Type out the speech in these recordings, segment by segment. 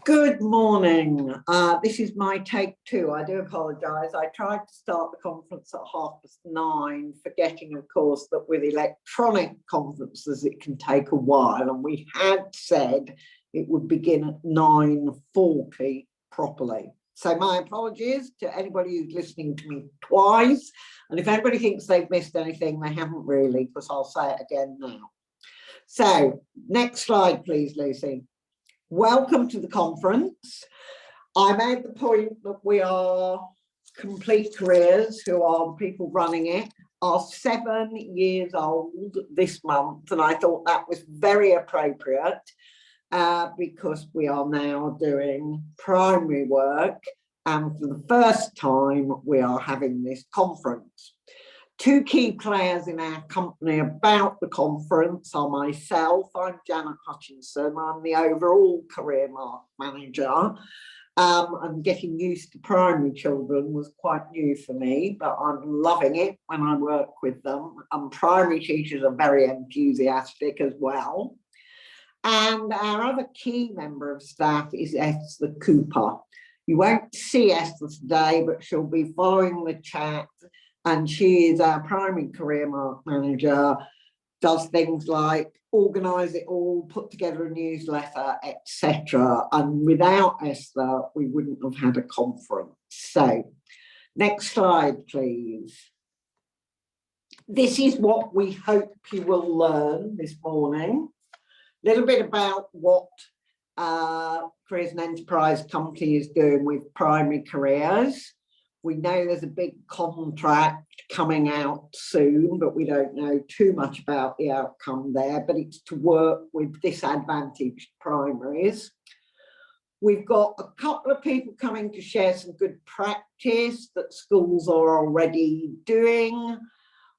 Good morning. This is my take two. I do apologise. I tried to start the conference at 9:30, forgetting, of course, that with electronic conferences it can take a while, and we had said it would begin at 9:40 properly. So my apologies to anybody who's listening to me twice, and if anybody thinks they've missed anything, they haven't really, because I'll say it again now. So next slide, please, Lucy. Welcome to the conference. I made the point that we are Complete Careers, who are the people running it, are 7 years old this month, and I thought that was very appropriate because we are now doing primary work, and for the first time we are having this conference. Two key players in our company about the conference are myself. I'm Janet Hutchinson. I'm the overall career manager. And getting used to primary children was quite new for me, but I'm loving it when I work with them. And primary teachers are very enthusiastic as well. And our other key member of staff is Esther Cooper. You won't see Esther today, but she'll be following the chat. And she is our primary career manager, does things like organise it all, put together a newsletter, etc. And without Esther, we wouldn't have had a conference. So, next slide, please. This is what we hope you will learn this morning. A little bit about what Careers and Enterprise Company is doing with primary careers. We know there's a big contract coming out soon, but we don't know too much about the outcome there, but it's to work with disadvantaged primaries. We've got a couple of people coming to share some good practice that schools are already doing.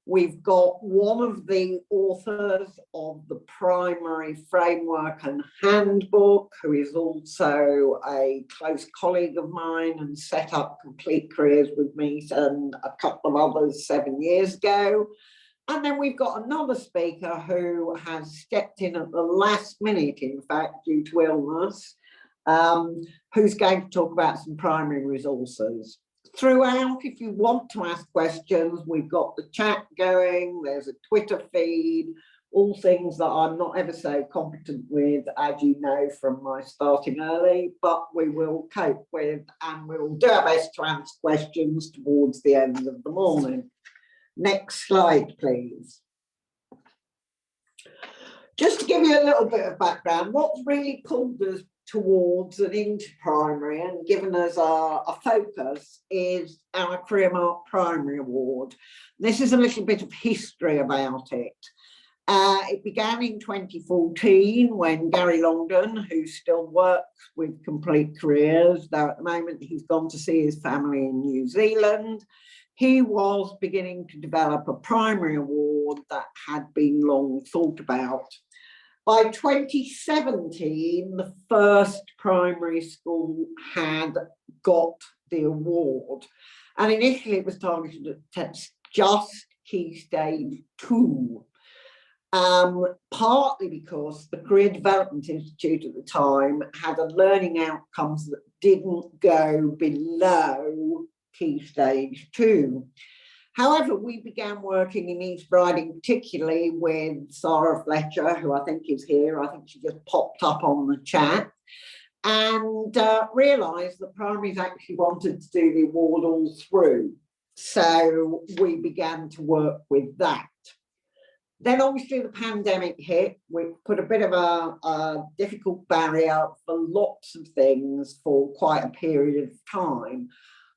We've got one of the authors of the primary framework and handbook, who is also a close colleague of mine and set up Complete Careers with me and a couple of others 7 years ago. And then we've got another speaker who has stepped in at the last minute, in fact, due to illness, who's going to talk about some primary resources. Throughout, if you want to ask questions, we've got the chat going, there's a Twitter feed, all things that I'm not ever so competent with, as you know from my starting early, but we will cope with, and we will do our best to answer questions towards the end of the morning. Next slide, please. Just to give you a little bit of background, what's really pulled us towards and into primary and given us a focus is our Career Mark Primary Award. This is a little bit of history about it. It began in 2014 when Gary Longdon, who still works with Complete Careers, though at the moment he's gone to see his family in New Zealand, he was beginning to develop a primary award that had been long thought about. By 2017, the first primary school had got the award. And initially it was targeted at just Key Stage 2. Partly because the Career Development Institute at the time had a learning outcomes that didn't go below Key Stage 2. However, we began working in East Riding, particularly with Sarah Fletcher, who I think is here. I think she just popped up on the chat, and realised that primaries actually wanted to do the award all through. So we began to work with that. Then obviously the pandemic hit, we put a bit of a difficult barrier for lots of things for quite a period of time.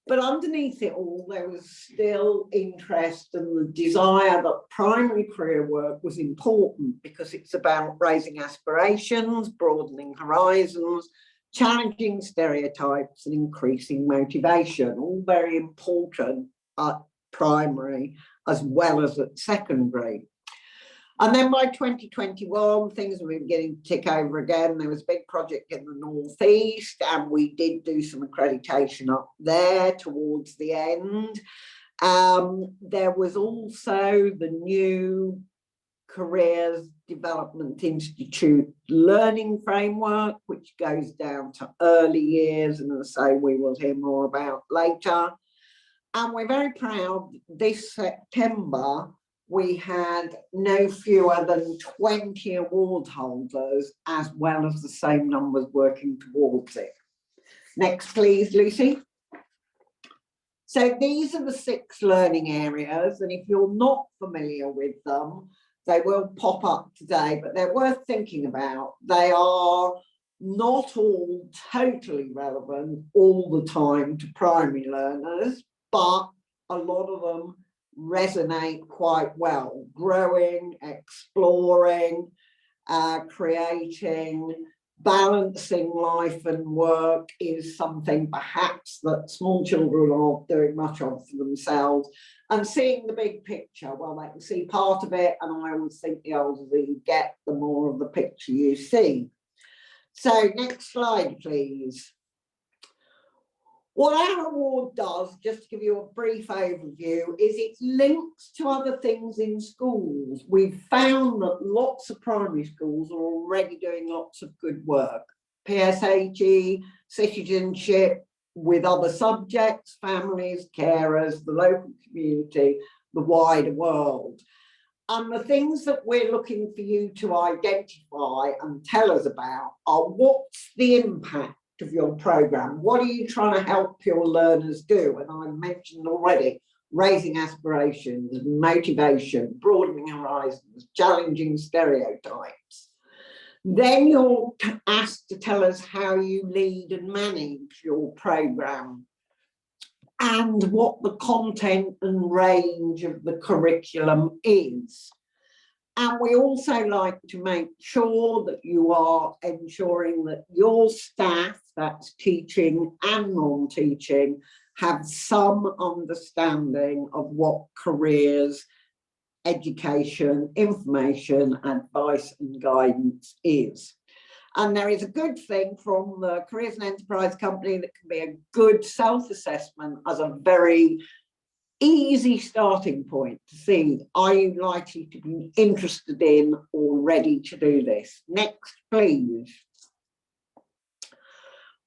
But underneath it all, there was still interest and the desire that primary career work was important because it's about raising aspirations, broadening horizons, challenging stereotypes and increasing motivation, all very important at primary as well as at secondary. And then by 2021, things were beginning to tick over again. There was a big project in the Northeast, and we did do some accreditation up there towards the end. There was also the new Careers Development Institute Learning Framework, which goes down to early years, and as I say, we will hear more about later. And we're very proud this September, we had no fewer than 20 award holders, as well as the same numbers working towards it. Next, please, Lucy. So these are the 6 learning areas, and if you're not familiar with them, they will pop up today, but they're worth thinking about. They are not all totally relevant all the time to primary learners, but a lot of them resonate quite well. Growing, exploring, creating, balancing life and work is something perhaps that small children are doing much of for themselves. And seeing the big picture, well, they can see part of it, and I always think the older that you get, the more of the picture you see. So next slide, please. What our award does, just to give you a brief overview, is it links to other things in schools. We've found that lots of primary schools are already doing lots of good work. PSHE, citizenship with other subjects, families, carers, the local community, the wider world. And the things that we're looking for you to identify and tell us about are what's the impact of your program? What are you trying to help your learners do? And I mentioned already, raising aspirations, motivation, broadening horizons, challenging stereotypes. Then you're asked to tell us how you lead and manage your program and what the content and range of the curriculum is. And we also like to make sure that you are ensuring that your staff, that's teaching and non-teaching, have some understanding of what careers, education, information, advice and guidance is. And there is a good thing from the Careers and Enterprise Company that can be a good self-assessment as a very easy starting point to see, are you likely to be interested in or ready to do this? Next, please.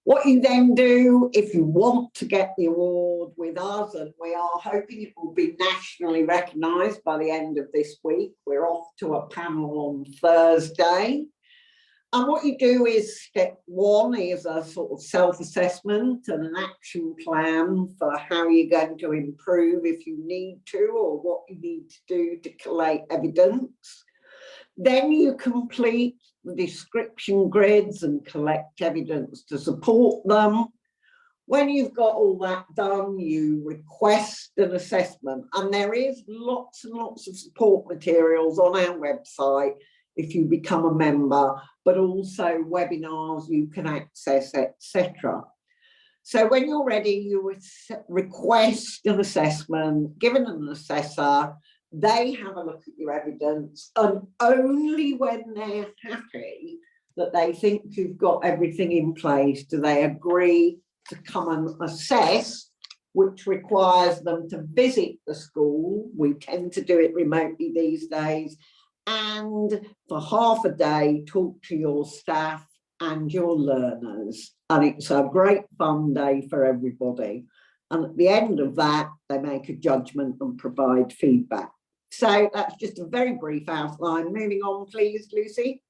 What you then do if you want to get the award with us, and we are hoping it will be nationally recognised by the end of this week. We're off to a panel on Thursday. And what you do is step 1 is a sort of self-assessment and an action plan for how you're going to improve if you need to, or what you need to do to collate evidence. Then you complete the description grids and collect evidence to support them. When you've got all that done, you request an assessment, and there is lots and lots of support materials on our website if you become a member, but also webinars you can access, etc. So when you're ready, you request an assessment, given an assessor, they have a look at your evidence, and only when they're happy that they think you've got everything in place do they agree to come and assess, which requires them to visit the school. We tend to do it remotely these days, and for half a day talk to your staff and your learners, and it's a great fun day for everybody. And at the end of that, they make a judgment and provide feedback. So that's just a very brief outline. Moving on, please, Lucy.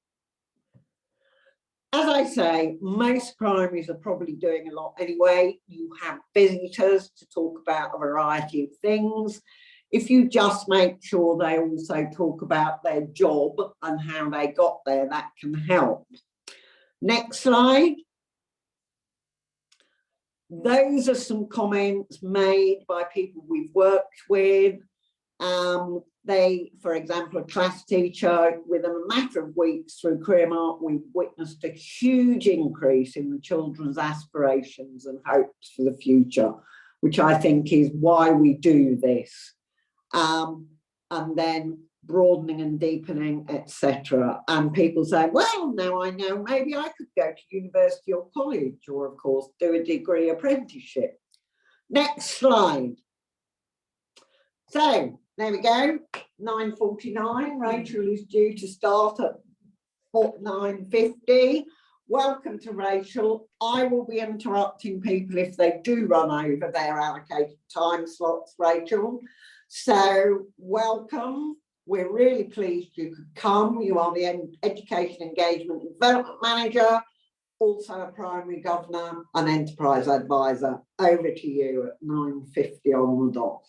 As I say, most primaries are probably doing a lot anyway. You have visitors to talk about a variety of things. If you just make sure they also talk about their job and how they got there, that can help. Next slide. Those are some comments made by people we've worked with. They, for example, a class teacher, within a matter of weeks through CareerMark, we've witnessed a huge increase in the children's aspirations and hopes for the future, which I think is why we do this. And then broadening and deepening, etc. And people say, well, now I know maybe I could go to university or college, or of course do a degree apprenticeship. Next slide. So There we go, 9:49. Rachel is due to start at 9:50. Welcome to Rachel. I will be interrupting people if they do run over their allocated time slots, Rachel. So welcome. We're really pleased you could come. You are the Education Engagement and Development Manager, also a primary governor and enterprise advisor. Over to you at 9:50 on the dot.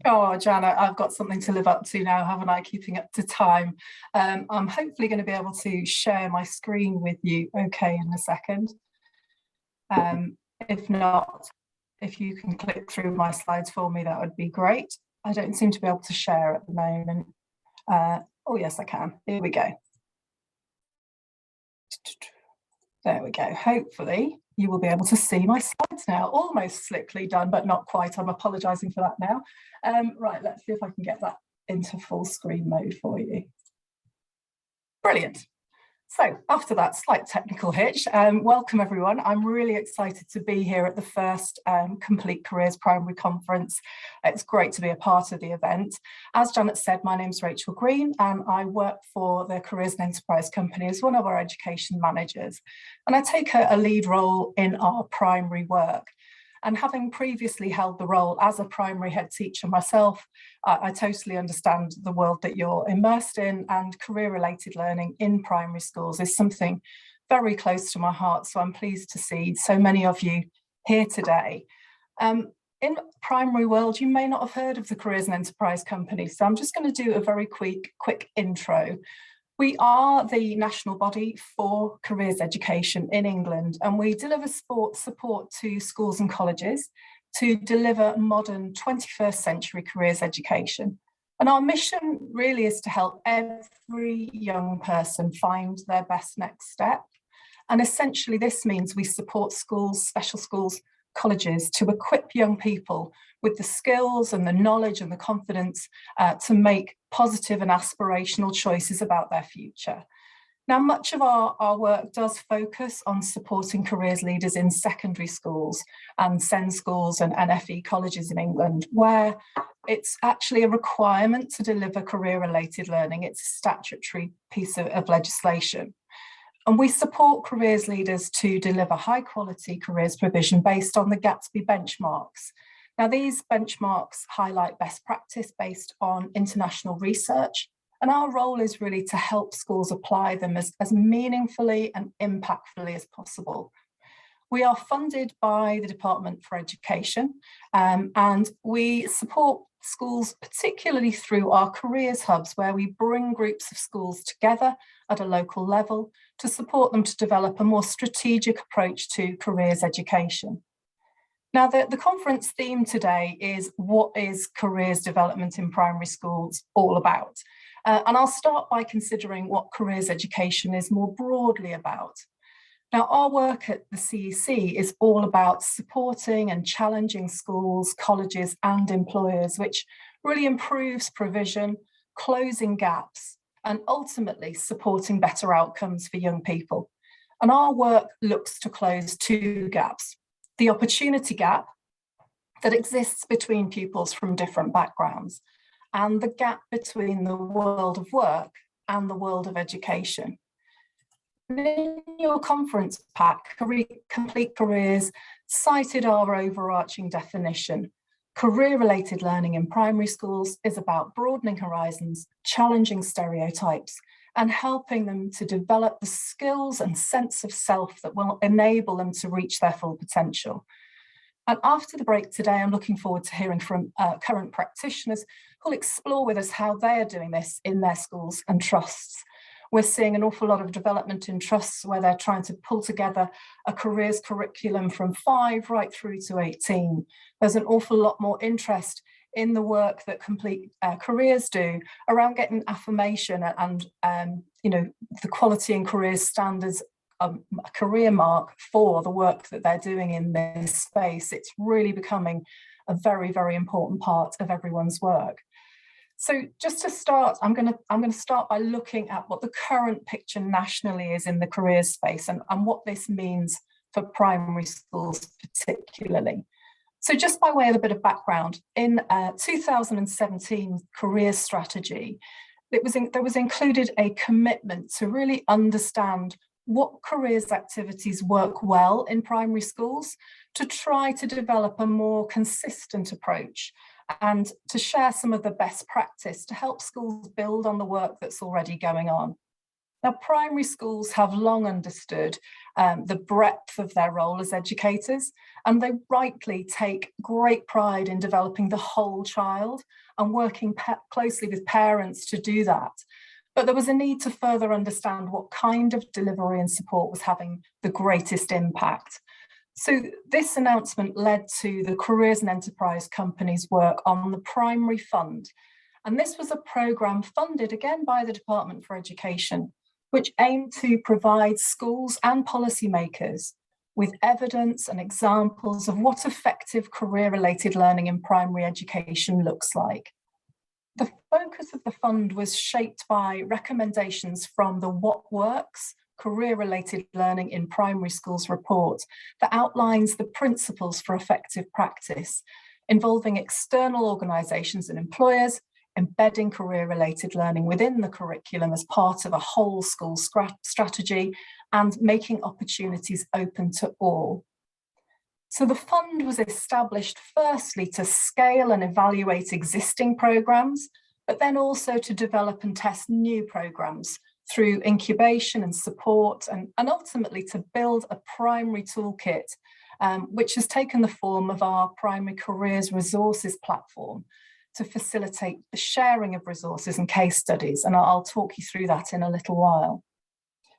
Oh, Janet, I've got something to live up to now, haven't I? Keeping up to time. I'm hopefully going to be able to share my screen with you, okay, in a second. If not, if you can click through my slides for me, that would be great. I don't seem to be able to share at the moment. Oh, yes, I can. Here we go. There we go. Hopefully you will be able to see my slides now. Almost slickly done, but not quite. I'm apologising for that now. Right, let's see if I can get that into full screen mode for you. Brilliant. So after that slight technical hitch, welcome everyone. I'm really excited to be here at the first Complete Careers Primary Conference. It's great to be a part of the event. As Janet said, my name's Rachel Green and I work for the Careers and Enterprise Company as one of our education managers. And I take a lead role in our primary work. And having previously held the role as a primary head teacher myself, I totally understand the world that you're immersed in, and career-related learning in primary schools is something very close to my heart. So I'm pleased to see so many of you here today. In the primary world, you may not have heard of the Careers and Enterprise Company. So I'm just going to do a very quick intro. We are the national body for careers education in England, and we deliver support to schools and colleges to deliver modern 21st century careers education. And our mission really is to help every young person find their best next step. And essentially this means we support schools, special schools, colleges to equip young people with the skills and the knowledge and the confidence to make positive and aspirational choices about their future. Now, much of our work does focus on supporting careers leaders in secondary schools and SEND schools and FE colleges in England, where it's actually a requirement to deliver career-related learning. It's a statutory piece of legislation. And we support careers leaders to deliver high quality careers provision based on the Gatsby benchmarks. Now, these benchmarks highlight best practice based on international research, and our role is really to help schools apply them as meaningfully and impactfully as possible. We are funded by the Department for Education, and we support schools particularly through our careers hubs, where we bring groups of schools together at a local level to support them to develop a more strategic approach to careers education. Now, the conference theme today is what is careers development in primary schools all about? And I'll start by considering what careers education is more broadly about. Now, our work at the CEC is all about supporting and challenging schools, colleges and employers, which really improves provision, closing gaps, and ultimately supporting better outcomes for young people. And our work looks to close two gaps: the opportunity gap that exists between pupils from different backgrounds, and the gap between the world of work and the world of education. In your conference pack, Complete Careers cited our overarching definition. Career-related learning in primary schools is about broadening horizons, challenging stereotypes, and helping them to develop the skills and sense of self that will enable them to reach their full potential. And after the break today, I'm looking forward to hearing from current practitioners who'll explore with us how they are doing this in their schools and trusts. We're seeing an awful lot of development in trusts where they're trying to pull together a careers curriculum from 5 right through to 18. There's an awful lot more interest in the work that Complete Careers do around getting affirmation and the quality and careers standards, a career mark for the work that they're doing in this space. It's really becoming a very, very important part of everyone's work. So just to start, I'm going to start by looking at what the current picture nationally is in the careers space and what this means for primary schools particularly. So just by way of a bit of background, in 2017 career strategy, there was included a commitment to really understand what careers activities work well in primary schools, to try to develop a more consistent approach and to share some of the best practice to help schools build on the work that's already going on. Now, primary schools have long understood the breadth of their role as educators, and they rightly take great pride in developing the whole child and working closely with parents to do that. But there was a need to further understand what kind of delivery and support was having the greatest impact. So this announcement led to the Careers and Enterprise Company's work on the Primary Fund. And this was a programme funded again by the Department for Education, which aimed to provide schools and policymakers with evidence and examples of what effective career-related learning in primary education looks like. The focus of the fund was shaped by recommendations from the What Works? Career-Related Learning in Primary Schools report that outlines the principles for effective practice, involving external organisations and employers, embedding career-related learning within the curriculum as part of a whole school strategy, and making opportunities open to all. So the fund was established firstly to scale and evaluate existing programmes, but then also to develop and test new programmes through incubation and support, and ultimately to build a primary toolkit, which has taken the form of our Primary Careers Resources platform to facilitate the sharing of resources and case studies. And I'll talk you through that in a little while.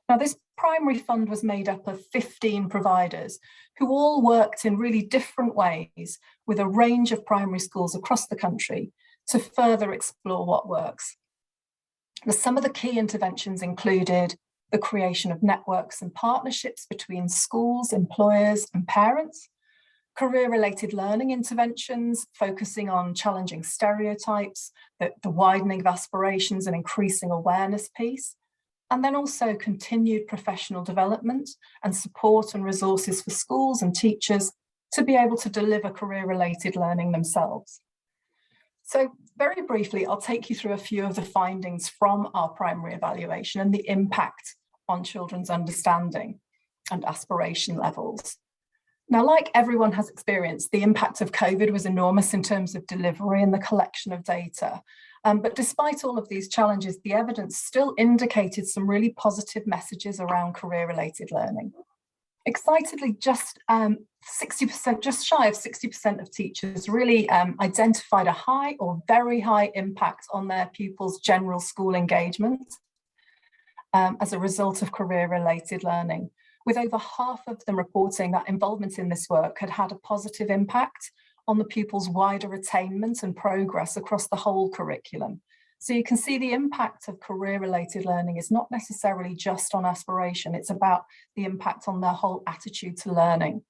Now, this primary fund was made up of 15 providers who all worked in really different ways with a range of primary schools across the country to further explore what works. Now, some of the key interventions included the creation of networks and partnerships between schools, employers, and parents, career-related learning interventions focusing on challenging stereotypes, the widening of aspirations and increasing awareness piece, and then also continued professional development and support and resources for schools and teachers to be able to deliver career-related learning themselves. So very briefly, I'll take you through a few of the findings from our primary evaluation and the impact on children's understanding and aspiration levels. Now, like everyone has experienced, the impact of COVID was enormous in terms of delivery and the collection of data. But despite all of these challenges, the evidence still indicated some really positive messages around career-related learning. Excitedly, just 60%, just shy of 60% of teachers really identified a high or very high impact on their pupils' general school engagement as a result of career-related learning, with over half of them reporting that involvement in this work had had a positive impact on the pupils' wider attainment and progress across the whole curriculum. So you can see the impact of career-related learning is not necessarily just on aspiration, it's about the impact on their whole attitude to learning.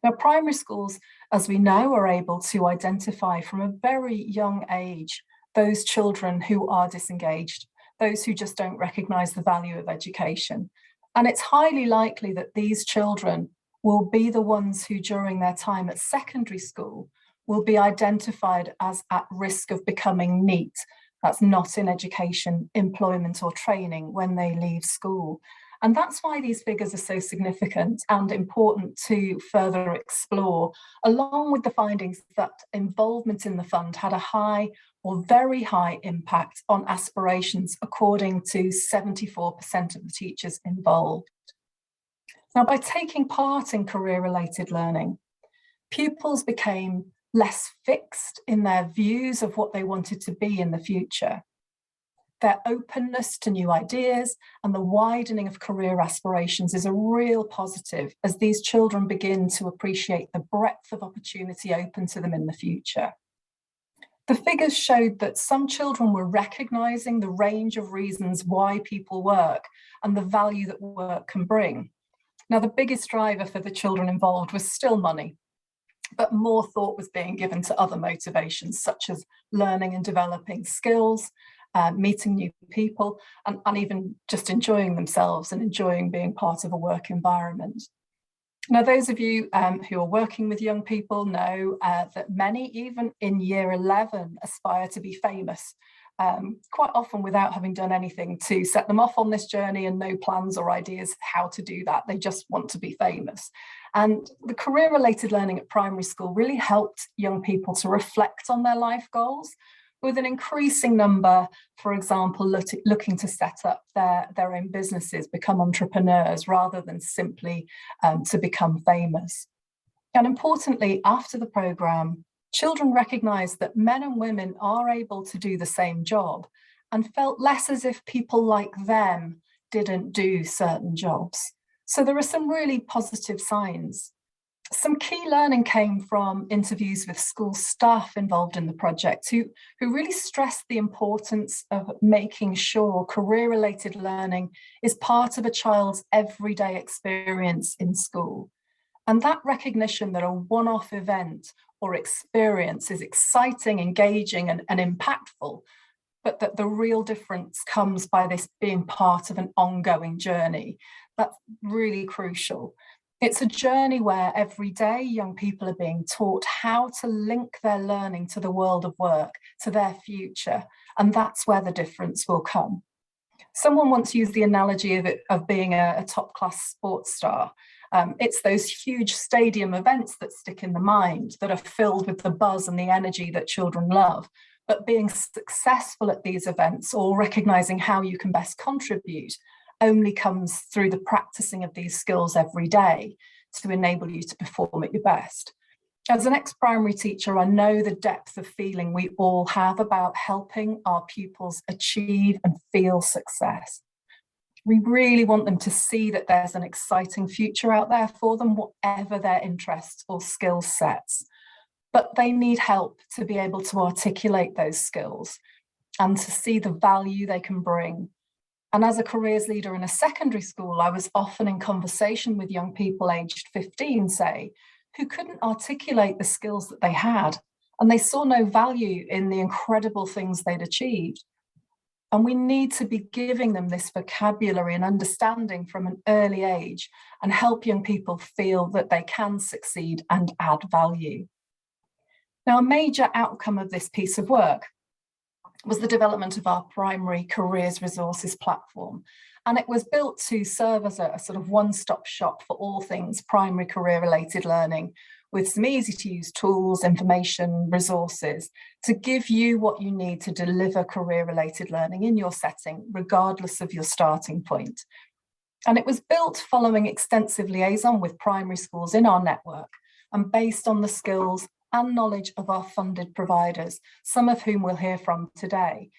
Now, primary schools, as we know, are able to identify from a very young age those children who are disengaged, those who just don't recognise the value of education. And it's highly likely that these children will be the ones who, during their time at secondary school, will be identified as at risk of becoming NEET. That's not in education, employment or training when they leave school. And that's why these figures are so significant and important to further explore, along with the findings that involvement in the fund had a high or very high impact on aspirations, according to 74% of the teachers involved. Now, by taking part in career-related learning, pupils became less fixed in their views of what they wanted to be in the future. Their openness to new ideas and the widening of career aspirations is a real positive as these children begin to appreciate the breadth of opportunity open to them in the future. The figures showed that some children were recognising the range of reasons why people work and the value that work can bring. Now, the biggest driver for the children involved was still money, but more thought was being given to other motivations, such as learning and developing skills, meeting new people, and even just enjoying themselves and enjoying being part of a work environment. Now, those of you who are working with young people know that many, even in year 11, aspire to be famous, quite often without having done anything to set them off on this journey and no plans or ideas how to do that. They just want to be famous. And the career-related learning at primary school really helped young people to reflect on their life goals, with an increasing number, for example, looking to set up their own businesses, become entrepreneurs, rather than simply to become famous. And importantly, after the programme, children recognised that men and women are able to do the same job and felt less as if people like them didn't do certain jobs. So there are some really positive signs. Some key learning came from interviews with school staff involved in the project who really stressed the importance of making sure career-related learning is part of a child's everyday experience in school. And that recognition that a one-off event or experience is exciting, engaging, and impactful, but that the real difference comes by this being part of an ongoing journey. That's really crucial. It's a journey where every day young people are being taught how to link their learning to the world of work, to their future, and that's where the difference will come. Someone once used the analogy of being a top-class sports star. It's those huge stadium events that stick in the mind, that are filled with the buzz and the energy that children love. But being successful at these events, or recognising how you can best contribute, only comes through the practicing of these skills every day to enable you to perform at your best. As an ex-primary teacher, I know the depth of feeling we all have about helping our pupils achieve and feel success. We really want them to see that there's an exciting future out there for them, whatever their interests or skill sets. But they need help to be able to articulate those skills and to see the value they can bring. And as a careers leader in a secondary school, I was often in conversation with young people aged 15, say, who couldn't articulate the skills that they had, and they saw no value in the incredible things they'd achieved. And we need to be giving them this vocabulary and understanding from an early age and help young people feel that they can succeed and add value. Now, a major outcome of this piece of work was the development of our primary careers resources platform. And it was built to serve as a sort of one-stop shop for all things primary career-related learning, with some easy-to-use tools, information, resources, to give you what you need to deliver career-related learning in your setting, regardless of your starting point. And it was built following extensive liaison with primary schools in our network and based on the skills and knowledge of our funded providers, some of whom we'll hear from today,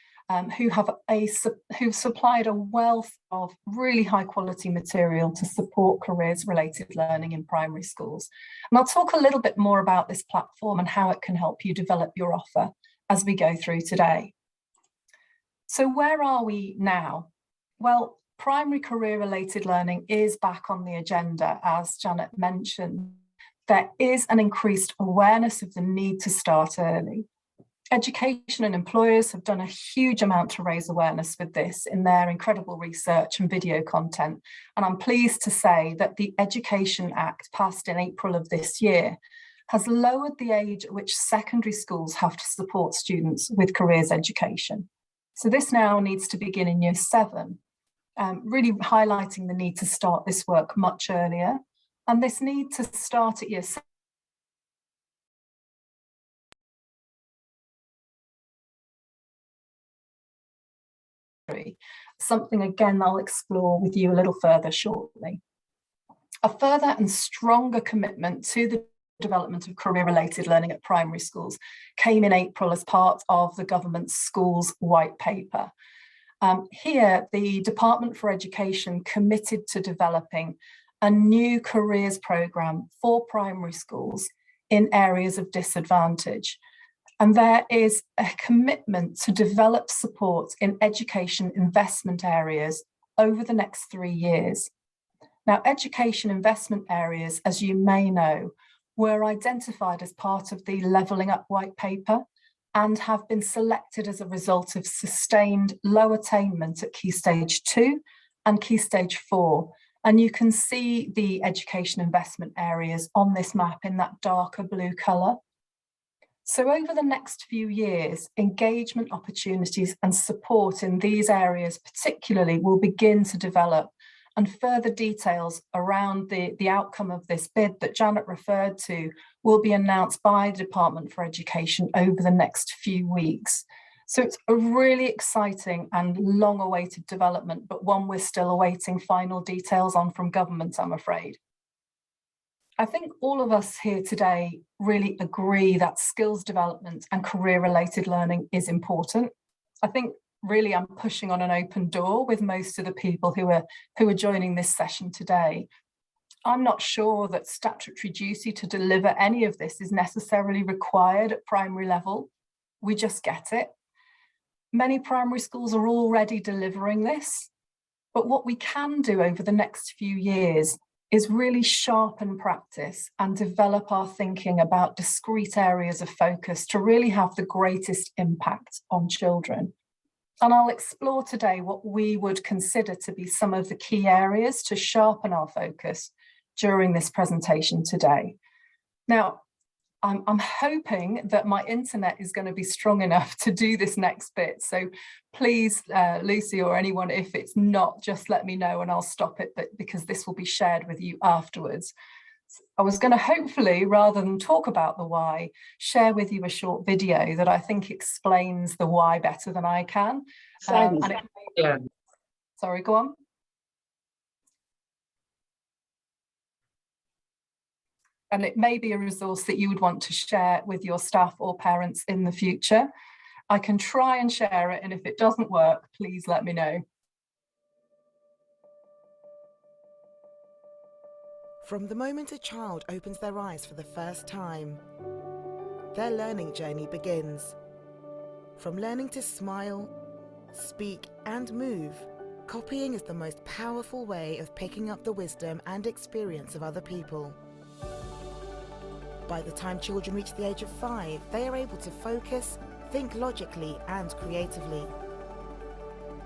who've supplied a wealth of really high quality material to support careers related learning in primary schools. And I'll talk a little bit more about this platform and how it can help you develop your offer as we go through today. So where are we now? Well, primary career related learning is back on the agenda, as Janet mentioned. There is an increased awareness of the need to start early. Education and employers have done a huge amount to raise awareness with this in their incredible research and video content. And I'm pleased to say that the Education Act, passed in April of this year, has lowered the age at which secondary schools have to support students with careers education. So this now needs to begin in year 7, really highlighting the need to start this work much earlier. And this need to start at year 7 something again I'll explore with you a little further shortly. A further and stronger commitment to the development of career-related learning at primary schools came in April as part of the government's schools white paper. Here, the Department for Education committed to developing a new careers programme for primary schools in areas of disadvantage. And there is a commitment to develop support in education investment areas over the next 3 years. Now, education investment areas, as you may know, were identified as part of the Levelling Up white paper and have been selected as a result of sustained low attainment at Key Stage 2 and Key Stage 4, And you can see the education investment areas on this map in that darker blue colour. So over the next few years, engagement opportunities and support in these areas particularly will begin to develop, and further details around the outcome of this bid that Janet referred to will be announced by the Department for Education over the next few weeks. So it's a really exciting and long-awaited development, but one we're still awaiting final details on from government, I'm afraid. I think all of us here today really agree that skills development and career-related learning is important. I think really I'm pushing on an open door with most of the people who are joining this session today. I'm not sure that statutory duty to deliver any of this is necessarily required at primary level. We just get it. Many primary schools are already delivering this, but what we can do over the next few years is really sharpen practice and develop our thinking about discrete areas of focus to really have the greatest impact on children. And I'll explore today what we would consider to be some of the key areas to sharpen our focus during this presentation today. Now, I'm hoping that my internet is going to be strong enough to do this next bit. So please, Lucy or anyone, if it's not, just let me know and I'll stop it, because this will be shared with you afterwards. I was going to hopefully, rather than talk about the why, share with you a short video that I think explains the why better than I can. Sorry, go on. And it may be a resource that you would want to share with your staff or parents in the future. I can try and share it, and if it doesn't work, please let me know. From the moment a child opens their eyes for the first time, their learning journey begins. From learning to smile, speak, and move, copying is the most powerful way of picking up the wisdom and experience of other people. By the time children reach the age of 5, they are able to focus, think logically and creatively.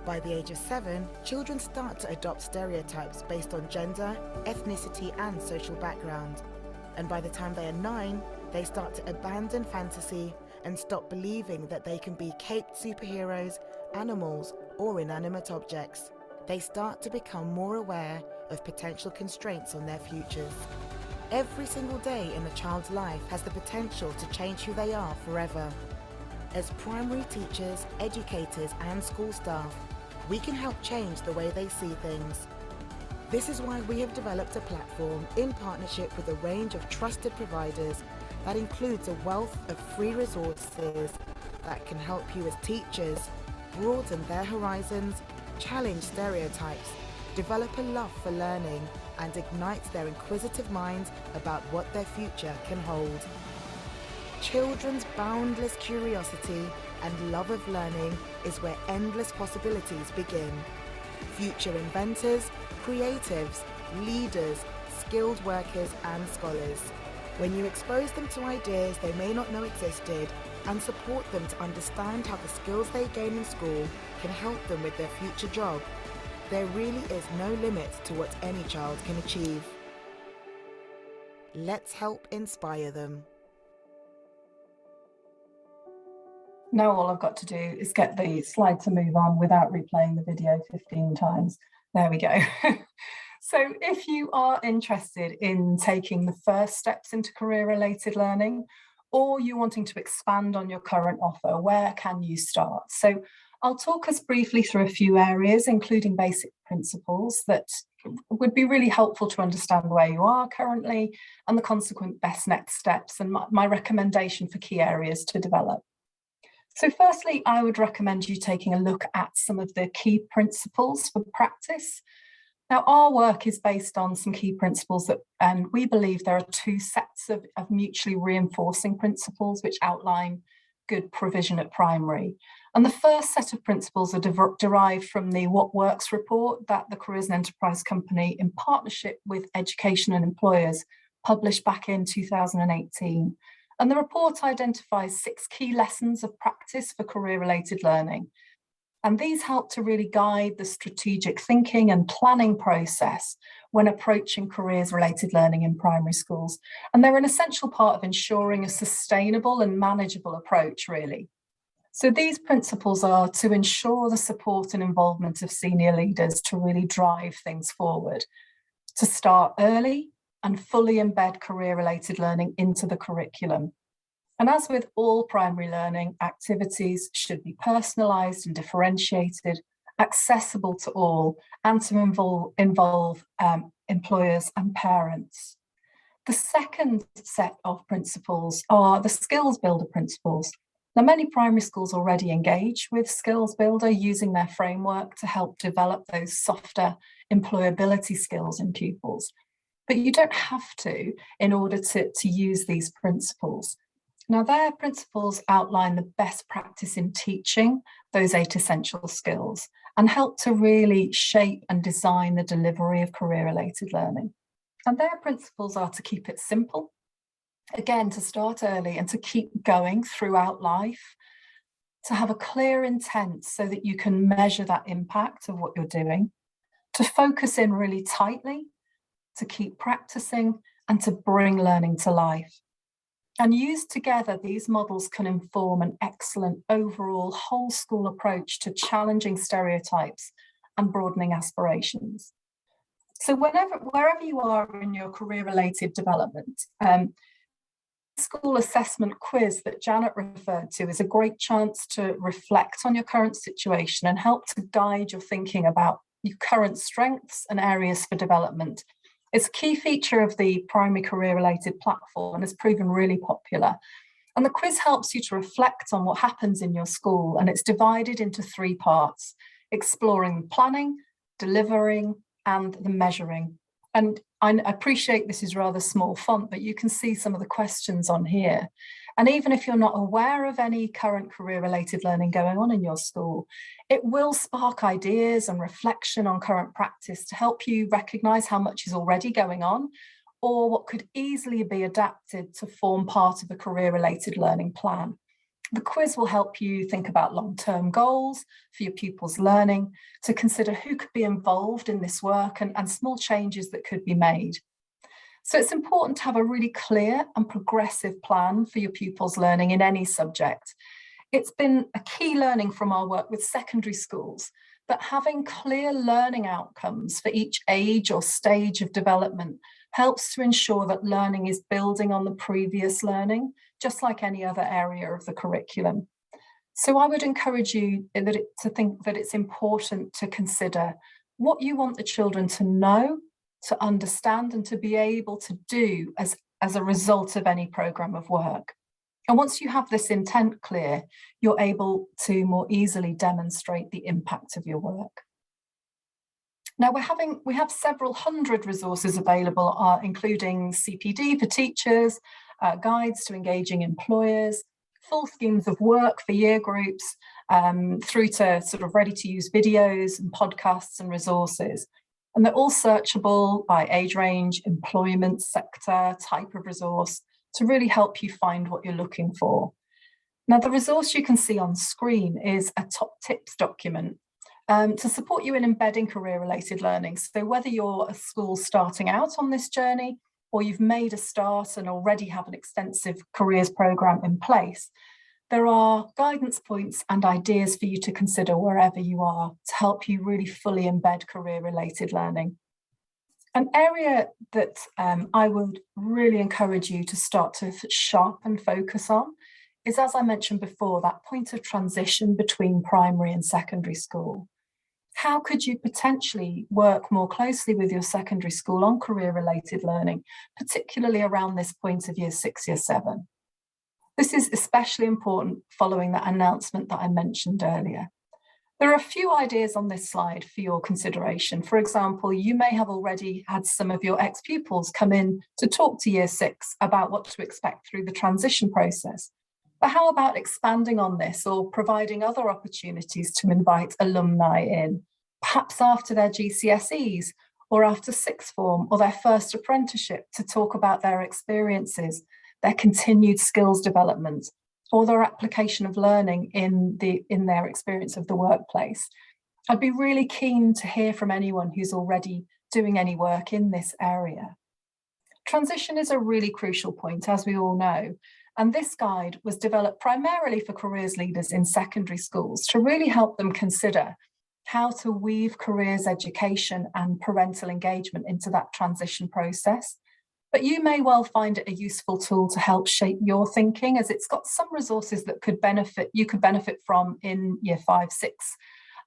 By the age of 7, children start to adopt stereotypes based on gender, ethnicity and social background. And by the time they are 9, they start to abandon fantasy and stop believing that they can be caped superheroes, animals or inanimate objects. They start to become more aware of potential constraints on their futures. Every single day in a child's life has the potential to change who they are forever. As primary teachers, educators and school staff, we can help change the way they see things. This is why we have developed a platform in partnership with a range of trusted providers that includes a wealth of free resources that can help you as teachers broaden their horizons, challenge stereotypes, develop a love for learning, and ignite their inquisitive minds about what their future can hold. Children's boundless curiosity and love of learning is where endless possibilities begin. Future inventors, creatives, leaders, skilled workers and scholars. When you expose them to ideas they may not know existed and support them to understand how the skills they gain in school can help them with their future job, there really is no limit to what any child can achieve. Let's help inspire them. Now all I've got to do is get the slide to move on without replaying the video 15 times. There we go. So if you are interested in taking the first steps into career-related learning, or you're wanting to expand on your current offer, where can you start? So I'll talk us briefly through a few areas, including basic principles that would be really helpful to understand where you are currently and the consequent best next steps and my recommendation for key areas to develop. So firstly, I would recommend you taking a look at some of the key principles for practice. Now, our work is based on some key principles and we believe there are 2 sets of mutually reinforcing principles which outline good provision at primary. And the first set of principles are derived from the What Works report that the Careers and Enterprise Company, in partnership with Education and Employers, published back in 2018. And the report identifies 6 key lessons of practice for career-related learning. And these help to really guide the strategic thinking and planning process when approaching careers-related learning in primary schools. And they're an essential part of ensuring a sustainable and manageable approach, really. So these principles are to ensure the support and involvement of senior leaders to really drive things forward, to start early and fully embed career-related learning into the curriculum. And as with all primary learning, activities should be personalised and differentiated, accessible to all, and to involve employers and parents. The second set of principles are the skills builder principles. Now, many primary schools already engage with Skills Builder using their framework to help develop those softer employability skills in pupils. But you don't have to in order to use these principles. Now, their principles outline the best practice in teaching those 8 essential skills and help to really shape and design the delivery of career-related learning. And their principles are to keep it simple, again, to start early and to keep going throughout life, to have a clear intent so that you can measure that impact of what you're doing, to focus in really tightly, to keep practicing, and to bring learning to life. And used together, these models can inform an excellent overall whole school approach to challenging stereotypes and broadening aspirations. So wherever you are in your career-related development, school assessment quiz that Janet referred to is a great chance to reflect on your current situation and help to guide your thinking about your current strengths and areas for development. It's a key feature of the primary career-related platform and has proven really popular. And the quiz helps you to reflect on what happens in your school, and it's divided into 3 parts: exploring the planning, delivering, and the measuring. And I appreciate this is rather small font, but you can see some of the questions on here. And even if you're not aware of any current career-related learning going on in your school, it will spark ideas and reflection on current practice to help you recognise how much is already going on or what could easily be adapted to form part of a career-related learning plan. The quiz will help you think about long-term goals for your pupils' learning, to consider who could be involved in this work and small changes that could be made. So it's important to have a really clear and progressive plan for your pupils' learning in any subject. It's been a key learning from our work with secondary schools that having clear learning outcomes for each age or stage of development helps to ensure that learning is building on the previous learning, just like any other area of the curriculum. So I would encourage you to think that it's important to consider what you want the children to know, to understand, and to be able to do as a result of any programme of work. And once you have this intent clear, you're able to more easily demonstrate the impact of your work. Now we have several hundred resources available, including CPD for teachers, guides to engaging employers, full schemes of work for year groups, through to sort of ready-to-use videos and podcasts and resources. And they're all searchable by age range, employment sector, type of resource, to really help you find what you're looking for. Now, the resource you can see on screen is a top tips document to support you in embedding career-related learning. So whether you're a school starting out on this journey or you've made a start and already have an extensive careers programme in place, there are guidance points and ideas for you to consider wherever you are to help you really fully embed career-related learning. An area that I would really encourage you to start to sharpen focus on is, as I mentioned before, that point of transition between primary and secondary school. How could you potentially work more closely with your secondary school on career-related learning, particularly around this point of year 6, year 7? This is especially important following that announcement that I mentioned earlier. There are a few ideas on this slide for your consideration. For example, you may have already had some of your ex-pupils come in to talk to year 6 about what to expect through the transition process. But how about expanding on this or providing other opportunities to invite alumni in, perhaps after their GCSEs or after sixth form or their first apprenticeship, to talk about their experiences, their continued skills development, or their application of learning in their experience of the workplace. I'd be really keen to hear from anyone who's already doing any work in this area. Transition is a really crucial point, as we all know, and this guide was developed primarily for careers leaders in secondary schools to really help them consider how to weave careers education and parental engagement into that transition process. But you may well find it a useful tool to help shape your thinking, as it's got some resources that you could benefit from in year 5, 6.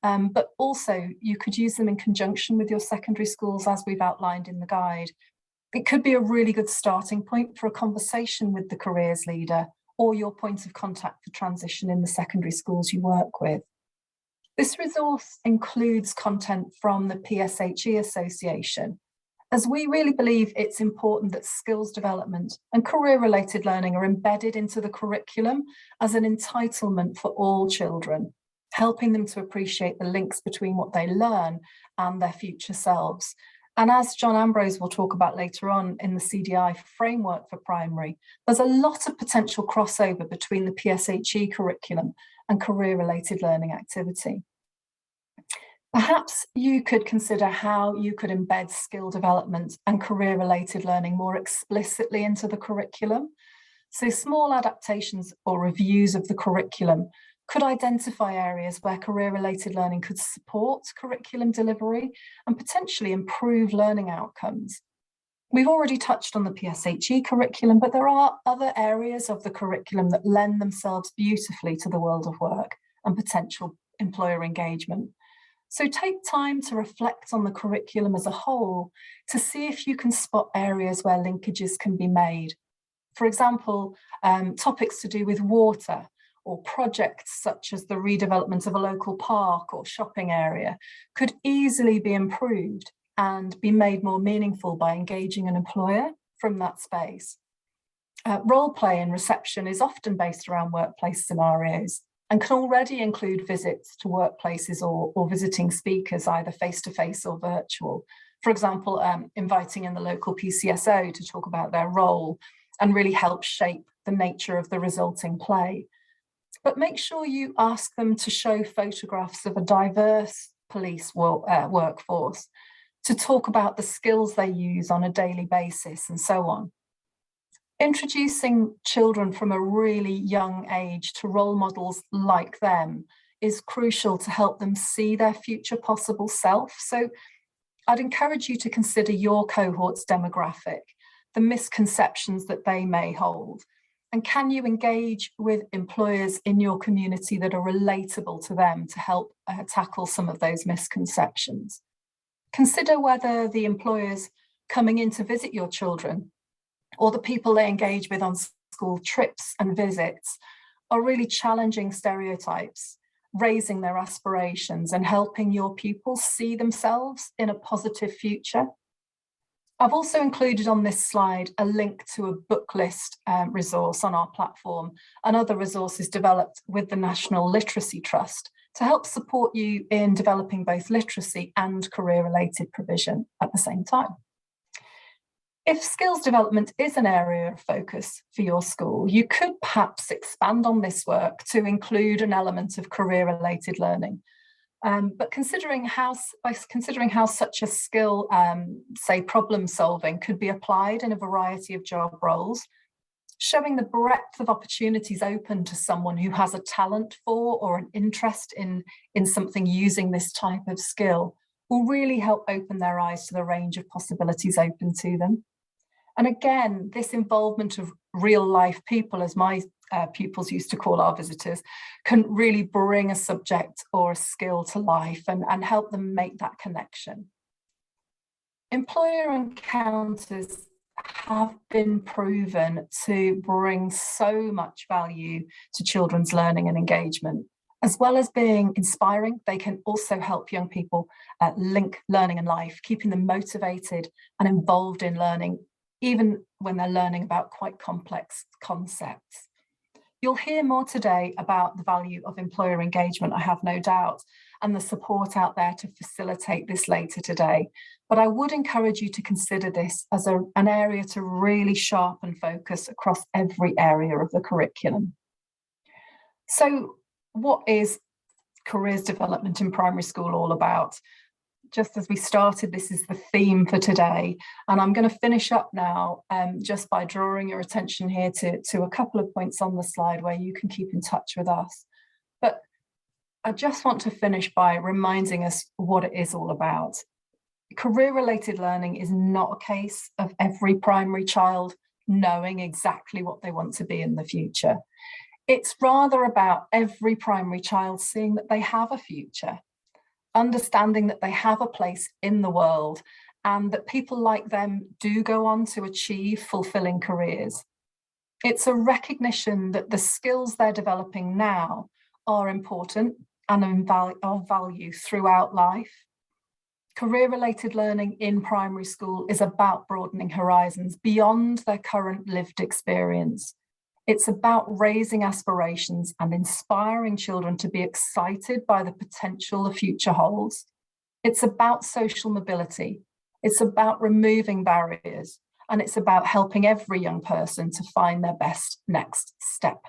But also you could use them in conjunction with your secondary schools, as we've outlined in the guide. It could be a really good starting point for a conversation with the careers leader or your point of contact for transition in the secondary schools you work with. This resource includes content from the PSHE Association, as we really believe it's important that skills development and career-related learning are embedded into the curriculum as an entitlement for all children, helping them to appreciate the links between what they learn and their future selves. And as John Ambrose will talk about later on in the CDI framework for primary, there's a lot of potential crossover between the PSHE curriculum and career-related learning activity. Perhaps you could consider how you could embed skill development and career-related learning more explicitly into the curriculum. So small adaptations or reviews of the curriculum could identify areas where career-related learning could support curriculum delivery and potentially improve learning outcomes. We've already touched on the PSHE curriculum, but there are other areas of the curriculum that lend themselves beautifully to the world of work and potential employer engagement. So take time to reflect on the curriculum as a whole to see if you can spot areas where linkages can be made. For example, topics to do with water, or projects such as the redevelopment of a local park or shopping area could easily be improved and be made more meaningful by engaging an employer from that space. Role play in reception is often based around workplace scenarios and can already include visits to workplaces or visiting speakers, either face-to-face or virtual. For example, inviting in the local PCSO to talk about their role and really help shape the nature of the resulting play. But make sure you ask them to show photographs of a diverse police workforce, to talk about the skills they use on a daily basis and so on. Introducing children from a really young age to role models like them is crucial to help them see their future possible self. So I'd encourage you to consider your cohort's demographic, the misconceptions that they may hold. And can you engage with employers in your community that are relatable to them to help tackle some of those misconceptions? Consider whether the employers coming in to visit your children or the people they engage with on school trips and visits are really challenging stereotypes, raising their aspirations and helping your pupils see themselves in a positive future. I've also included on this slide a link to a book list resource on our platform and other resources developed with the National Literacy Trust to help support you in developing both literacy and career-related provision at the same time. If skills development is an area of focus for your school, you could perhaps expand on this work to include an element of career-related learning. But considering how such a skill, say problem solving, could be applied in a variety of job roles, showing the breadth of opportunities open to someone who has a talent for or an interest in something using this type of skill will really help open their eyes to the range of possibilities open to them. And again, this involvement of real life people, as my pupils used to call our visitors, can really bring a subject or a skill to life and help them make that connection. Employer encounters have been proven to bring so much value to children's learning and engagement. As well as being inspiring, they can also help young people link learning and life, keeping them motivated and involved in learning, even when they're learning about quite complex concepts. You'll hear more today about the value of employer engagement, I have no doubt, and the support out there to facilitate this later today. But I would encourage you to consider this as an area to really sharpen focus across every area of the curriculum. So what is careers development in primary school all about? Just as we started, this is the theme for today, and I'm going to finish up now just by drawing your attention here to a couple of points on the slide where you can keep in touch with us. But I just want to finish by reminding us what it is all about. Career-related learning is not a case of every primary child knowing exactly what they want to be in the future. It's rather about every primary child seeing that they have a future, understanding that they have a place in the world, and that people like them do go on to achieve fulfilling careers. It's a recognition that the skills they're developing now are important and of value throughout life. Career-related learning in primary school is about broadening horizons beyond their current lived experience. It's about raising aspirations and inspiring children to be excited by the potential the future holds. It's about social mobility. It's about removing barriers, and it's about helping every young person to find their best next step.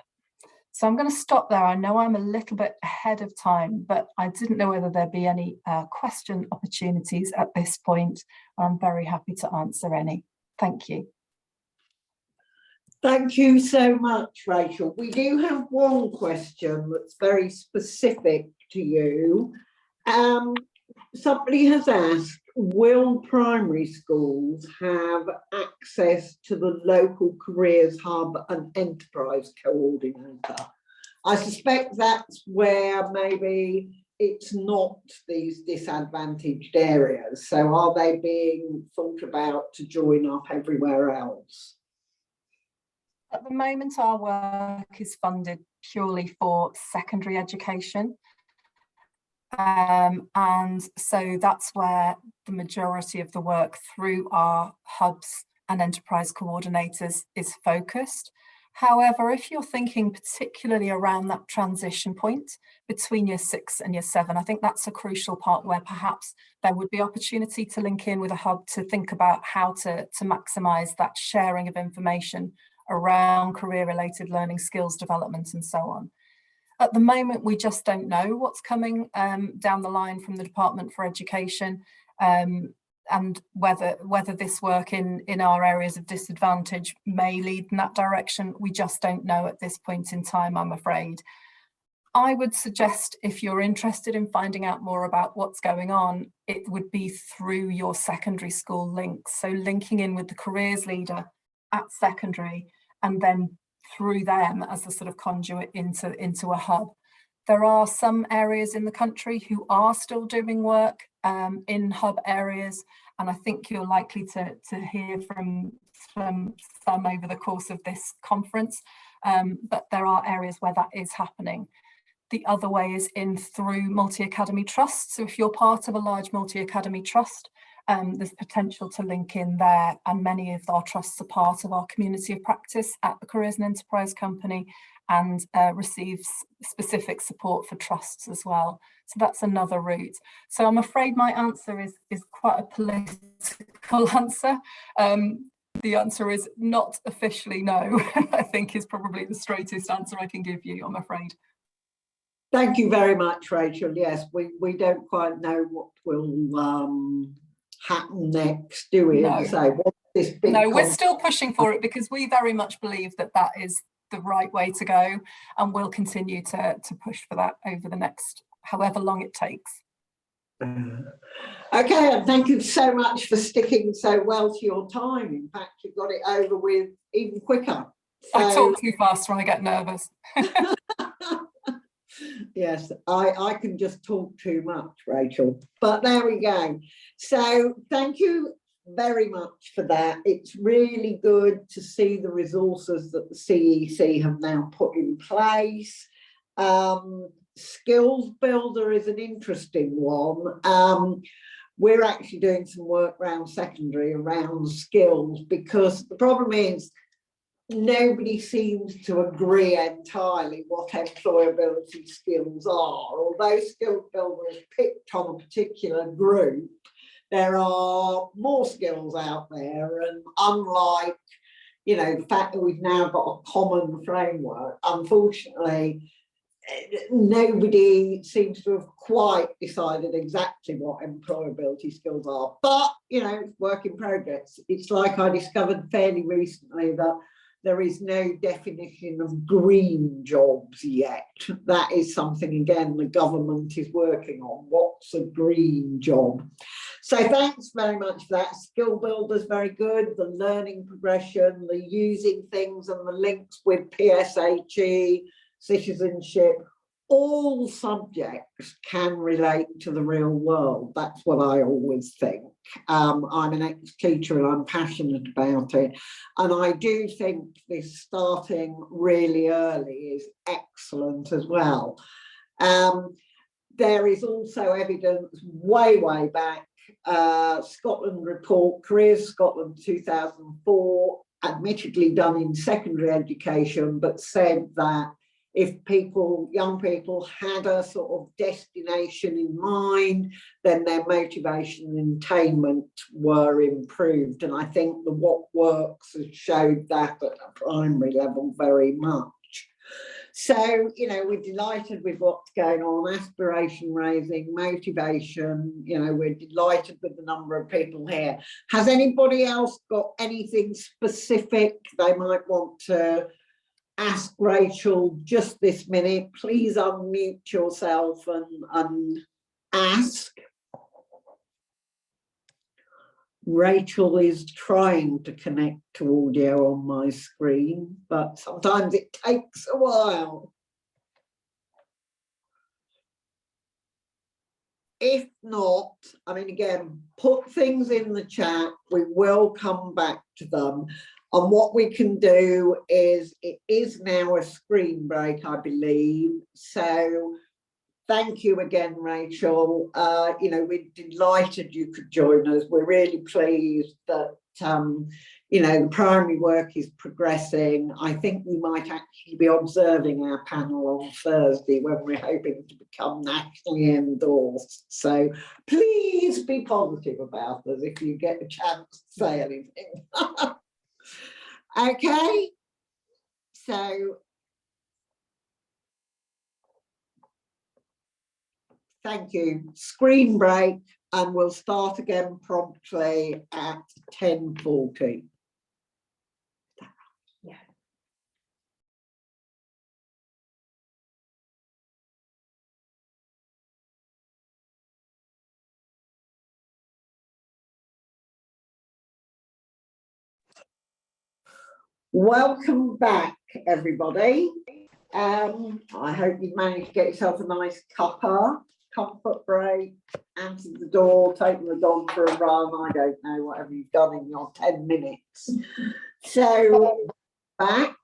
So I'm going to stop there. I know I'm a little bit ahead of time, but I didn't know whether there'd be any question opportunities at this point. I'm very happy to answer any. Thank you. Thank you so much, Rachel. We do have one question that's very specific to you. Somebody has asked, will primary schools have access to the local careers hub and enterprise coordinator? I suspect that's where maybe it's not these disadvantaged areas. So are they being thought about to join up everywhere else? At the moment, our work is funded purely for secondary education. And so that's where the majority of the work through our hubs and enterprise coordinators is focused. However, if you're thinking particularly around that transition point between year 6 and year 7, I think that's a crucial part where perhaps there would be opportunity to link in with a hub to think about how to maximise that sharing of information around career-related learning, skills development, and so on. At the moment, we just don't know what's coming down the line from the Department for Education, and whether this work in our areas of disadvantage may lead in that direction. We just don't know at this point in time, I'm afraid. I would suggest, if you're interested in finding out more about what's going on, it would be through your secondary school links. So linking in with the careers leader at secondary, and then through them as a sort of conduit into a hub. There are some areas in the country who are still doing work in hub areas, and I think you're likely to hear from some over the course of this conference, but there are areas where that is happening. The other way is in through multi-academy trusts. So if you're part of a large multi-academy trust, there's potential to link in there, and many of our trusts are part of our community of practice at the Careers and Enterprise Company, and receive specific support for trusts as well. So that's another route. So I'm afraid my answer is quite a political answer. The answer is not officially no, I think is probably the straightest answer I can give you, I'm afraid. Thank you very much, Rachel. Yes, we don't quite know what will happen next, do we? No. So what's this big we're still pushing for it because we very much believe that that is the right way to go, and we'll continue to push for that over the next however long it takes. Okay, and thank you so much for sticking so well to your time. In fact, you got it over with even quicker. So... I talk too fast when I get nervous. Yes, I can just talk too much, Rachel, but there we go. So thank you very much for that. It's really good to see the resources that the CEC have now put in place. Skills Builder is an interesting one. We're actually doing some work around secondary around skills, because the problem is nobody seems to agree entirely what employability skills are. Although Skills Builder has picked on a particular group, there are more skills out there, and unlike, you know, the fact that we've now got a common framework, unfortunately, nobody seems to have quite decided exactly what employability skills are, but you know, it's work in progress. It's like I discovered fairly recently that there is no definition of green jobs yet. That is something, again, the government is working on. What's a green job? So thanks very much for that. Skill Builder's very good. The learning progression, the using things and the links with PSHE, citizenship, all subjects can relate to the real world. That's what I always think. I'm an ex-teacher and I'm passionate about it. And I do think this starting really early is excellent as well. There is also evidence way back, Scotland report, Careers Scotland 2004, admittedly done in secondary education, but said that if people, young people had a sort of destination in mind, then their motivation and attainment were improved. And I think the What Works has showed that at a primary level very much. So, you know, we're delighted with what's going on, aspiration raising, motivation, you know, we're delighted with the number of people here. Has anybody else got anything specific they might want to ask Rachel just this minute? Please unmute yourself and ask. Rachel is trying to connect to audio on my screen, but sometimes it takes a while. If not, I mean, again, put things in the chat. We will come back to them. And what we can do is, it is now a screen break, I believe. So thank you again, Rachel. You know, we're delighted you could join us. We're really pleased that, you know, the primary work is progressing. I think we might actually be observing our panel on Thursday when we're hoping to become nationally endorsed. So please be positive about us if you get a chance to say anything. Okay, so thank you. Screen break, and we'll start again promptly at 10:40. Yeah. Welcome back, everybody. I hope you've managed to get yourself a nice cuppa, comfort break, answer the door, taking the dog for a run. I don't know, whatever you've done in your 10 minutes. So back,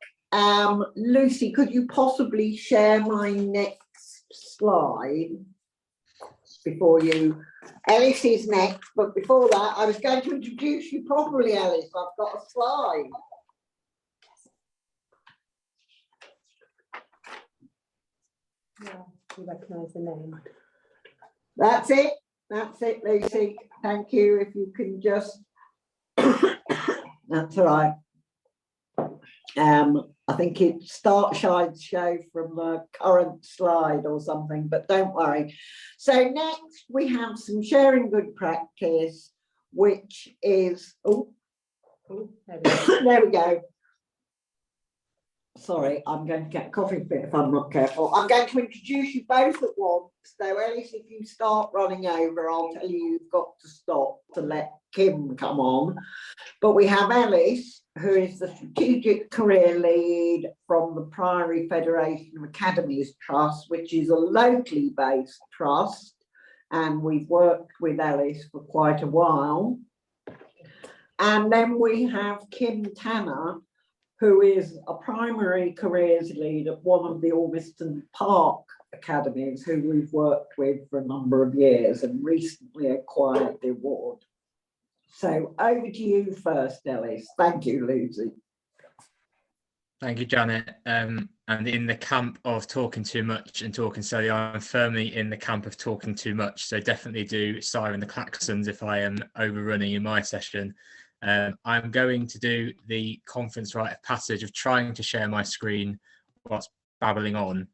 Lucy, could you possibly share my next slide before you? Eris is next, but before that, I was going to introduce you properly, Eris. I've got a slide. Yeah, you recognise the name. That's it, Lucy. Thank you. If you can just, that's all right. I think it start slide show from the current slide or something, but don't worry. So next we have some sharing good practice, which is, there we go. Sorry, I'm going to get a coffee fit if I'm not careful. I'm going to introduce you both at once. So Eris, if you start running over, I'll tell you you've got to stop to let Kim come on. But we have Eris, who is the Strategic Career Lead from the Priory Federation of Academies Trust, which is a locally based trust. And we've worked with Eris for quite a while. And then we have Kim Tanner, who is a primary careers lead at one of the Ormiston Park academies, who we've worked with for a number of years and recently acquired the award. So over to you first, Eris. Thank you, Lucy. Thank you, Janet. And in the camp of talking too much and talking slowly, I'm firmly in the camp of talking too much. So definitely do siren the klaxons if I am overrunning in my session. I'm going to do the conference rite of passage of trying to share my screen whilst babbling on.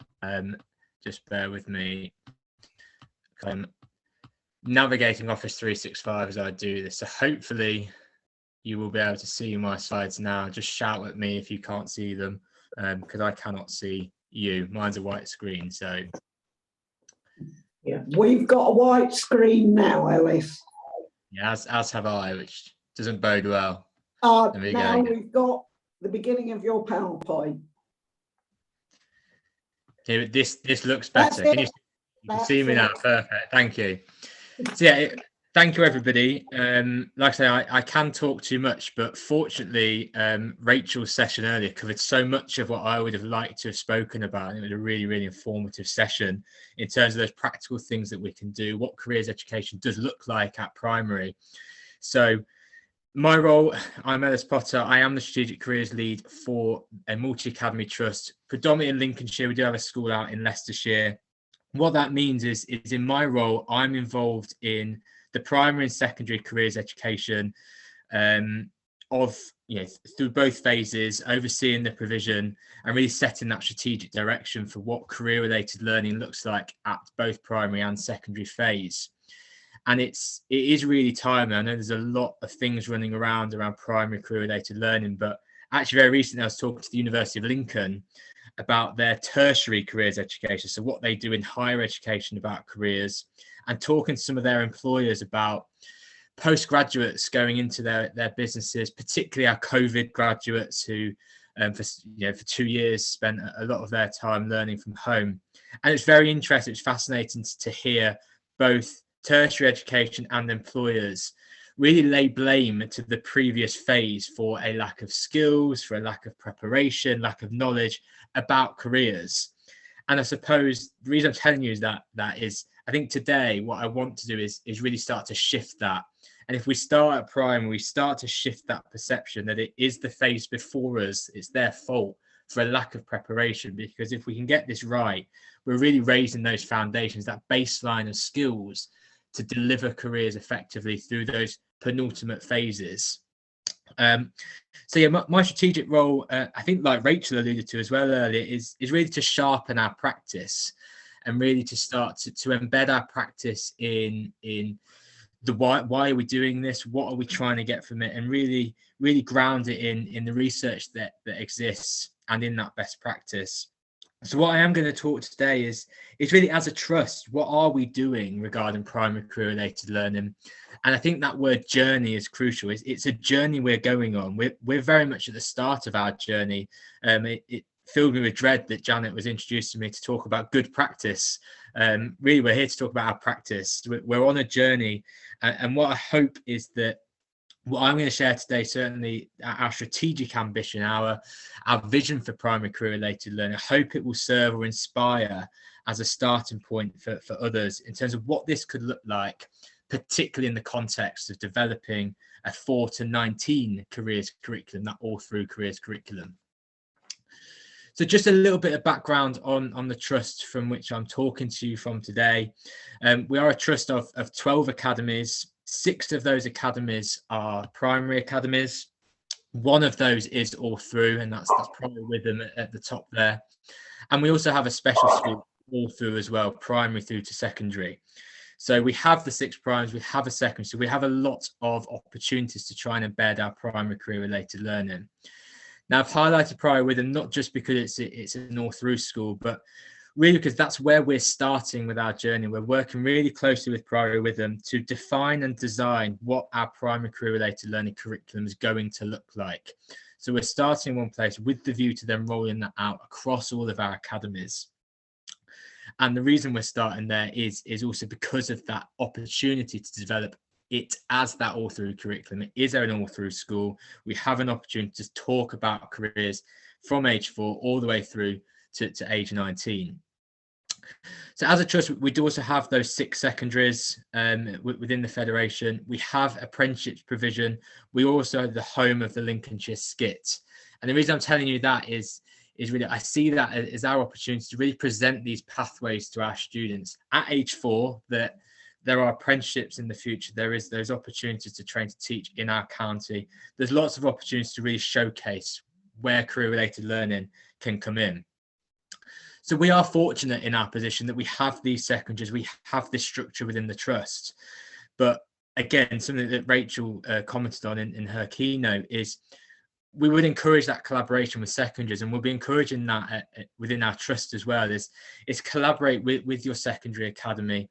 just bear with me. I'm navigating Office 365 as I do this. So hopefully you will be able to see my slides now. Just shout at me if you can't see them, because I cannot see you. Mine's a white screen, so. Yeah, we've got a white screen now, Ellis. Yeah, as have I, which doesn't bode well. There we Now go. we've got the beginning of your PowerPoint. Here, this looks That's better. Can you That's see me now? it. Perfect. Thank you. So yeah, thank you everybody. Like I say, I can talk too much, but fortunately, Rachel's session earlier covered so much of what I would have liked to have spoken about. And it was a really, really informative session in terms of those practical things that we can do, what careers education does look like at primary. So my role, I'm Eris Potter. I am the Strategic Careers Lead for a multi-academy trust, predominantly in Lincolnshire. We do have a school out in Leicestershire. What that means is in my role, I'm involved in the primary and secondary careers education through both phases, overseeing the provision and really setting that strategic direction for what career-related learning looks like at both primary and secondary phase. And it is really timely. I know there's a lot of things running around primary career-related learning, but actually very recently I was talking to the University of Lincoln about their tertiary careers education, so what they do in higher education about careers, and talking to some of their employers about postgraduates going into their businesses, particularly our COVID graduates who for 2 years spent a lot of their time learning from home. And it's very interesting, it's fascinating to hear both tertiary education and employers really lay blame to the previous phase for a lack of skills, for a lack of preparation, lack of knowledge about careers. And I suppose the reason I'm telling you is that is I think today what I want to do is really start to shift that. And if we start at primary, we start to shift that perception that it is the phase before us, it's their fault for a lack of preparation. Because if we can get this right, we're really raising those foundations, that baseline of skills to deliver careers effectively through those penultimate phases. So yeah, my strategic role, I think like Rachel alluded to as well earlier, is really to sharpen our practice and really to start to embed our practice in the why are we doing this, what are we trying to get from it, and really ground it in the research that exists and in that best practice. So what I am going to talk today is really as a trust, what are we doing regarding primary career related learning? And I think that word journey is crucial. It's a journey we're going on. We're very much at the start of our journey. It filled me with dread that Janet was introducing me to talk about good practice. Really, we're here to talk about our practice. We're on a journey. And what I hope is that what I'm going to share today, certainly our strategic ambition, our vision for primary career related learning, I hope it will serve or inspire as a starting point for others in terms of what this could look like, particularly in the context of developing a 4 to 19 careers curriculum, that all through careers curriculum. So just a little bit of background on the trust from which I'm talking to you from today. We are a trust of 12 academies. 6 of those academies are primary academies. 1 of those is all through, and that's probably with them at the top there. And we also have a special school all through as well, primary through to secondary. So we have the 6 primaries, we have a secondary, so we have a lot of opportunities to try and embed our primary career related learning. Now I've highlighted primary with them not just because it's an all through school, but really because that's where we're starting with our journey. We're working really closely with primary with them to define and design what our primary career related learning curriculum is going to look like. So we're starting in one place with the view to then rolling that out across all of our academies. And the reason we're starting there is also because of that opportunity to develop it as that all through curriculum. It is an all through school. We have an opportunity to talk about careers from age 4 all the way through to age 19. So as a trust, we do also have those 6 secondaries within the federation. We have apprenticeships provision. We also have the home of the Lincolnshire Skit. And the reason I'm telling you that is really, I see that as our opportunity to really present these pathways to our students at age 4, that there are apprenticeships in the future. There's opportunities to train to teach in our county. There's lots of opportunities to really showcase where career related learning can come in. So we are fortunate in our position that we have these secondaries, we have this structure within the trust. But again, something that Rachel commented on in her keynote is we would encourage that collaboration with secondaries, and we'll be encouraging that within our trust as well. Is collaborate with your secondary academy.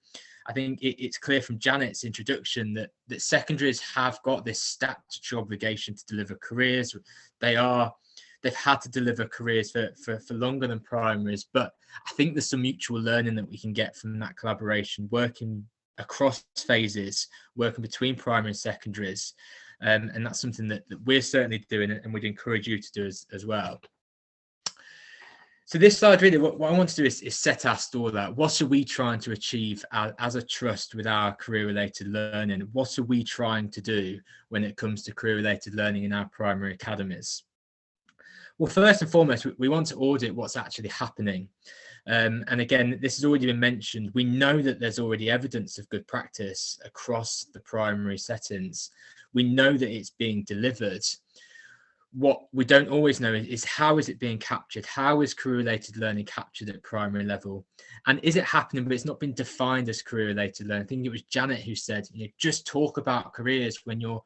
I think it's clear from Janet's introduction that secondaries have got this statutory obligation to deliver careers. They've had to deliver careers for longer than primaries, but I think there's some mutual learning that we can get from that collaboration, working across phases, working between primary and secondaries. And that's something that we're certainly doing, and we'd encourage you to do as well. So this slide, really, what I want to do is set our stall out. What are we trying to achieve as a trust with our career-related learning? What are we trying to do when it comes to career-related learning in our primary academies? Well, first and foremost, we want to audit what's actually happening. And again, this has already been mentioned. We know that there's already evidence of good practice across the primary settings. We know that it's being delivered. What we don't always know is how is it being captured? How is career-related learning captured at primary level? And is it happening, but it's not been defined as career-related learning? I think it was Janet who said, just talk about careers when you're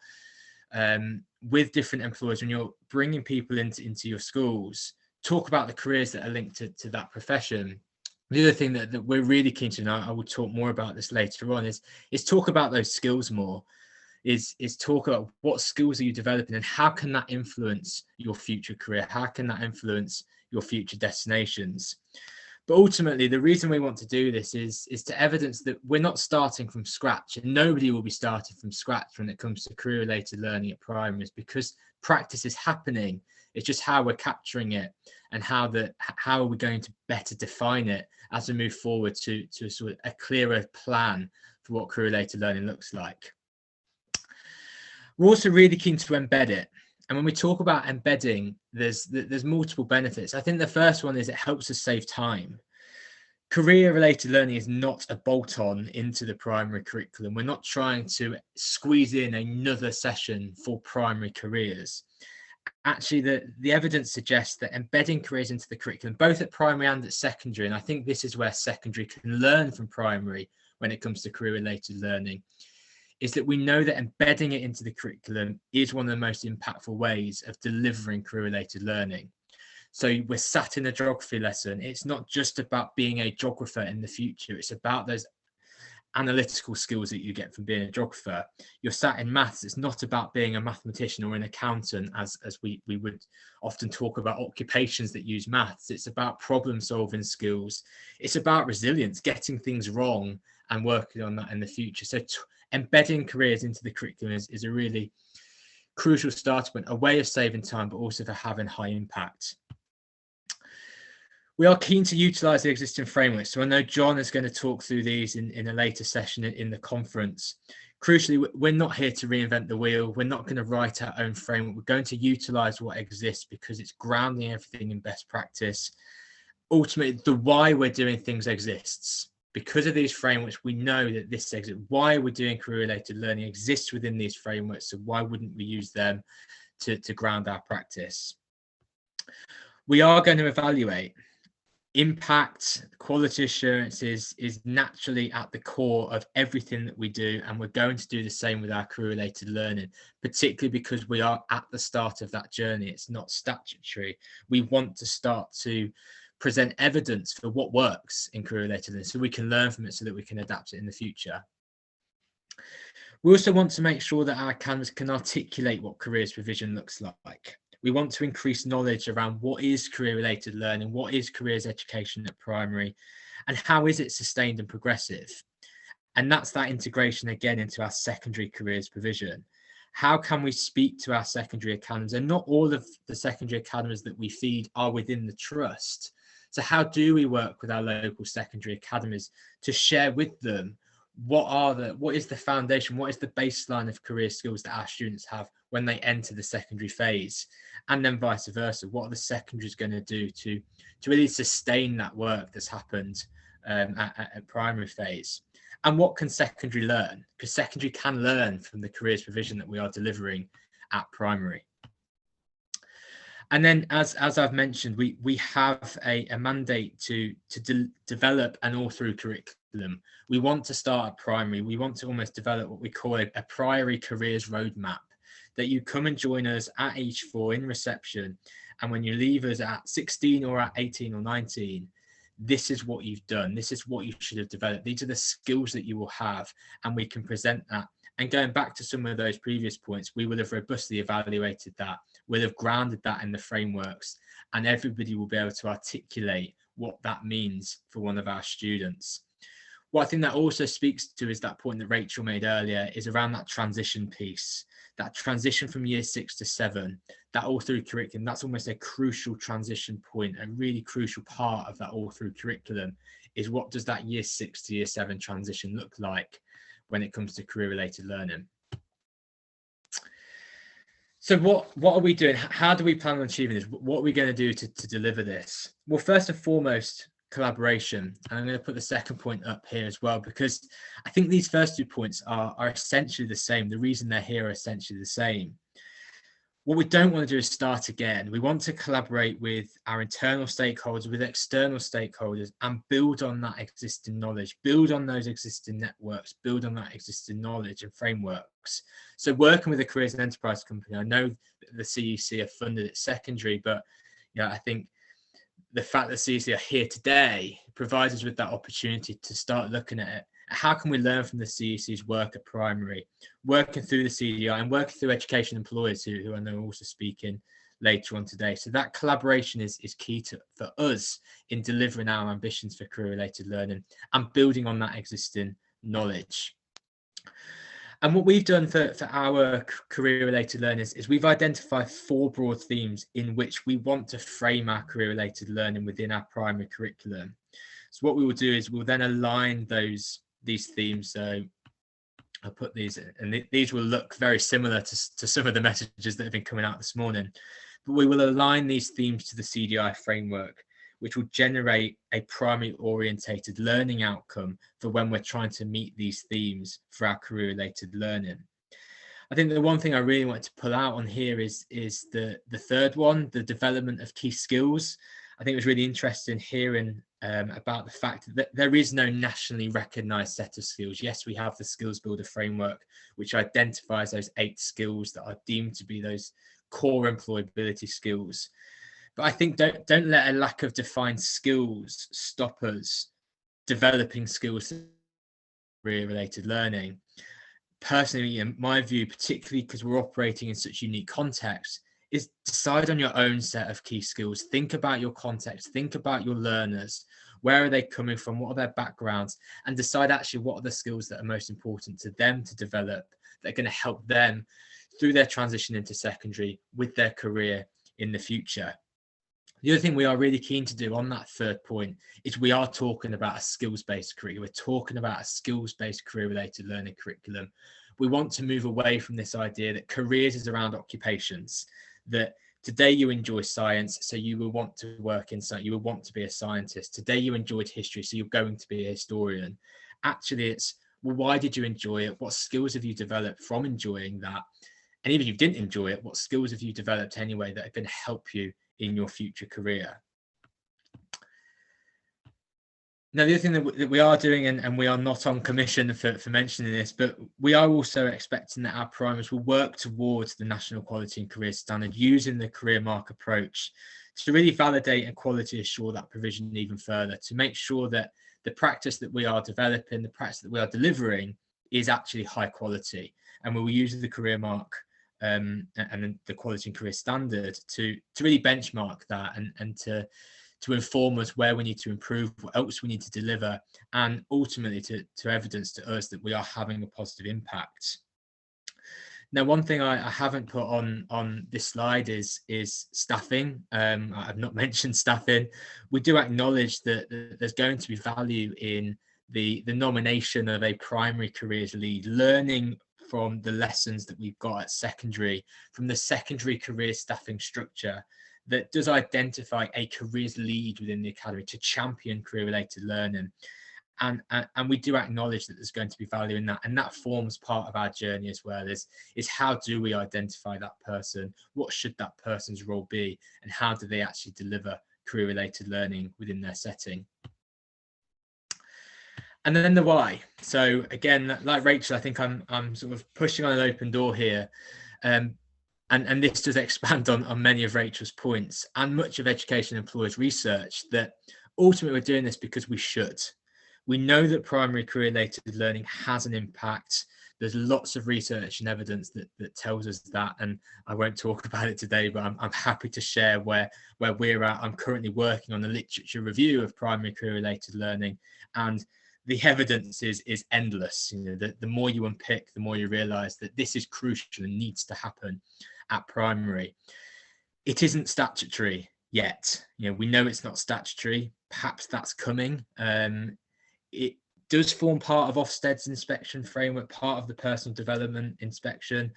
with different employers, when you're bringing people into your schools. Talk about the careers that are linked to that profession. The other thing that we're really keen to know, I will talk more about this later on, is talk about those skills more. Is talk about what skills are you developing and how can that influence your future career? How can that influence your future destinations? But ultimately, the reason we want to do this is to evidence that we're not starting from scratch, and nobody will be starting from scratch when it comes to career-related learning at primaries, because practice is happening. It's just how we're capturing it and how are we going to better define it as we move forward to sort of a clearer plan for what career-related learning looks like. We're also really keen to embed it. And when we talk about embedding, there's multiple benefits. I think the first one is it helps us save time. Career-related learning is not a bolt-on into the primary curriculum. We're not trying to squeeze in another session for primary careers. Actually, the evidence suggests that embedding careers into the curriculum, both at primary and at secondary, and I think this is where secondary can learn from primary when it comes to career-related learning, is that we know that embedding it into the curriculum is one of the most impactful ways of delivering career-related learning. So we're sat in a geography lesson. It's not just about being a geographer in the future. It's about those analytical skills that you get from being a geographer. You're sat in maths. It's not about being a mathematician or an accountant, as we would often talk about occupations that use maths. It's about problem-solving skills. It's about resilience, getting things wrong and working on that in the future. So embedding careers into the curriculum is a really crucial starting point, a way of saving time, but also for having high impact. We are keen to utilise the existing frameworks. So I know John is going to talk through these in a later session in the conference. Crucially, we're not here to reinvent the wheel. We're not going to write our own framework. We're going to utilise what exists because it's grounding everything in best practice. Ultimately, the why we're doing things exists. Because of these frameworks, we know that this exists. Why we're doing career-related learning exists within these frameworks, so why wouldn't we use them to ground our practice? We are going to evaluate. Impact, quality assurance is naturally at the core of everything that we do, and we're going to do the same with our career-related learning, particularly because we are at the start of that journey. It's not statutory. We want to start to present evidence for what works in career-related learning so we can learn from it so that we can adapt it in the future. We also want to make sure that our canvas can articulate what careers provision looks like. We want to increase knowledge around what is career-related learning, what is careers education at primary, and how is it sustained and progressive. And that's that integration again into our secondary careers provision. How can we speak to our secondary academies? And not all of the secondary academies that we feed are within the trust. So how do we work with our local secondary academies to share with them what is the foundation, what is the baseline of career skills that our students have when they enter the secondary phase, and then vice versa? What are the secondaries going to do to really sustain that work that's happened at primary phase? And what can secondary learn? Because secondary can learn from the careers provision that we are delivering at primary. And then, as I've mentioned, we have a mandate to develop an all-through curriculum. We want to start at primary. We want to almost develop what we call a priori careers roadmap, that you come and join us at age 4 in reception, and when you leave us at 16 or at 18 or 19, this is what you've done. This is what you should have developed. These are the skills that you will have, and we can present that. And going back to some of those previous points, we will have robustly evaluated that. We'll have grounded that in the frameworks, and everybody will be able to articulate what that means for one of our students. What I think that also speaks to is that point that Rachel made earlier, is around that transition piece, that transition from year 6 to 7, that all through curriculum. That's almost a crucial transition point, a really crucial part of that all through curriculum, is what does that year 6 to year 7 transition look like when it comes to career related learning. So what are we doing? How do we plan on achieving this? What are we going to do to deliver this? Well, first and foremost, collaboration. And I'm going to put the second point up here as well, because I think these first 2 points are essentially the same. The reason they're here are essentially the same. What we don't want to do is start again. We want to collaborate with our internal stakeholders, with external stakeholders, and build on that existing knowledge, build on those existing networks, build on that existing knowledge and frameworks. So working with a careers and enterprise company, I know the CEC are funded at secondary, but I think the fact that CEC are here today provides us with that opportunity to start looking at it. How can we learn from the CEC's work at primary, working through the CDI and working through education employers who I know are also speaking later on today. So that collaboration is key for us in delivering our ambitions for career-related learning and building on that existing knowledge. And what we've done for our career-related learners is we've identified 4 broad themes in which we want to frame our career-related learning within our primary curriculum. So what we will do is we'll then align these themes. So I'll put these in, and these will look very similar to some of the messages that have been coming out this morning, but we will align these themes to the CDI framework, which will generate a primary orientated learning outcome for when we're trying to meet these themes for our career related learning. I think the one thing I really want to pull out on here is the third one, the development of key skills. I think it was really interesting hearing about the fact that there is no nationally recognised set of skills. Yes, we have the Skills Builder framework, which identifies those 8 skills that are deemed to be those core employability skills. But I think don't let a lack of defined skills stop us developing skills for career-related learning. Personally, in my view, particularly because we're operating in such unique contexts, is decide on your own set of key skills. Think about your context, think about your learners. Where are they coming from? What are their backgrounds? And decide actually what are the skills that are most important to them to develop, that are going to help them through their transition into secondary with their career in the future. The other thing we are really keen to do on that third point is we are talking about a skills-based curriculum. We're talking about a skills-based career-related learning curriculum. We want to move away from this idea that careers is around occupations, that today you enjoy science, so you will want to work in science, you will want to be a scientist. Today you enjoyed history, so you're going to be a historian. Actually, it's, well, why did you enjoy it? What skills have you developed from enjoying that? And even if you didn't enjoy it, what skills have you developed anyway that are going to help you in your future career? Now, the other thing that we are doing, and we are not on commission for mentioning this, but we are also expecting that our primaries will work towards the National Quality and Career Standard using the career mark approach to really validate and quality assure that provision even further, to make sure that the practice that we are developing, the practice that we are delivering is actually high quality. And we will use the career mark and the Quality and Career Standard to really benchmark that and to inform us where we need to improve, what else we need to deliver, and ultimately to evidence to us that we are having a positive impact. Now, one thing I haven't put on this slide is staffing. I've not mentioned staffing. We do acknowledge that there's going to be value in the nomination of a primary careers lead, learning from the lessons that we've got at secondary, from the secondary career staffing structure that does identify a careers lead within the academy to champion career-related learning. And we do acknowledge that there's going to be value in that, and that forms part of our journey as well. Is how do we identify that person? What should that person's role be, and how do they actually deliver career-related learning within their setting? And then the why. So again, like Rachel, I think I'm sort of pushing on an open door here, and this does expand on many of Rachel's points and much of education employers research, that ultimately we're doing this because we should. We know that primary career-related learning has an impact. There's lots of research and evidence that tells us that, and I won't talk about it today, but I'm happy to share where we're at. I'm currently working on the literature review of primary career-related learning, and the evidence is endless. You know, the more you unpick, the more you realise that this is crucial and needs to happen at primary. It isn't statutory yet. You know, we know it's not statutory. Perhaps that's coming. It does form part of Ofsted's inspection framework, part of the personal development inspection,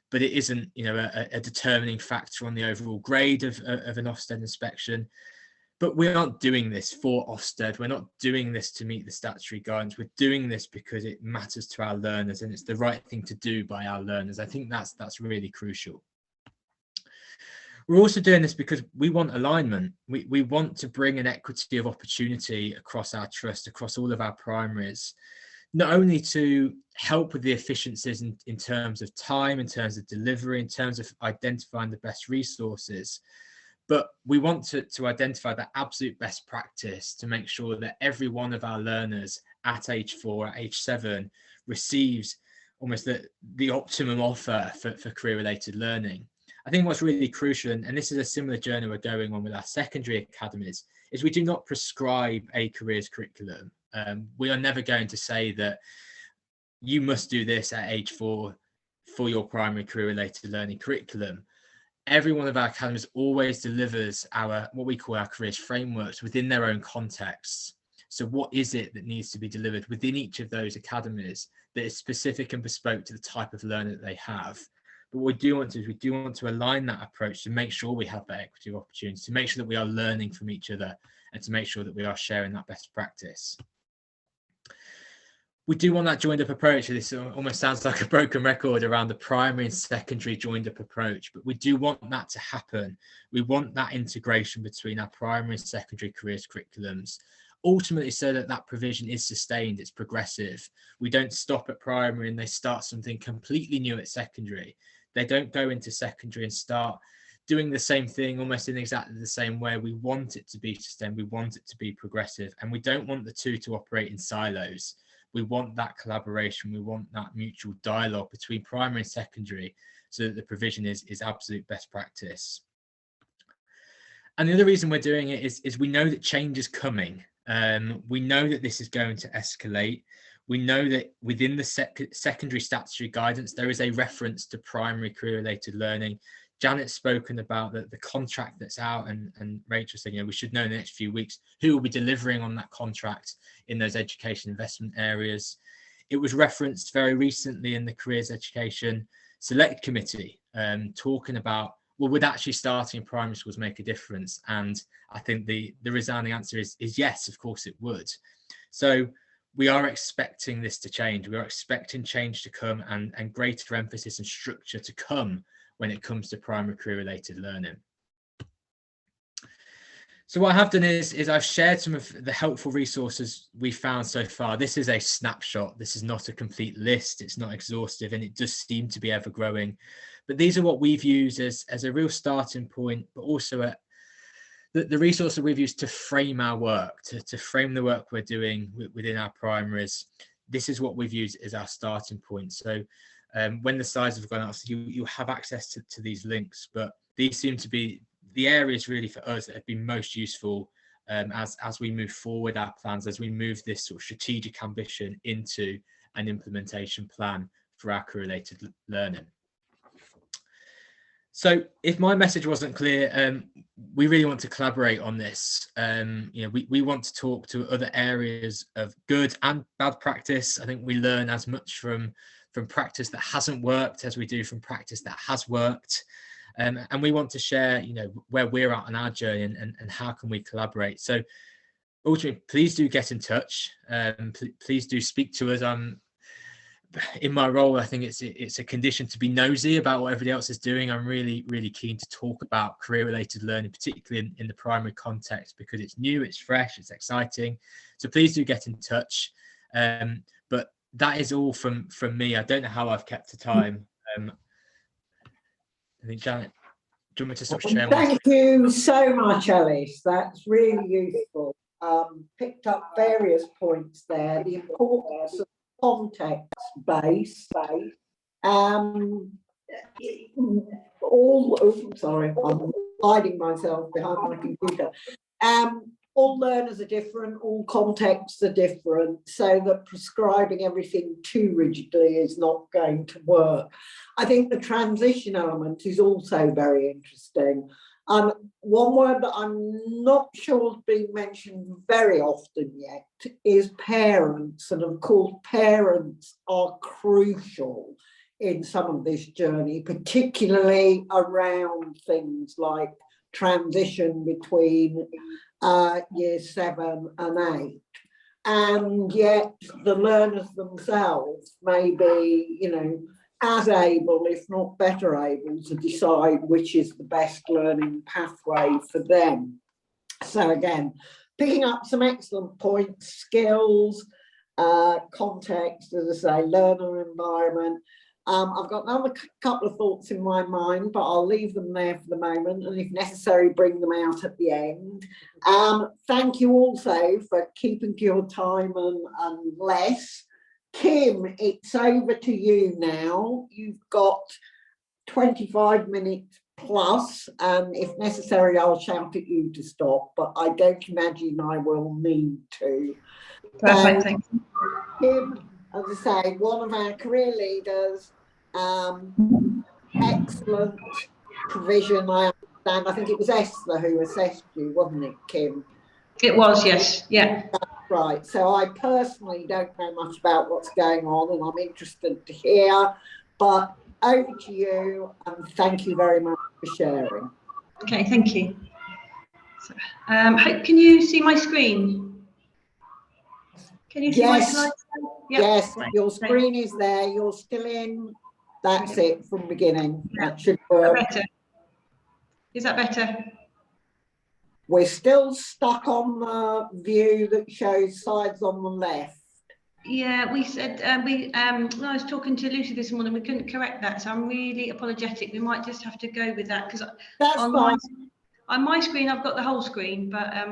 but it isn't, you know, a determining factor on the overall grade of an Ofsted inspection. But we aren't doing this for Ofsted. We're not doing this to meet the statutory guidance. We're doing this because it matters to our learners, and it's the right thing to do by our learners. I think that's really crucial. We're also doing this because we want alignment. We want to bring an equity of opportunity across our trust, across all of our primaries, not only to help with the efficiencies in terms of time, in terms of delivery, in terms of identifying the best resources, but we want to identify the absolute best practice to make sure that every one of our learners at age 4, at age 7, receives almost the optimum offer for career-related learning. I think what's really crucial, and this is a similar journey we're going on with our secondary academies, is we do not prescribe a careers curriculum. We are never going to say that you must do this at age 4 for your primary career-related learning curriculum. Every one of our academies always delivers what we call our careers frameworks within their own contexts. So what is it that needs to be delivered within each of those academies that is specific and bespoke to the type of learner that they have? But what we do want to do is we do want to align that approach to make sure we have that equity of opportunity, to make sure that we are learning from each other, and to make sure that we are sharing that best practice. We do want that joined up approach. This almost sounds like a broken record around the primary and secondary joined up approach, but we do want that to happen. We want that integration between our primary and secondary careers curriculums, ultimately so that that provision is sustained, it's progressive. We don't stop at primary and they start something completely new at secondary. They don't go into secondary and start doing the same thing almost in exactly the same way. We want it to be sustained, we want it to be progressive, and we don't want the two to operate in silos. We want that collaboration, we want that mutual dialogue between primary and secondary so that the provision is absolute best practice. And the other reason we're doing it is we know that change is coming. We know that this is going to escalate. We know that within the secondary statutory guidance, there is a reference to primary career-related learning. Janet's spoken about the contract that's out, and Rachel said, you know, we should know in the next few weeks who will be delivering on that contract in those education investment areas. It was referenced very recently in the Careers Education Select Committee, talking about, well, would actually starting in primary schools make a difference? And I think the resounding answer is yes, of course it would. So we are expecting this to change. We are expecting change to come and greater emphasis and structure to come when it comes to primary career-related learning. So what I have done is I've shared some of the helpful resources we found so far. This is a snapshot. This is not a complete list. It's not exhaustive, and it does seem to be ever growing. But these are what we've used as a real starting point, but also the resource that we've used to frame our work, to frame the work we're doing within our primaries. This is what we've used as our starting point. So when the slides have gone out, so you have access to these links, but these seem to be the areas really for us that have been most useful as we move forward our plans, as we move this sort of strategic ambition into an implementation plan for our career-related learning. So if my message wasn't clear, we really want to collaborate on this. You know, we want to talk to other areas of good and bad practice. I think we learn as much from practice that hasn't worked as we do from practice that has worked. And we want to share, you know, where we're at on our journey and how can we collaborate. So ultimately, please do get in touch. Please do speak to us. In my role, I think it's a condition to be nosy about what everybody else is doing. I'm really, really keen to talk about career-related learning, particularly in the primary context, because it's new, it's fresh, it's exciting. So please do get in touch. But that is all from me. I don't know how I've kept to time. I think, Janet, do you want me to stop sharing? Thank you so much, Alice. That's really useful. Picked up various points there. The importance of context-based. Sorry, I'm hiding myself behind my computer. All learners are different, all contexts are different, so that prescribing everything too rigidly is not going to work. I think the transition element is also very interesting. One word that I'm not sure has been mentioned very often yet is parents, and of course parents are crucial in some of this journey, particularly around things like transition between year 7 and 8, and yet the learners themselves may be, you know, as able, if not better able, to decide which is the best learning pathway for them. So again, picking up some excellent points: skills, context, as I say, learner environment. I've got another couple of thoughts in my mind, but I'll leave them there for the moment, and if necessary, bring them out at the end. Thank you also for keeping to your time and less. Kim, it's over to you now. You've got 25 minutes plus, and if necessary, I'll shout at you to stop, but I don't imagine I will need to. Perfect, thank you. Kim, as I say, one of our career leaders, excellent provision. I understand. I think it was Esther who assessed you, wasn't it, Kim? It was, yes, yeah. Right. So I personally don't know much about what's going on, and I'm interested to hear. But over to you, and thank you very much for sharing. Okay, thank you. So, can you see my screen? Can you see my slides? Yep. Yes, right. your screen is there. You're still in. That's it from beginning. Yeah. That should work. Better. Is that better? We're still stuck on the view that shows slides on the left. Yeah, we said when I was talking to Lucy this morning, we couldn't correct that, so I'm really apologetic. We might just have to go with that, because on my screen I've got the whole screen, but I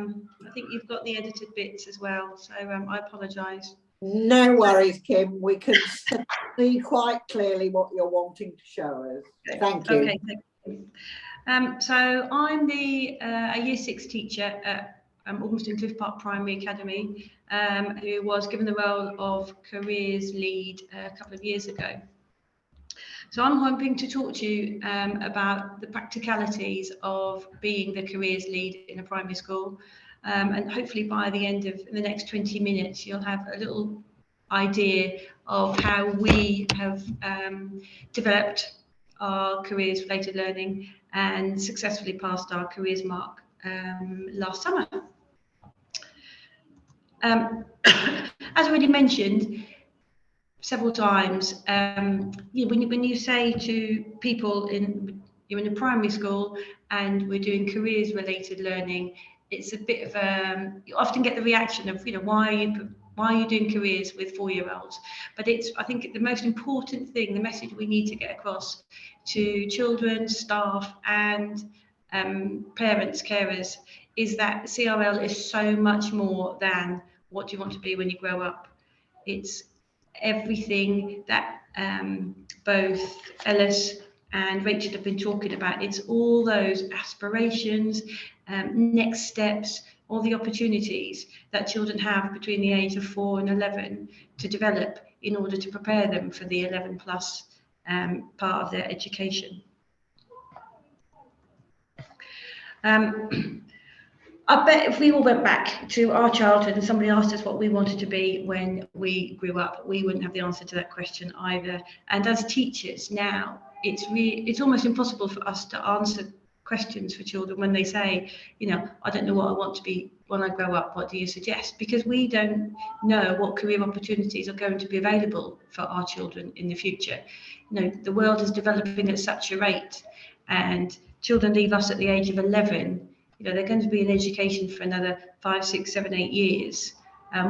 think you've got the edited bits as well, so I apologise. No worries, Kim. We can see quite clearly what you're wanting to show us. Thank you. Okay, thank you. So I'm a Year 6 teacher at Ormiston Cliff Park Primary Academy, who was given the role of careers lead a couple of years ago. So I'm hoping to talk to you about the practicalities of being the careers lead in a primary school, and hopefully by the end of the next 20 minutes you'll have a little idea of how we have developed our careers related learning and successfully passed our careers mark last summer. As already mentioned several times, when you say to people you're in a primary school and we're doing careers related learning, it's a bit of you often get the reaction of, why are you doing careers with 4-year-olds? But I think the most important thing, the message we need to get across to children, staff and parents, carers, is that CRL is so much more than what do you want to be when you grow up. It's everything that both Ellis and Rachel have been talking about. It's all those aspirations, next steps, all the opportunities that children have between the age of 4 and 11 to develop in order to prepare them for the 11 plus part of their education. I bet if we all went back to our childhood and somebody asked us what we wanted to be when we grew up, we wouldn't have the answer to that question either. And as teachers now, it's almost impossible for us to answer questions for children when they say, I don't know what I want to be when I grow up, what do you suggest? Because we don't know what career opportunities are going to be available for our children in the future. You know, the world is developing at such a rate, and children leave us at the age of 11. You know, they're going to be in education for another 5, 6, 7, 8 years.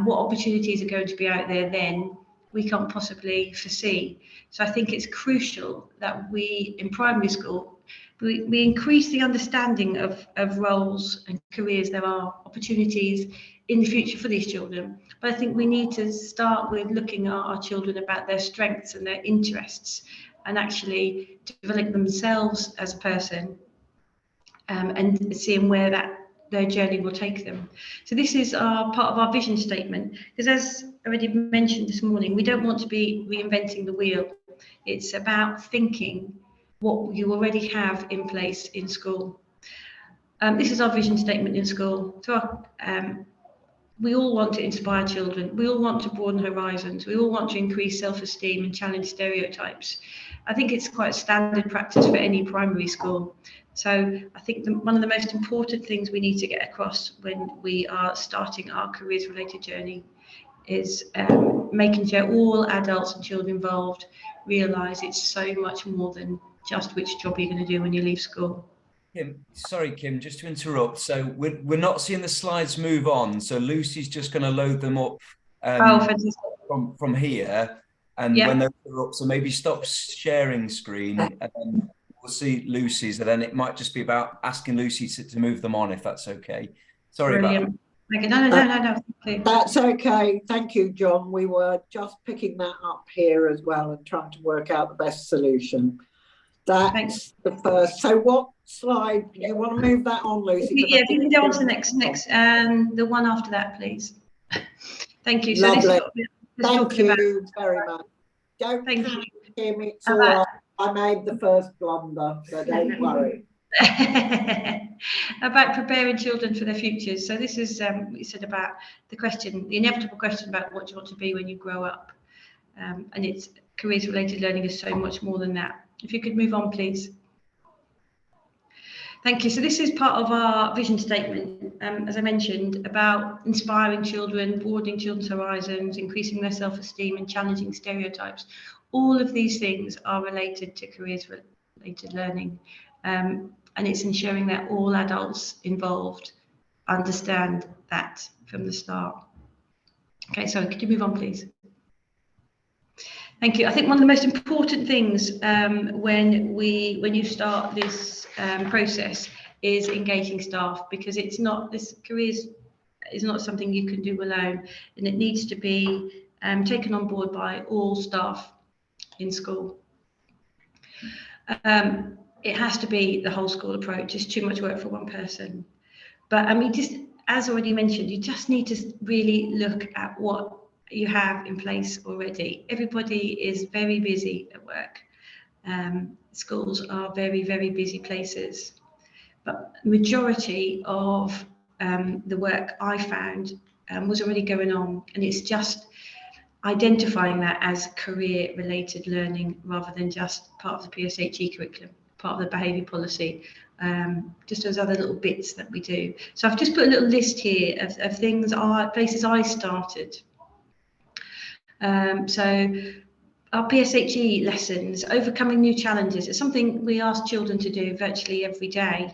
What opportunities are going to be out there then, we can't possibly foresee. So I think it's crucial that we, in primary school, we increase the understanding of roles and careers. There are opportunities in the future for these children, but I think we need to start with looking at our children about their strengths and their interests, and actually develop themselves as a person, and seeing where their journey will take them. So this is part of our vision statement, because as already mentioned this morning, we don't want to be reinventing the wheel. It's about thinking what you already have in place in school. This is our vision statement in school. So we all want to inspire children. We all want to broaden horizons. We all want to increase self-esteem and challenge stereotypes. I think it's quite standard practice for any primary school. So I think one of the most important things we need to get across when we are starting our careers related journey is making sure all adults and children involved realise it's so much more than just which job you're going to do when you leave school. Kim, sorry, Kim, just to interrupt. So we're not seeing the slides move on. So Lucy's just going to load them up from here, and when they're up, so maybe stop sharing screen, and then we'll see Lucy's, and then it might just be about asking Lucy to move them on, if that's okay. Sorry about that. No. That's okay. Thank you, John. We were just picking that up here as well and trying to work out the best solution. That's the first. So what slide, do you want to move that on, Lucy? Yeah, if you can go on to the next, the one after that, please. Thank you. Lovely. So Thank you very much. Don't Thank you. hear me, it's all right. I made the first blunder, so don't worry. About preparing children for their futures. So this is we said about the inevitable question about what do you want to be when you grow up, and it's careers related learning is so much more than that. If you could move on, please. Thank you. So this is part of our vision statement, as I mentioned, about inspiring children, broadening children's horizons, increasing their self-esteem and challenging stereotypes. All of these things are related to careers related learning. And it's ensuring that all adults involved understand that from the start. Okay, so could you move on, please? Thank you. I think one of the most important things when you start this process is engaging staff, because this careers is not something you can do alone, and it needs to be taken on board by all staff in school. It has to be the whole school approach. It's too much work for one person. But I mean, just as already mentioned, you just need to really look at what you have in place already. Everybody is very busy at work. Schools are very, very busy places. But the majority of the work I found was already going on, and it's just identifying that as career related learning rather than just part of the PSHE curriculum, part of the behaviour policy, just those other little bits that we do. So I've just put a little list here of places I started. So our PSHE lessons, overcoming new challenges, is something we ask children to do virtually every day.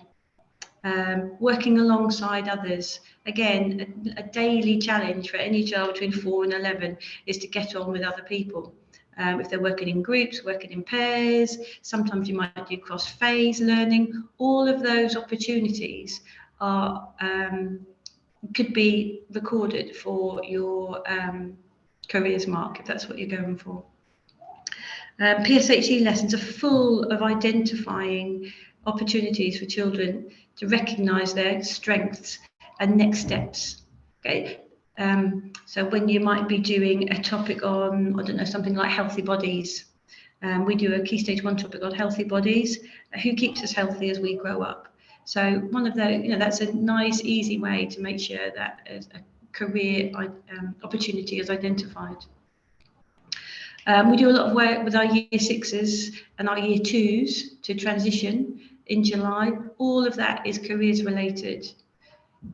Working alongside others, again, a daily challenge for any child between 4 and 11 is to get on with other people. If they're working in groups, working in pairs, sometimes you might do cross-phase learning. All of those opportunities are could be recorded for your careers mark, if that's what you're going for. PSHE lessons are full of identifying opportunities for children to recognise their strengths and next steps. Okay, so when you might be doing a topic on, I don't know, something like healthy bodies, we do a Key Stage 1 topic on healthy bodies, who keeps us healthy as we grow up. So one of the, that's a nice, easy way to make sure that a career opportunity is identified. We do a lot of work with our Year 6s and our Year 2s to transition in July. All of that is careers related.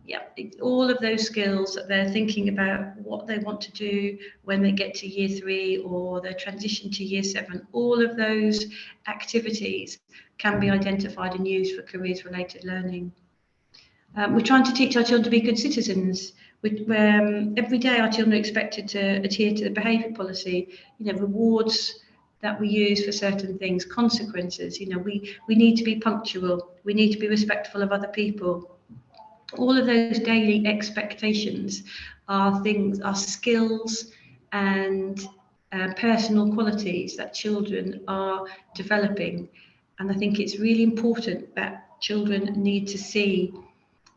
Yeah, all of those skills that they're thinking about what they want to do when they get to year 3 or their transition to year 7, all of those activities can be identified and used for careers related learning. We're trying to teach our children to be good citizens. Every day our children are expected to adhere to the behaviour policy, rewards that we use for certain things, consequences. We need to be punctual, we need to be respectful of other people. All of those daily expectations are skills and personal qualities that children are developing. And I think it's really important that children need to see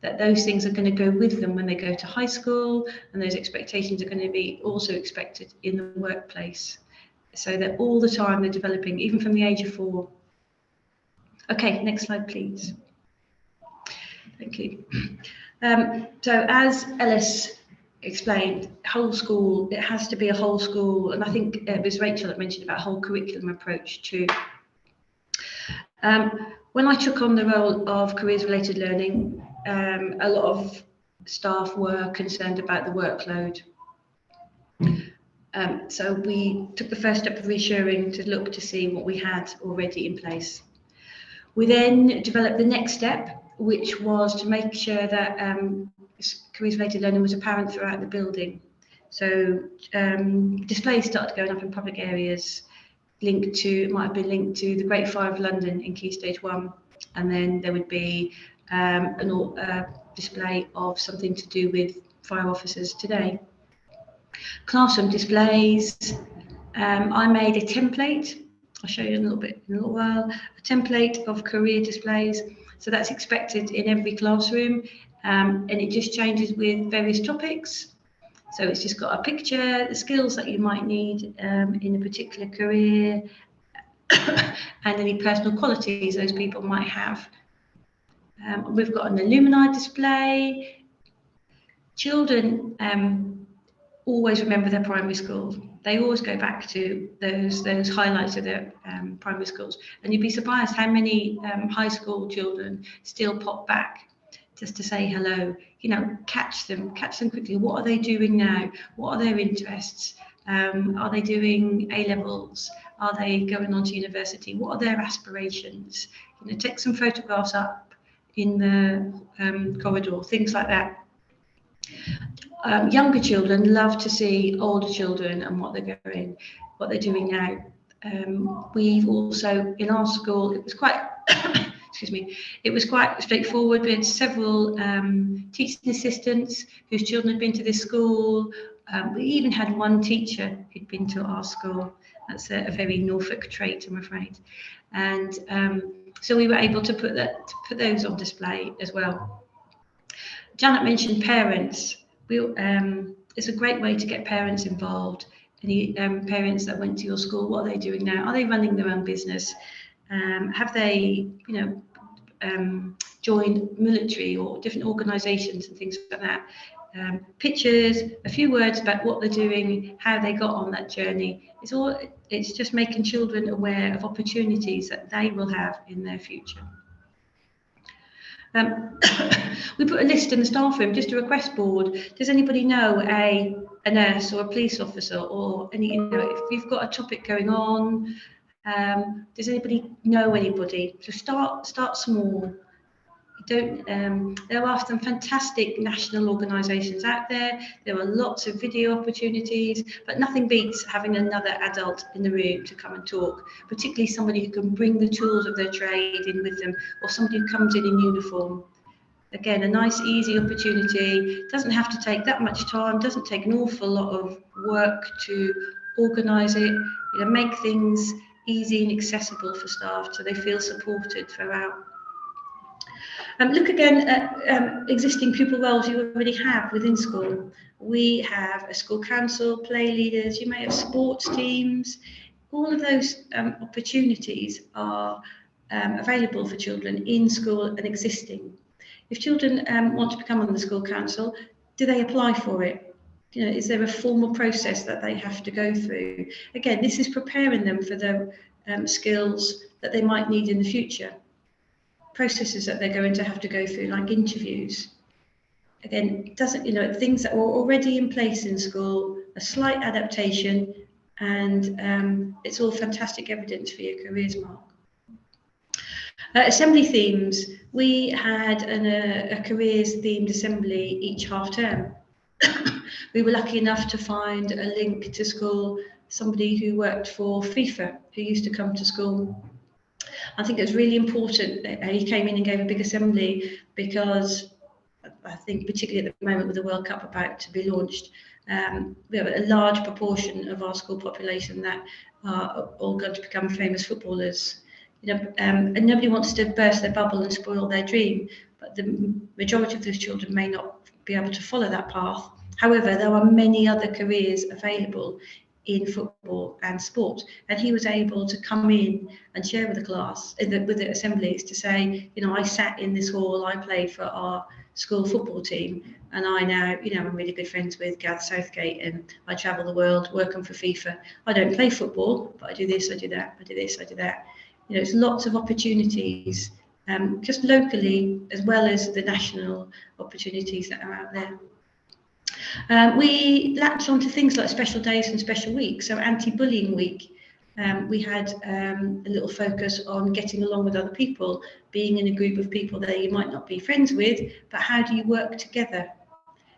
that those things are going to go with them when they go to high school, and those expectations are going to be also expected in the workplace. So that all the time they're developing, even from the age of 4. Okay, next slide, please. Thank you. So as Elis explained, whole school, it has to be a whole school, and I think it was Rachel that mentioned about whole curriculum approach too. When I took on the role of careers related learning, a lot of staff were concerned about the workload. So we took the first step of reassuring to look to see what we had already in place. We then developed the next step, which was to make sure that careers related learning was apparent throughout the building. So displays started going up in public areas, might have been linked to the Great Fire of London in Key Stage 1, and then there would be a display of something to do with fire officers today. Classroom displays, I made a template, I'll show you in a little while, a template of career displays. So that's expected in every classroom, and it just changes with various topics. So it's just got a picture, the skills that you might need in a particular career, and any personal qualities those people might have. We've got an alumni display. Children always remember their primary school. They always go back to those highlights of their primary schools. And you'd be surprised how many high school children still pop back just to say hello. Catch them quickly. What are they doing now? What are their interests? Are they doing A-levels? Are they going on to university? What are their aspirations? Take some photographs up in the corridor, things like that. Younger children love to see older children and what they're doing now. We've also, in our school, it was quite it was quite straightforward. We had several teaching assistants whose children had been to this school. We even had one teacher who'd been to our school. That's a very Norfolk trait, I'm afraid. And so we were able to put those on display as well. Janet mentioned parents. It's a great way to get parents involved. Any parents that went to your school, what are they doing now? Are they running their own business? Have they, joined military or different organisations and things like that? Pictures, a few words about what they're doing, how they got on that journey. It's just making children aware of opportunities that they will have in their future. We put a list in the staff room, just a request board. Does anybody know a nurse or a police officer, or if you've got a topic going on, does anybody know anybody? So start small. There are some fantastic national organisations out there. There are lots of video opportunities, but nothing beats having another adult in the room to come and talk, particularly somebody who can bring the tools of their trade in with them, or somebody who comes in uniform. Again, a nice, easy opportunity. Doesn't have to take that much time, doesn't take an awful lot of work to organise it. Make things easy and accessible for staff so they feel supported throughout. Look again at existing pupil roles you already have within school. We have a school council, play leaders, you may have sports teams. All of those opportunities are available for children in school and existing. If children want to become on the school council, do they apply for it? Is there a formal process that they have to go through? Again, this is preparing them for the skills that they might need in the future. Processes that they're going to have to go through, like interviews. again, it doesn't, things that were already in place in school, a slight adaptation, and it's all fantastic evidence for your careers mark. Assembly themes. We had a careers themed assembly each half term. We were lucky enough to find a link to school, somebody who worked for FIFA, who used to come to school. I think it was really important that he came in and gave a big assembly, because I think particularly at the moment with the World Cup about to be launched, we have a large proportion of our school population that are all going to become famous footballers. And nobody wants to burst their bubble and spoil their dream, but the majority of those children may not be able to follow that path. However, there are many other careers available in football and sport, and he was able to come in and share with the class, with the assemblies, to say, I sat in this hall, I played for our school football team, and I now, I'm really good friends with Gareth Southgate, and I travel the world working for FIFA. I don't play football, but I do this, I do that, I do this, I do that. It's lots of opportunities, just locally as well as the national opportunities that are out there. We latched onto things like special days and special weeks. So anti-bullying week, we had a little focus on getting along with other people, being in a group of people that you might not be friends with, but how do you work together?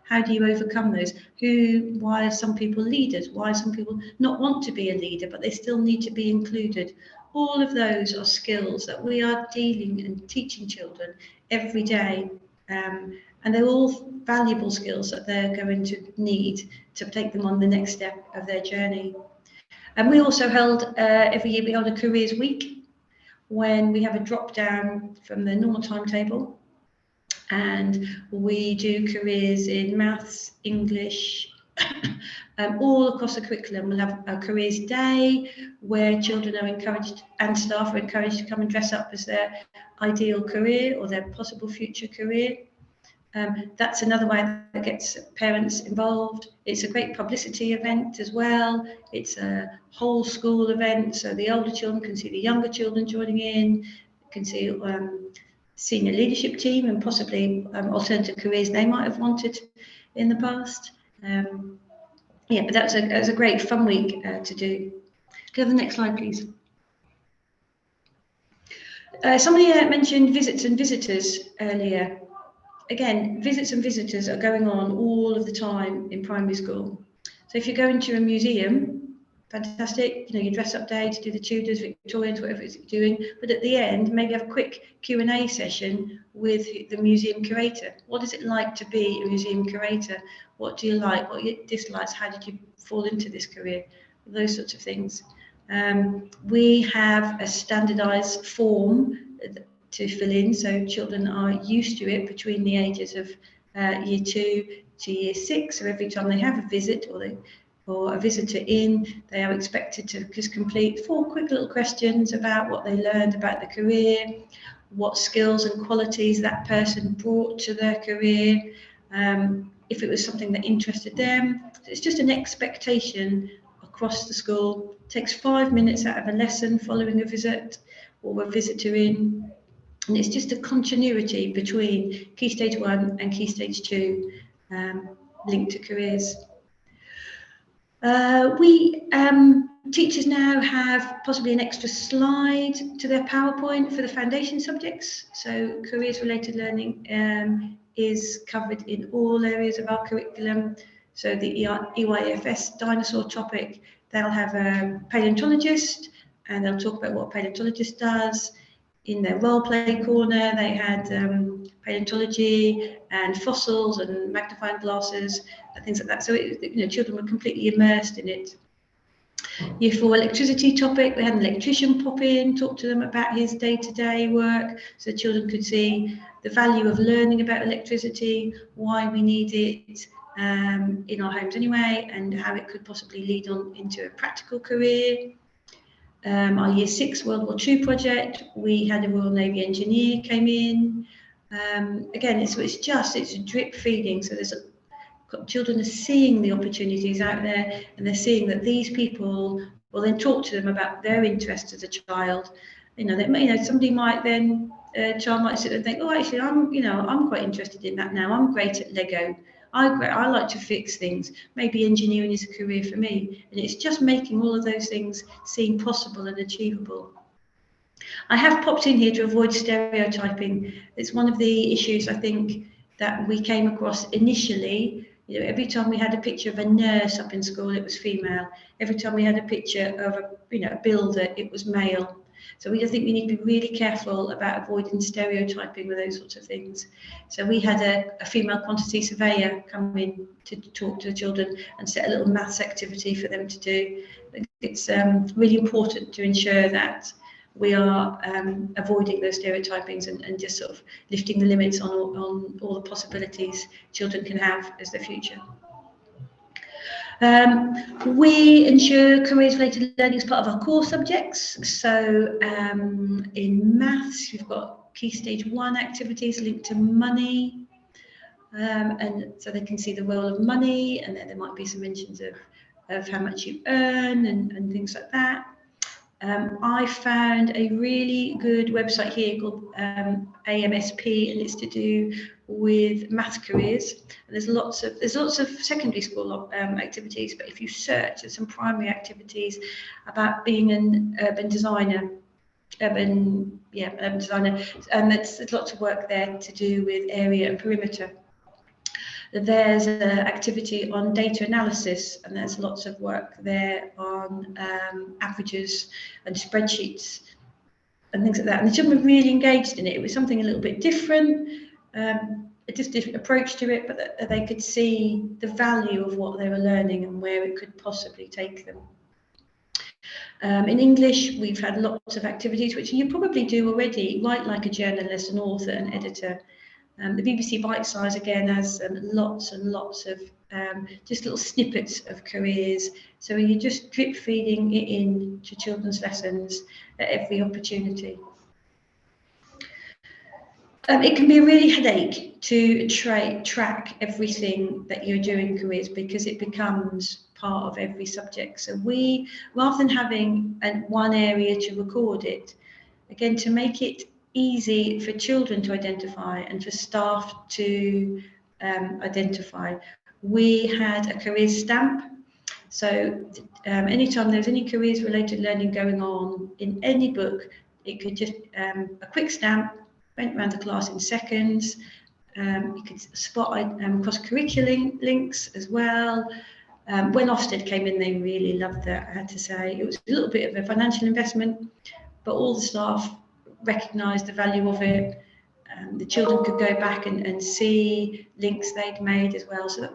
How do you overcome those? Why are some people leaders? Why some people not want to be a leader, but they still need to be included? All of those are skills that we are dealing and teaching children every day. And they're all valuable skills that they're going to need to take them on the next step of their journey. And we also held, every year we held a careers week, when we have a drop down from the normal timetable, and we do careers in maths, English, all across the curriculum. We'll have a careers day where children are encouraged, and staff are encouraged, to come and dress up as their ideal career or their possible future career. That's another way that gets parents involved. It's a great publicity event as well. It's a whole school event, so the older children can see the younger children joining in, can see senior leadership team and possibly alternative careers they might have wanted in the past. Yeah, but that was a great fun week to do. Go to the next slide, please. Somebody mentioned visits and visitors earlier. Again, visits and visitors are going on all of the time in primary school. So if you're going to a museum, fantastic, your dress up day to do the Tudors, Victorians, whatever it's doing, but at the end, maybe have a quick Q&A session with the museum curator. What is it like to be a museum curator? What do you like? What are your dislikes? How did you fall into this career? Those sorts of things. We have a standardized form to fill in, so children are used to it between the ages of year 2 to year 6. So every time they have a visit or a visitor in, they are expected to just complete 4 quick little questions about what they learned about the career, what skills and qualities that person brought to their career, if it was something that interested them. So it's just an expectation across the school. It takes 5 minutes out of a lesson following a visit or a visitor in. And it's just a continuity between Key Stage 1 and Key Stage 2 linked to careers. Teachers now have possibly an extra slide to their PowerPoint for the foundation subjects. So careers related learning is covered in all areas of our curriculum. So the EYFS dinosaur topic, they'll have a paleontologist and they'll talk about what a paleontologist does. In their role play corner, they had paleontology and fossils and magnifying glasses and things like that. So children were completely immersed in it. Year 4 electricity topic, we had an electrician pop in, talk to them about his day-to-day work, so the children could see the value of learning about electricity, why we need it in our homes anyway, and how it could possibly lead on into a practical career. Our Year 6 World War II project, we had a Royal Navy engineer came in. Again, it's drip feeding, so children are seeing the opportunities out there, and they're seeing that these people will then talk to them about their interests as a child. Somebody might then a child might sit there and think, oh, actually, I'm quite interested in that now. I'm great at Lego. I like to fix things. Maybe engineering is a career for me. And it's just making all of those things seem possible and achievable. I have popped in here to avoid stereotyping. It's one of the issues I think that we came across initially. You know, every time we had a picture of a nurse up in school, it was female. Every time we had a picture of a builder, it was male. So I think we need to be really careful about avoiding stereotyping with those sorts of things. So we had a female quantity surveyor come in to talk to the children and set a little maths activity for them to do. It's really important to ensure that we are avoiding those stereotypings and just sort of lifting the limits on all the possibilities children can have as their future. We ensure careers-related learning as part of our core subjects. So in maths, we've got Key Stage 1 activities linked to money. And so they can see the role of money, and then there might be some mentions of how much you earn and things like that. I found a really good website here called AMSP, and it's to do with math careers. And there's lots of secondary school activities, but if you search, there's some primary activities about being an urban designer. Urban designer, and there's lots of work there to do with area and perimeter. There's an activity on data analysis, and there's lots of work there on averages and spreadsheets and things like that. And the children were really engaged in it. It was something a little bit different, a just different approach to it, but that they could see the value of what they were learning and where it could possibly take them. In English, we've had lots of activities, which you probably do already, write like a journalist, an author, an editor. The BBC Bite Size again has lots and lots of just little snippets of careers. So you're just drip feeding it in to children's lessons at every opportunity. It can be a really headache to track everything that you're doing in careers because it becomes part of every subject. So we, rather than having one area to record it, again, to make it easy for children to identify and for staff to identify, we had a careers stamp. So anytime there's any careers related learning going on in any book, it could just a quick stamp went around the class in seconds. You could spot cross-curricular links as well. When Ofsted came in, they really loved that, I had to say. It was a little bit of a financial investment, but all the staff recognised the value of it. The children could go back and see links they'd made as well. So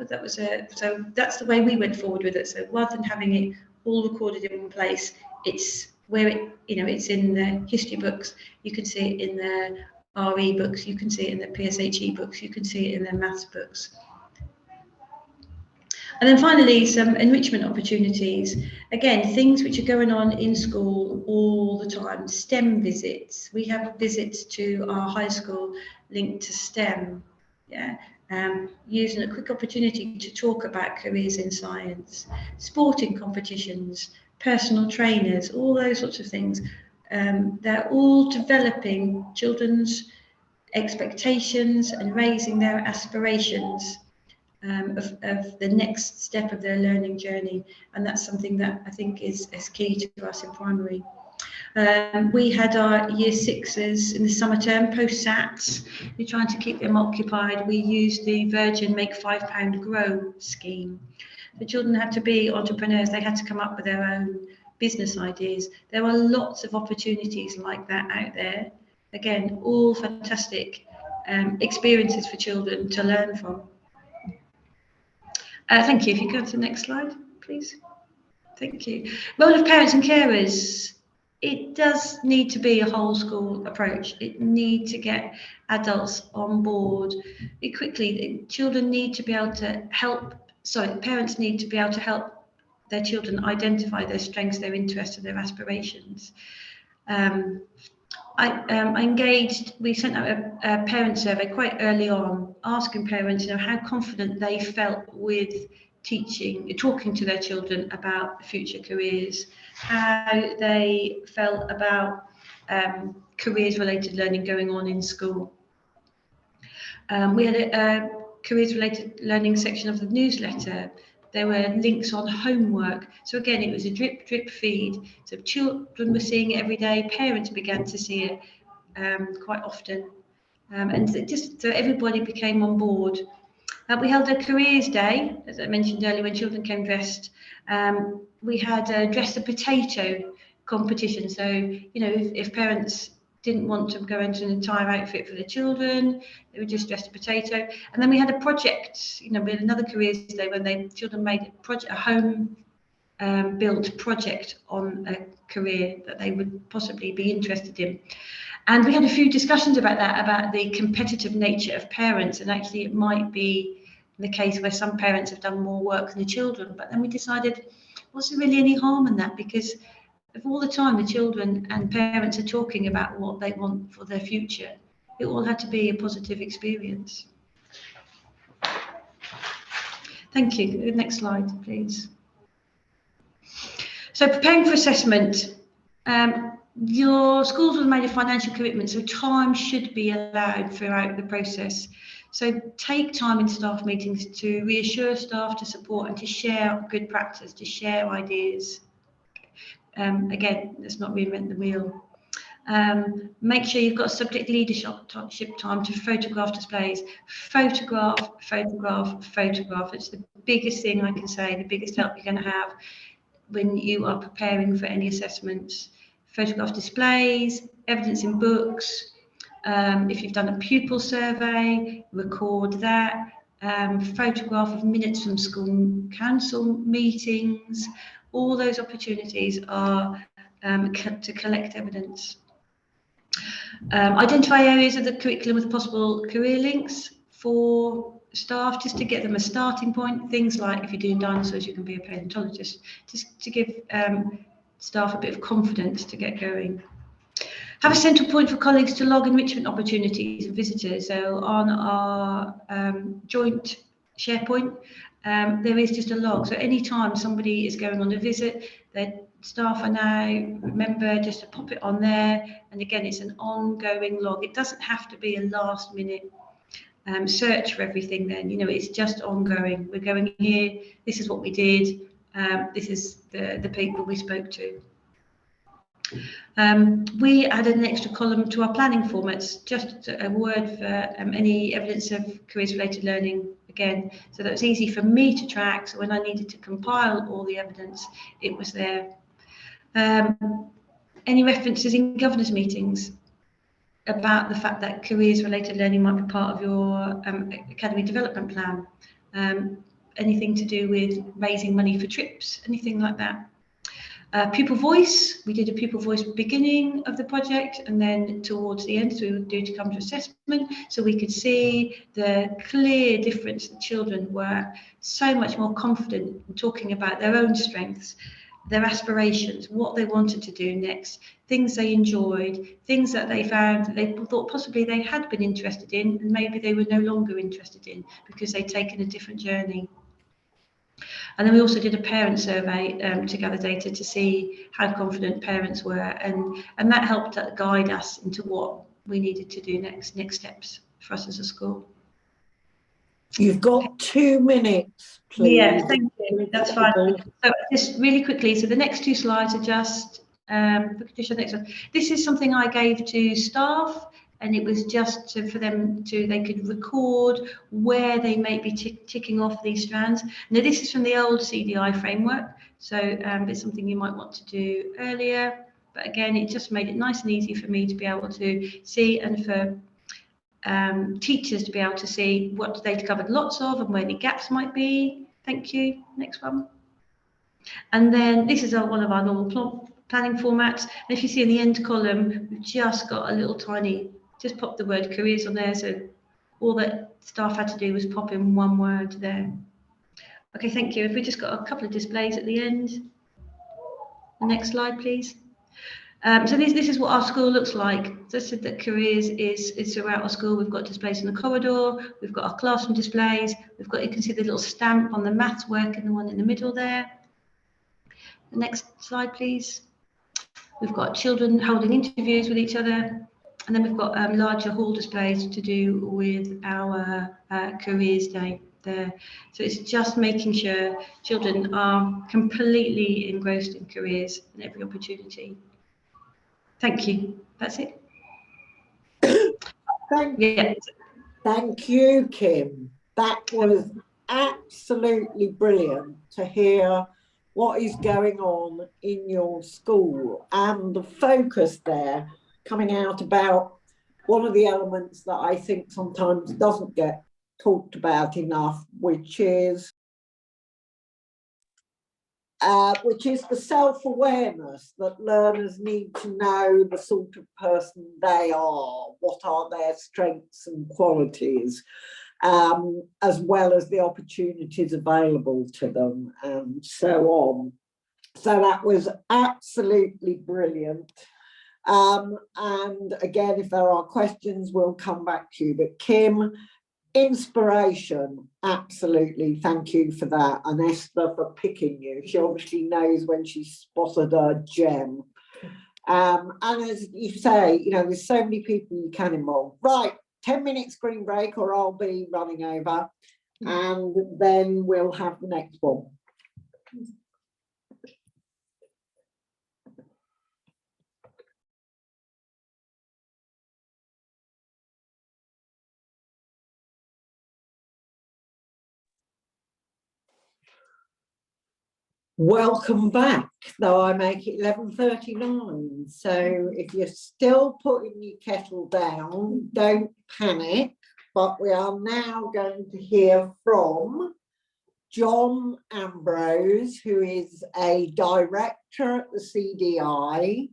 so that's the way we went forward with it. So rather than having it all recorded in one place, it's where it's in the history books. You can see it in the RE books. You can see it in the PSHE books. You can see it in the maths books. And then finally, some enrichment opportunities. Again, things which are going on in school all the time. STEM visits. We have visits to our high school linked to STEM. Yeah, using a quick opportunity to talk about careers in science, sporting competitions, personal trainers, all those sorts of things. They're all developing children's expectations and raising their aspirations. Of the next step of their learning journey, and that's something that I think is key to us in primary. We had our year sixes in the summer term, post-SATs. We're trying to keep them occupied. We used the Virgin Make £5 Grow scheme. The children had to be entrepreneurs. They had to come up with their own business ideas. There are lots of opportunities like that out there. Again, all fantastic experiences for children to learn from. Thank you. If you go to the next slide, please. Thank you. Role of parents and carers. It does need to be a whole school approach. It needs to get adults on board. Quickly, children need to be able to parents need to be able to help their children identify their strengths, their interests, and their aspirations. We sent out a parent survey quite early on, asking parents, how confident they felt with talking to their children about future careers, how they felt about careers related learning going on in school. We had a careers related learning section of the newsletter. There were links on homework. So again, it was a drip feed. So children were seeing it every day. Parents began to see it quite often. And just so everybody became on board. We held a careers day, as I mentioned earlier, when children came dressed. We had a dress a potato competition. So, you know, if parents didn't want to go into an entire outfit for the children, they would just dress a potato. And then we had a project, you know, we had another careers day when children made a home built project on a career that they would possibly be interested in. And we had a few discussions about that, about the competitive nature of parents, and actually it might be the case where some parents have done more work than the children. But then we decided, was there really any harm in that? Because if all the time the children and parents are talking about what they want for their future, it all had to be a positive experience. Thank you. Next slide, please. So preparing for assessment. Your schools will have made a financial commitment, so time should be allowed throughout the process. So take time in staff meetings to reassure staff, to support and to share good practice, to share ideas. Again, let's not reinvent the wheel. Make sure you've got subject leadership time to photograph displays. Photograph, photograph, photograph. It's the biggest thing I can say, the biggest help you're going to have when you are preparing for any assessments. Photograph displays, evidence in books. If you've done a pupil survey, record that. Photograph of minutes from school council meetings. All those opportunities are to collect evidence. Identify areas of the curriculum with possible career links for staff, just to get them a starting point. Things like if you're doing dinosaurs, you can be a paleontologist, just to give staff a bit of confidence to get going. Have a central point for colleagues to log enrichment opportunities and visitors. So on our joint SharePoint, there is just a log. So anytime somebody is going on a visit, their staff are now, remember, just to pop it on there. And again, it's an ongoing log. It doesn't have to be a last minute search for everything then, you know, it's just ongoing. We're going here, this is what we did, this is the people we spoke to. We added an extra column to our planning formats, just a word for any evidence of careers related learning again, so that it's easy for me to track. So when I needed to compile all the evidence, it was there. Any references in governors meetings about the fact that careers related learning might be part of your academy development plan, anything to do with raising money for trips, anything like that. Pupil voice, we did a pupil voice beginning of the project, and then towards the end, so we would do to come to assessment, so we could see the clear difference. The children were so much more confident in talking about their own strengths, their aspirations, what they wanted to do next, things they enjoyed, things that they found that they thought possibly they had been interested in, and maybe they were no longer interested in because they'd taken a different journey. And then we also did a parent survey to gather data to see how confident parents were, and that helped guide us into what we needed to do next steps for us as a school. You've got 2 minutes, please. Yeah, thank you. That's fine. So just really quickly, so the next 2 slides are just, just the next one. This is something I gave to staff, and it was just for them to, they could record where they may be ticking off these strands. Now this is from the old CDI framework, so it's something you might want to do earlier, but again, it just made it nice and easy for me to be able to see, and for teachers to be able to see what they'd covered lots of and where the gaps might be. Thank you. Next one. And then this is one of our normal planning formats. And if you see in the end column, we've just got a little tiny, just pop the word careers on there. So all that staff had to do was pop in one word there. Okay, thank you. If we just got a couple of displays at the end. The next slide, please. So this is what our school looks like. As I said, that careers is throughout our school. We've got displays in the corridor. We've got our classroom displays. We've got, you can see the little stamp on the maths work and the one in the middle there. The next slide, please. We've got children holding interviews with each other, and then we've got larger hall displays to do with our careers day there. So it's just making sure children are completely engrossed in careers and every opportunity. Thank you. That's it. Thank you, Kim. That was absolutely brilliant to hear what is going on in your school and the focus there coming out about one of the elements that I think sometimes doesn't get talked about enough, which is the self-awareness that learners need to know the sort of person they are, what are their strengths and qualities, as well as the opportunities available to them and so on. So that was absolutely brilliant. And again, if there are questions, we'll come back to you. But Kim, inspiration, absolutely. Thank you for that. And Esther for picking you. She obviously knows when she spotted a gem. And as you say, you know, there's so many people you can involve. Right, 10-minute screen break or I'll be running over and then we'll have the next one. Welcome back, though I make it 11:39. So if you're still putting your kettle down, don't panic. But we are now going to hear from John Ambrose, who is a director at the CDI.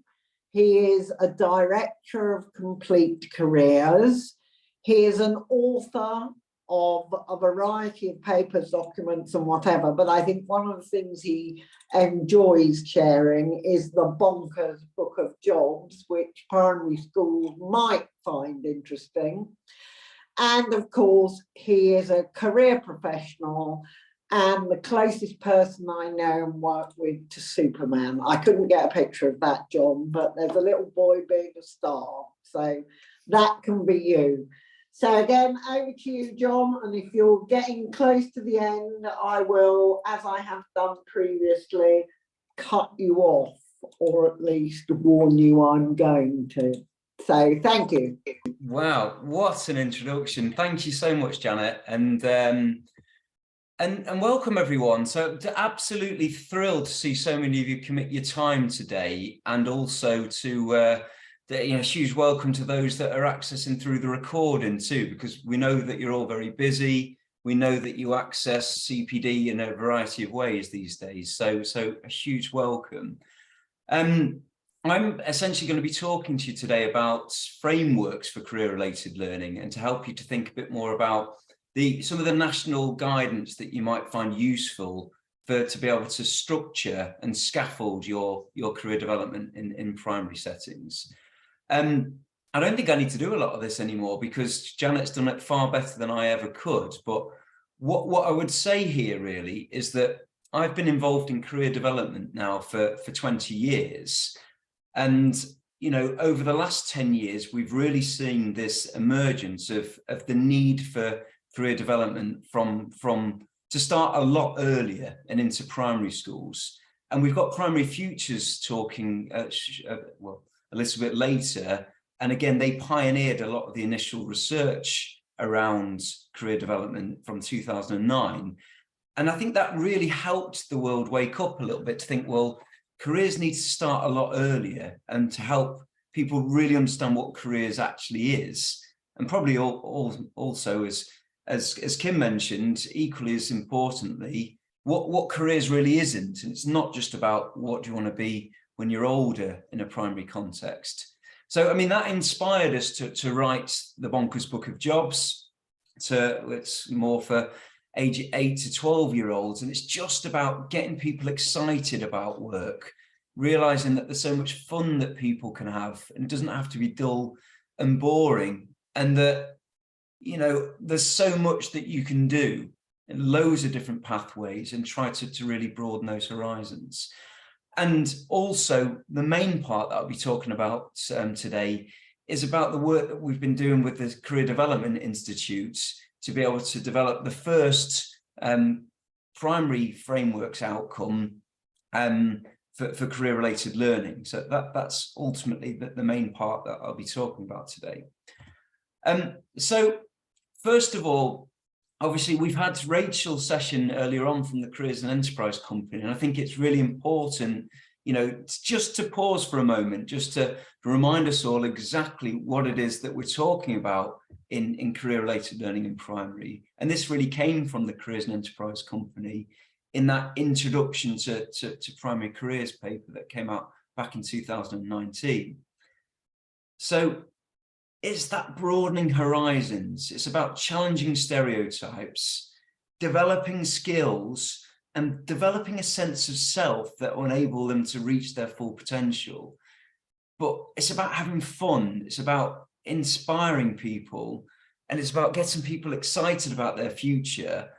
He is a director of Complete Careers. He is an author of a variety of papers, documents and whatever, but I think one of the things he enjoys sharing is the Bonkers Book of Jobs, which primary schools might find interesting. And of course, he is a career professional and the closest person I know and work with to Superman. I couldn't get a picture of that, John, but there's a little boy being a star, so that can be you. So again, over to you, John, and if you're getting close to the end, I will, as I have done previously, cut you off, or at least warn you I'm going to. So thank you. Wow, what an introduction. Thank you so much, Janet, and welcome everyone. So absolutely thrilled to see so many of you commit your time today, and also to huge welcome to those that are accessing through the recording too, because we know that you're all very busy. We know that you access CPD in a variety of ways these days. So a huge welcome. I'm essentially going to be talking to you today about frameworks for career-related learning and to help you to think a bit more about some of the national guidance that you might find useful to be able to structure and scaffold your career development in primary settings. I don't think I need to do a lot of this anymore because Janet's done it far better than I ever could. But what I would say here really is that I've been involved in career development now for 20 years. And, you know, over the last 10 years, we've really seen this emergence of the need for career development to start a lot earlier and into primary schools. And we've got Primary Futures talking, a little bit later, and again they pioneered a lot of the initial research around career development from 2009, and I think that really helped the world wake up a little bit to think, well, careers need to start a lot earlier, and to help people really understand what careers actually is, and probably also as Kim mentioned, equally as importantly, what careers really isn't. And it's not just about what do you want to be when you're older in a primary context. So, I mean, that inspired us to write the Bonkers Book of Jobs. It's more for age 8 to 12-year-olds. And it's just about getting people excited about work, realizing that there's so much fun that people can have, and it doesn't have to be dull and boring. And that, you know, there's so much that you can do in loads of different pathways, and try to really broaden those horizons. And also the main part that I'll be talking about today is about the work that we've been doing with the Career Development Institutes to be able to develop the first primary frameworks outcome for career-related learning. So that's ultimately the main part that I'll be talking about today. So first of all, obviously we've had Rachel's session earlier on from the Careers and Enterprise Company, and I think it's really important, you know, just to pause for a moment, just to remind us all exactly what it is that we're talking about in career-related learning in primary. And this really came from the Careers and Enterprise Company in that introduction to primary careers paper that came out back in 2019. So it's that broadening horizons. It's about challenging stereotypes, developing skills, and developing a sense of self that will enable them to reach their full potential. But it's about having fun. It's about inspiring people, and it's about getting people excited about their future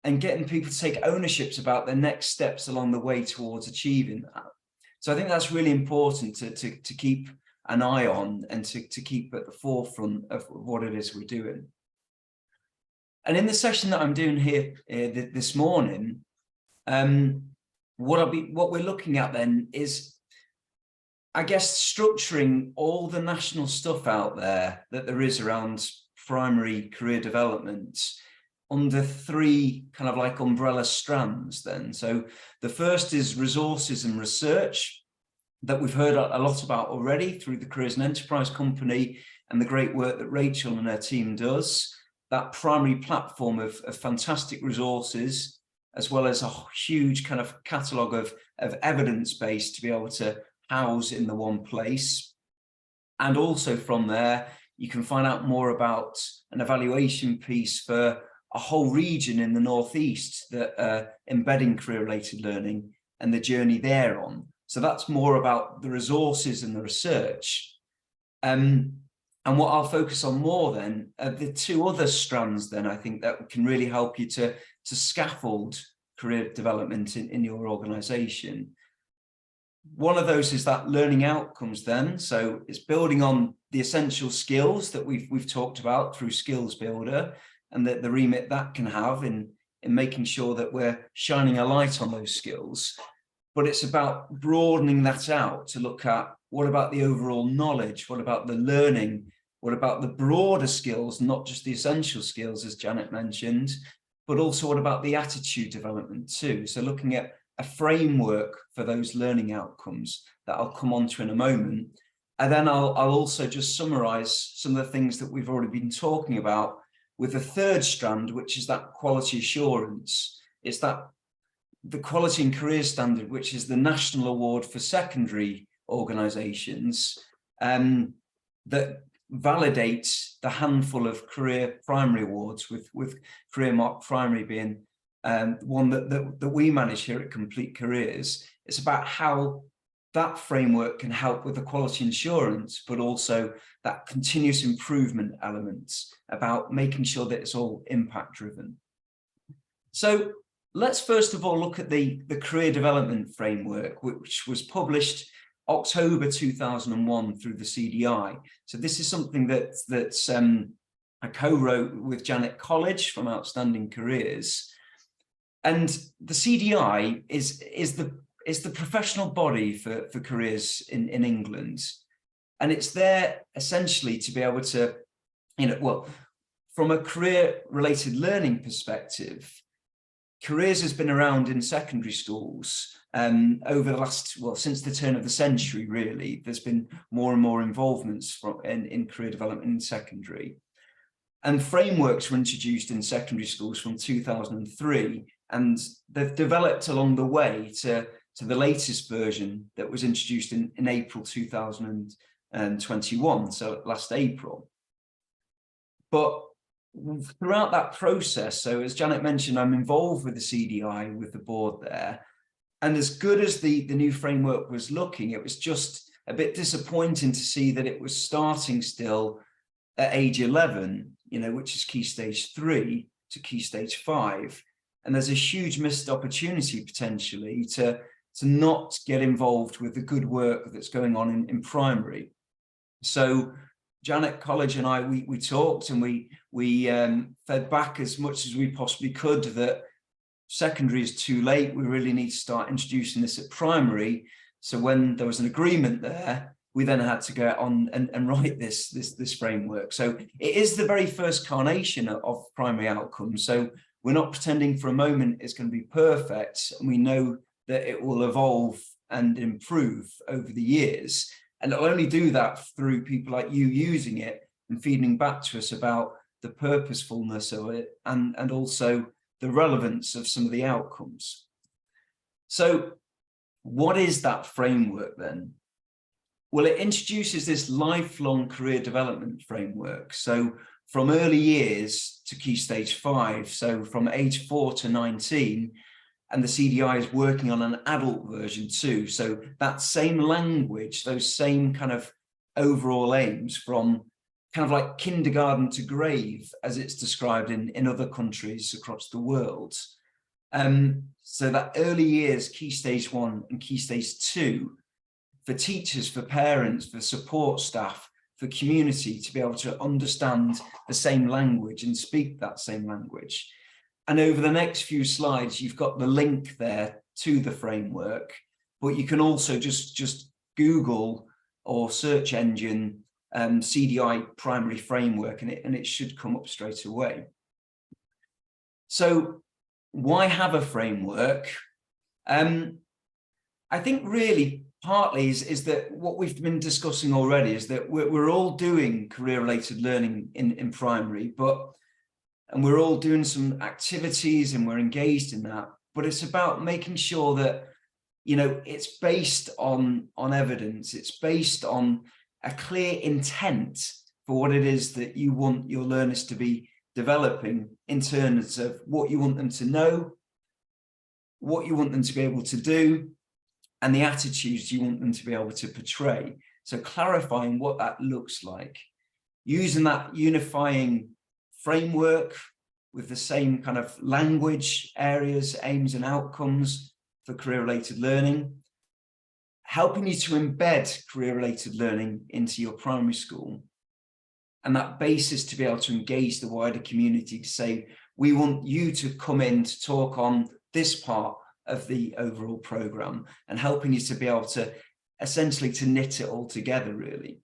and getting people to take ownership about their next steps along the way towards achieving that. So I think that's really important to keep an eye on and to keep at the forefront of what it is we're doing. And in the session that I'm doing here this morning, what we're looking at then is, I guess, structuring all the national stuff out there that there is around primary career development under three kind of like umbrella strands then. So the first is resources and research that we've heard a lot about already through the Careers and Enterprise Company and the great work that Rachel and her team does. That primary platform of fantastic resources, as well as a huge kind of catalogue of evidence base to be able to house in the one place. And also from there, you can find out more about an evaluation piece for a whole region in the Northeast that embedding career-related learning and the journey they're on. So that's more about the resources and the research. And what I'll focus on more then are the two other strands then, I think, that can really help you to scaffold career development in your organization. One of those is that learning outcomes then. So it's building on the essential skills that we've talked about through Skills Builder, and the remit that can have in making sure that we're shining a light on those skills. But it's about broadening that out to look at what about the overall knowledge, what about the learning, what about the broader skills, not just the essential skills, as Janet mentioned, but also what about the attitude development too. So looking at a framework for those learning outcomes that I'll come on to in a moment. And then I'll also just summarize some of the things that we've already been talking about with the third strand, which is that quality assurance. It's that the Quality and Career Standard, which is the national award for secondary organisations, that validates the handful of career primary awards, with Career Mark Primary being one that we manage here at Complete Careers. It's about how that framework can help with the quality assurance, but also that continuous improvement elements about making sure that it's all impact driven. So let's first of all look at the career development framework, which was published October 2001 through the CDI. So this is something that I co-wrote with Janet College from Outstanding Careers. And the CDI is the professional body for careers in England. And it's there essentially to be able to, well, from a career-related learning perspective, careers has been around in secondary schools over the last, well, since the turn of the century, really. There's been more and more involvements in career development in secondary. And frameworks were introduced in secondary schools from 2003, and they've developed along the way to the latest version that was introduced in April 2021, so last April. But throughout that process, so as Janet mentioned, I'm involved with the CDI, with the board there, and as good as the new framework was looking, it was just a bit disappointing to see that it was starting still at age 11, which is Key Stage 3 to Key Stage 5. And there's a huge missed opportunity potentially to to not get involved with the good work that's going on in primary. So Janet College and I, we talked, and we fed back as much as we possibly could that secondary is too late. We really need to start introducing this at primary. So when there was an agreement there, we then had to go on and write this framework. So it is the very first carnation of primary outcomes. So we're not pretending for a moment it's going to be perfect, and we know that it will evolve and improve over the years. And it'll only do that through people like you using it and feeding back to us about the purposefulness of it, and also the relevance of some of the outcomes. So what is that framework then? Well, it introduces this lifelong career development framework. So from early years to key stage 5, so from age 4 to 19, and the CDI is working on an adult version too. So that same language, those same kind of overall aims, from kind of like kindergarten to grave, as it's described in other countries across the world. So that early years, key stage 1 and key stage 2, for teachers, for parents, for support staff, for community to be able to understand the same language and speak that same language. And over the next few slides, you've got the link there to the framework, but you can also just Google or search engine CDI primary framework, and it should come up straight away. So why have a framework? I think really partly is that what we've been discussing already is that we're all doing career-related learning in primary, and we're all doing some activities and we're engaged in that, but it's about making sure that, you know, it's based on evidence, it's based on a clear intent for what it is that you want your learners to be developing in terms of what you want them to know, what you want them to be able to do, and the attitudes you want them to be able to portray. So clarifying what that looks like, using that unifying framework with the same kind of language, areas, aims and outcomes for career-related learning, helping you to embed career-related learning into your primary school, and that basis to be able to engage the wider community to say, we want you to come in to talk on this part of the overall program, and helping you to be able to essentially to knit it all together really.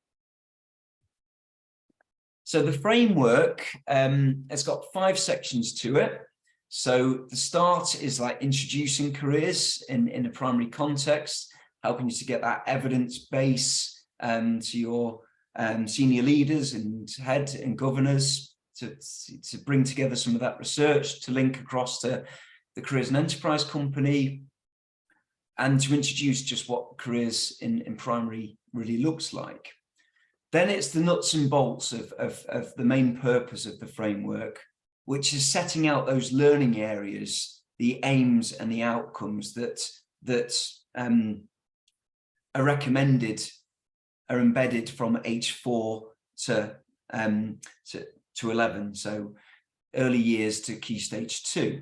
So the framework has got 5 sections to it. So the start is like introducing careers in a primary context, helping you to get that evidence base to your senior leaders and head and governors to bring together some of that research to link across to the Careers and Enterprise Company, and to introduce just what careers in primary really looks like. Then it's the nuts and bolts of the main purpose of the framework, which is setting out those learning areas, the aims and the outcomes that are recommended, are embedded from age 4 to 11, so early years to key stage 2.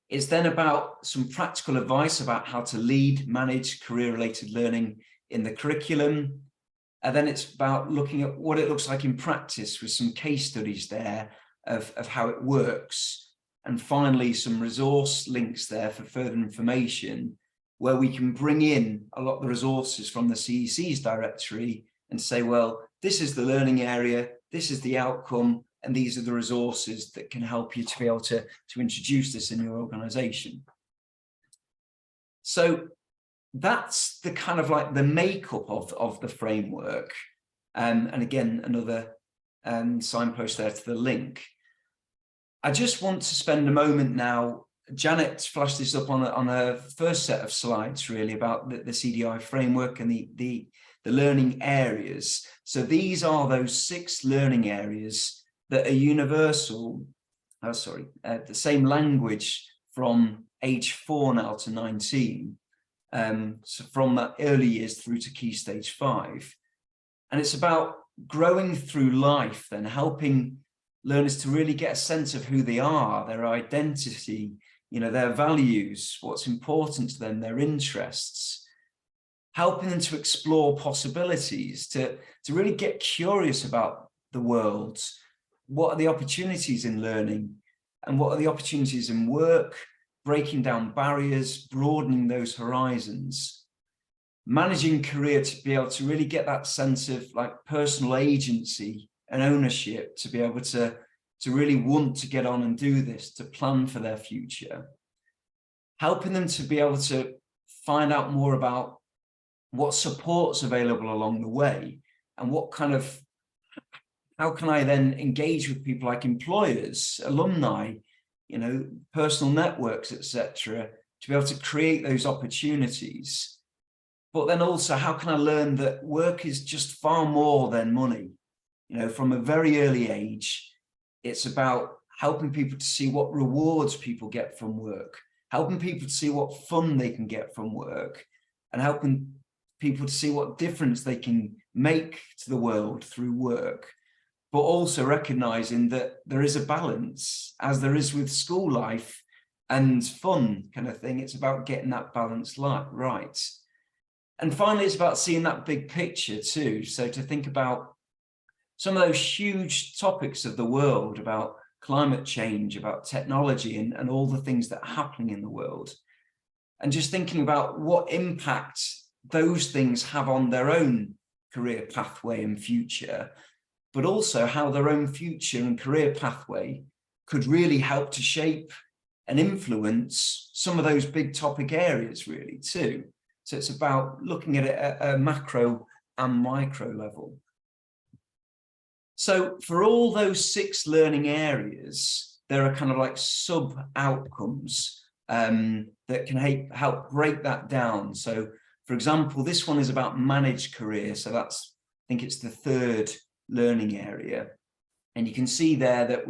It's then about some practical advice about how to lead, manage career-related learning in the curriculum. And then it's about looking at what it looks like in practice with some case studies there of how it works. And finally, some resource links there for further information, where we can bring in a lot of the resources from the CEC's directory and say, well, this is the learning area, this is the outcome, and these are the resources that can help you to be able to introduce this in your organization. So that's the kind of like the makeup of the framework. And again, another signpost there to the link. I just want to spend a moment now. Janet flashed this up on her first set of slides, really, about the CDI framework and the learning areas. So these are those 6 learning areas that are universal, the same language from age 4 now to 19. So from that early years through to key stage 5. And it's about growing through life, then helping learners to really get a sense of who they are, their identity, their values, what's important to them, their interests, helping them to explore possibilities, to really get curious about the world. What are the opportunities in learning, and what are the opportunities in work, breaking down barriers, broadening those horizons, managing career to be able to really get that sense of like personal agency and ownership, to be able to really want to get on and do this, to plan for their future, helping them to be able to find out more about what support's available along the way, and how can I then engage with people like employers, alumni, personal networks, etc., to be able to create those opportunities. But then also, how can I learn that work is just far more than money? From a very early age, it's about helping people to see what rewards people get from work, helping people to see what fun they can get from work, and helping people to see what difference they can make to the world through work. But also recognizing that there is a balance, as there is with school life and fun kind of thing. It's about getting that balance right. And finally, it's about seeing that big picture too. So to think about some of those huge topics of the world, about climate change, about technology, and all the things that are happening in the world, and just thinking about what impact those things have on their own career pathway and future, but also how their own future and career pathway could really help to shape and influence some of those big topic areas really too. So it's about looking at it at a macro and micro level. So for all those 6 learning areas, there are kind of like sub outcomes that can help break that down. So for example, this one is about managed career. So I think it's the 3rd learning area. And you can see there that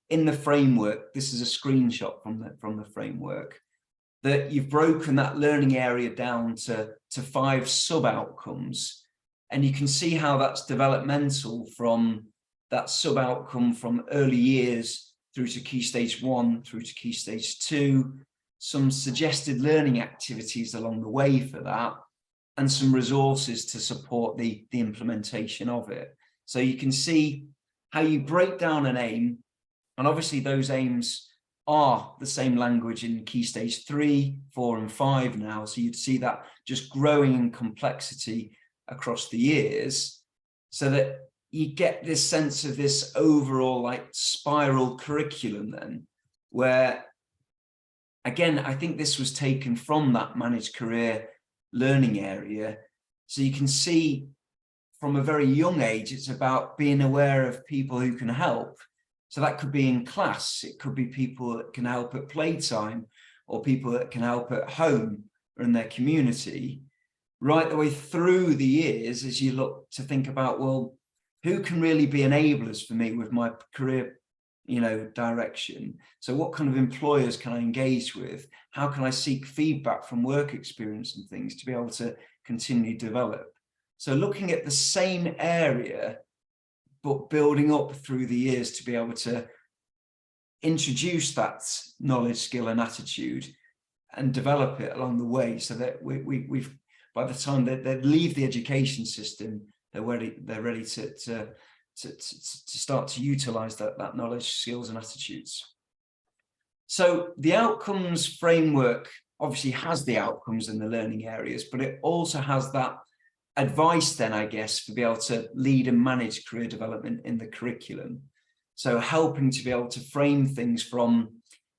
in the framework, this is a screenshot from the framework, that you've broken that learning area down to 5 sub outcomes. And you can see how that's developmental, from that sub outcome from early years through to key stage 1 through to key stage 2, some suggested learning activities along the way for that, and some resources to support the implementation of it. So you can see how you break down an aim, and obviously those aims are the same language in key stage 3, 4, and 5 now. So you'd see that just growing in complexity across the years, so that you get this sense of this overall like spiral curriculum then, where again, I think this was taken from that managed career learning area. So you can see from a very young age, it's about being aware of people who can help. So that could be in class, it could be people that can help at playtime, or people that can help at home or in their community, right the way through the years as you look to think about, well, who can really be enablers for me with my career, direction? So what kind of employers can I engage with? How can I seek feedback from work experience and things to be able to continue to develop? So looking at the same area, but building up through the years to be able to introduce that knowledge, skill, and attitude, and develop it along the way, so that we've by the time they leave the education system, they're ready to start to utilize that knowledge, skills, and attitudes. So the outcomes framework obviously has the outcomes in the learning areas, but it also has that advice then, I guess, to be able to lead and manage career development in the curriculum. So helping to be able to frame things from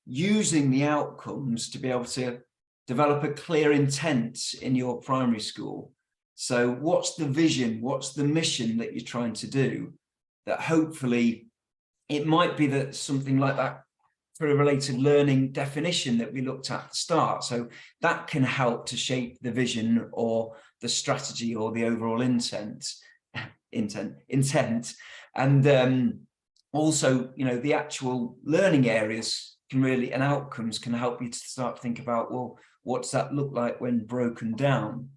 using the outcomes to be able to develop a clear intent in your primary school. So what's the vision? What's the mission that you're trying to do? That hopefully it might be that something like that career-related learning definition that we looked at the start. So that can help to shape the vision or the strategy or the overall intent. And also, the actual learning areas can really, and outcomes can help you to start to think about, well, what's that look like when broken down?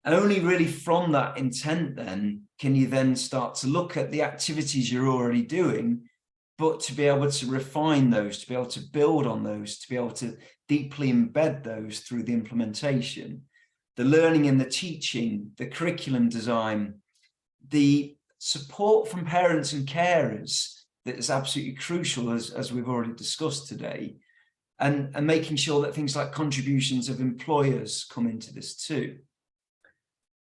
And only really from that intent then can you then start to look at the activities you're already doing, but to be able to refine those, to be able to build on those, to be able to deeply embed those through the implementation, the learning and the teaching, the curriculum design, the support from parents and carers that is absolutely crucial, as we've already discussed today, and making sure that things like contributions of employers come into this too.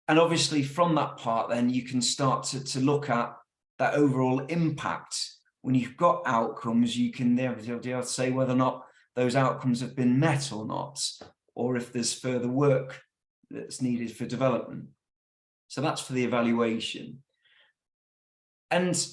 And obviously from that part, then you can start to look at that overall impact. When you've got outcomes, you can be able to say whether or not those outcomes have been met or not, or if there's further work that's needed for development. So that's for the evaluation. And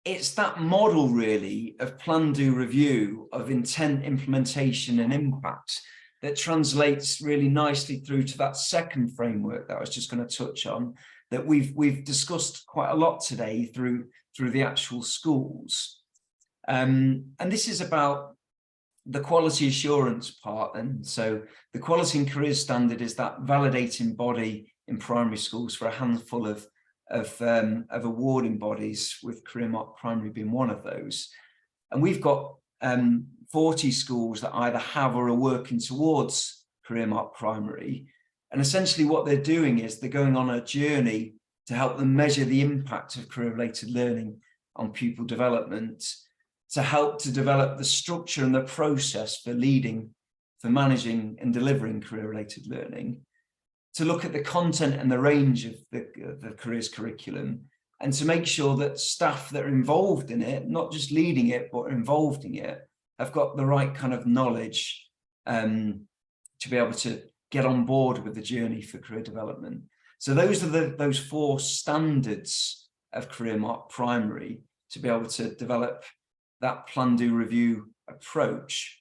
it's that model really of plan, do, review, of intent, implementation and impact that translates really nicely through to that second framework that I was just going to touch on, that we've discussed quite a lot today through the actual schools. And this is about the quality assurance part. And so the quality and careers standard is that validating body in primary schools for a handful of awarding bodies, with Career Mark Primary being one of those. And we've got 40 schools that either have or are working towards Career Mark Primary. And essentially what they're doing is they're going on a journey to help them measure the impact of career-related learning on pupil development, to help to develop the structure and the process for leading, for managing and delivering career-related learning, to look at the content and the range of the careers curriculum, and to make sure that staff that are involved in it, not just leading it, but involved in it, have got the right kind of knowledge to be able to get on board with the journey for career development. So those are those 4 standards of Career Mark Primary to be able to develop that plan, do, review approach.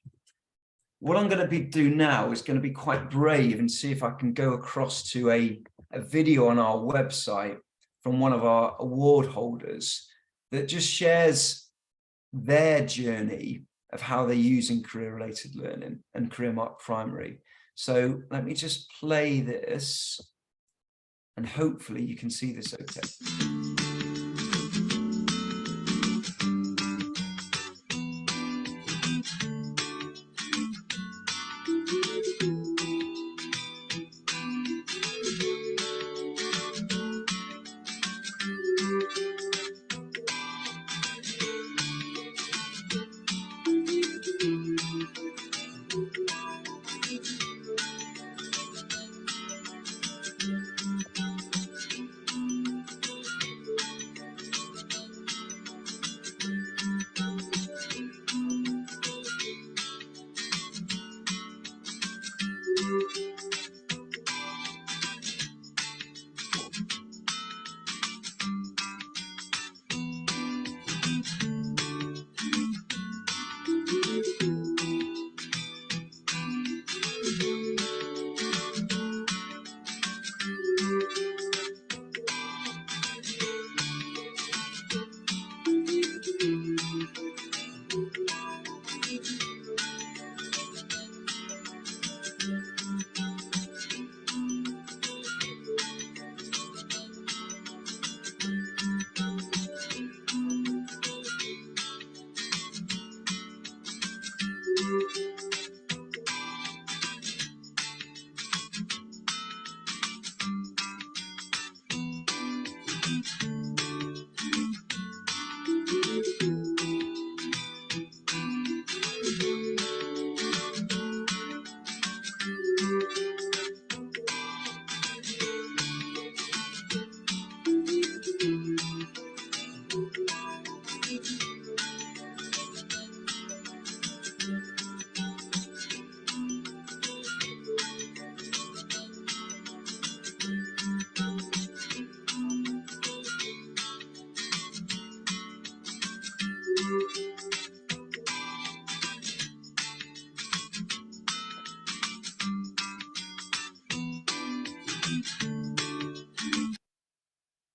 What I'm going to do now is going to be quite brave and see if I can go across to a video on our website from one of our award holders that just shares their journey of how they're using career-related learning and Career Mark Primary. So let me just play this, and hopefully you can see this okay.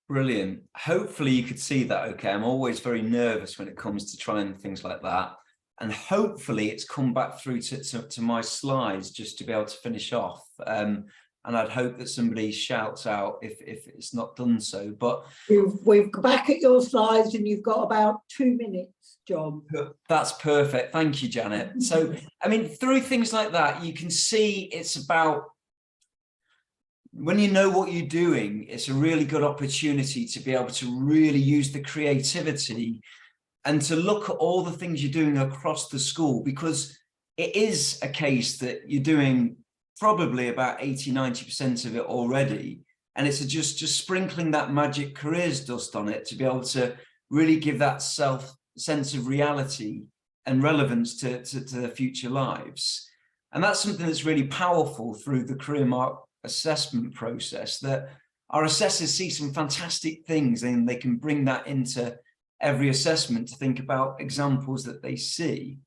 Brilliant. Hopefully you could see that okay. I'm always very nervous when it comes to trying things like that. And hopefully it's come back through to my slides just to be able to finish off. and I'd hope that somebody shouts out if it's not done so. But we've back at your slides, and you've got about 2 minutes, John. That's perfect. Thank you, Janet. So, I mean, through things like that, you can see it's about, when you know what you're doing, it's a really good opportunity to be able to really use the creativity and to look at all the things you're doing across the school, because it is a case that you're doing probably about 80–90% of it already. And it's just sprinkling that magic careers dust on it to be able to really give that sense of reality and relevance to their future lives. And that's something that's really powerful through the career mark assessment process, that our assessors see some fantastic things and they can bring that into every assessment to think about examples that they see.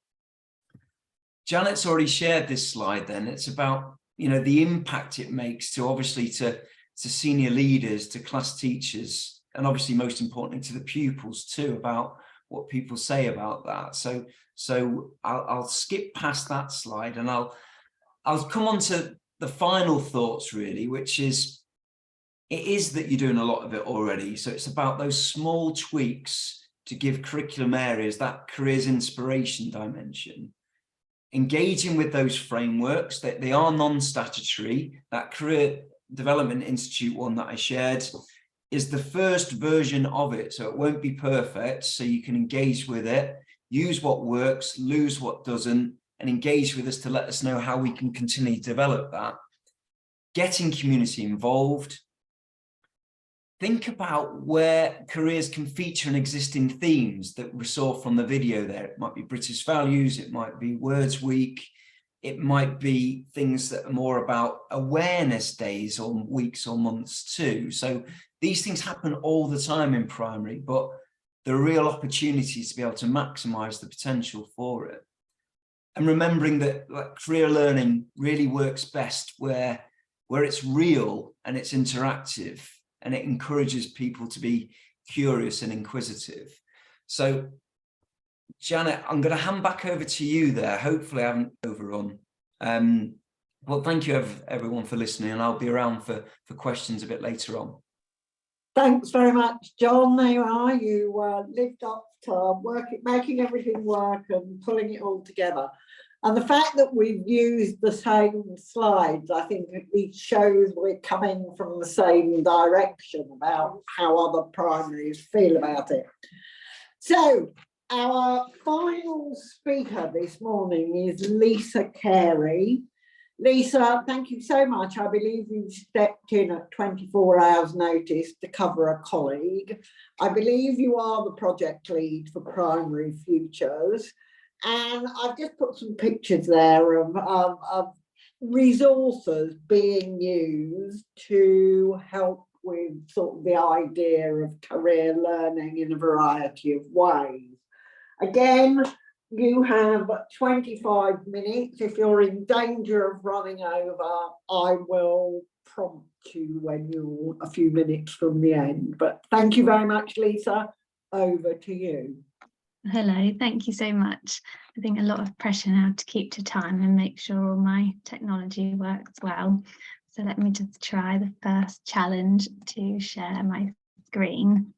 Janet's already shared this slide then. It's about, you know, the impact it makes to obviously to senior leaders, to class teachers, and obviously most importantly to the pupils too, about what people say about that. So I'll skip past that slide and I'll come on to the final thoughts really, which is, it is that you're doing a lot of it already. So it's about those small tweaks to give curriculum areas that careers inspiration dimension. Engaging with those frameworks, that they are non-statutory. That Career Development Institute one that I shared is the first version of it, so it won't be perfect, so you can engage with it, use what works, lose what doesn't, and engage with us to let us know how we can continue to develop that. Getting community involved. Think about where careers can feature in existing themes that we saw from the video there. It might be British values, it might be Words Week, it might be things that are more about awareness days or weeks or months too. So these things happen all the time in primary, but there are real opportunities to be able to maximize the potential for it. And remembering that career learning really works best where it's real and it's interactive, and it encourages people to be curious and inquisitive. So, Janet, I'm going to hand back over to you there. Hopefully I haven't overrun. Well, thank you everyone for listening, and I'll be around for questions a bit later on. Thanks very much, John. There you are. You lived up to making everything work and pulling it all together. And the fact that we've used the same slides, I think it shows we're coming from the same direction about how other primaries feel about it. So our final speaker this morning is Lisa Carey. Lisa, thank you so much. I believe you stepped in at 24 hours notice to cover a colleague. I believe you are the project lead for Primary Futures. And I've just put some pictures there of resources being used to help with sort of the idea of career learning in a variety of ways. Again, you have 25 minutes. If you're in danger of running over, I will prompt you when you're a few minutes from the end. But thank you very much, Lisa. Over to you. Hello, thank you so much. I think a lot of pressure now to keep to time and make sure all my technology works well. So let me just try the first challenge to share my screen.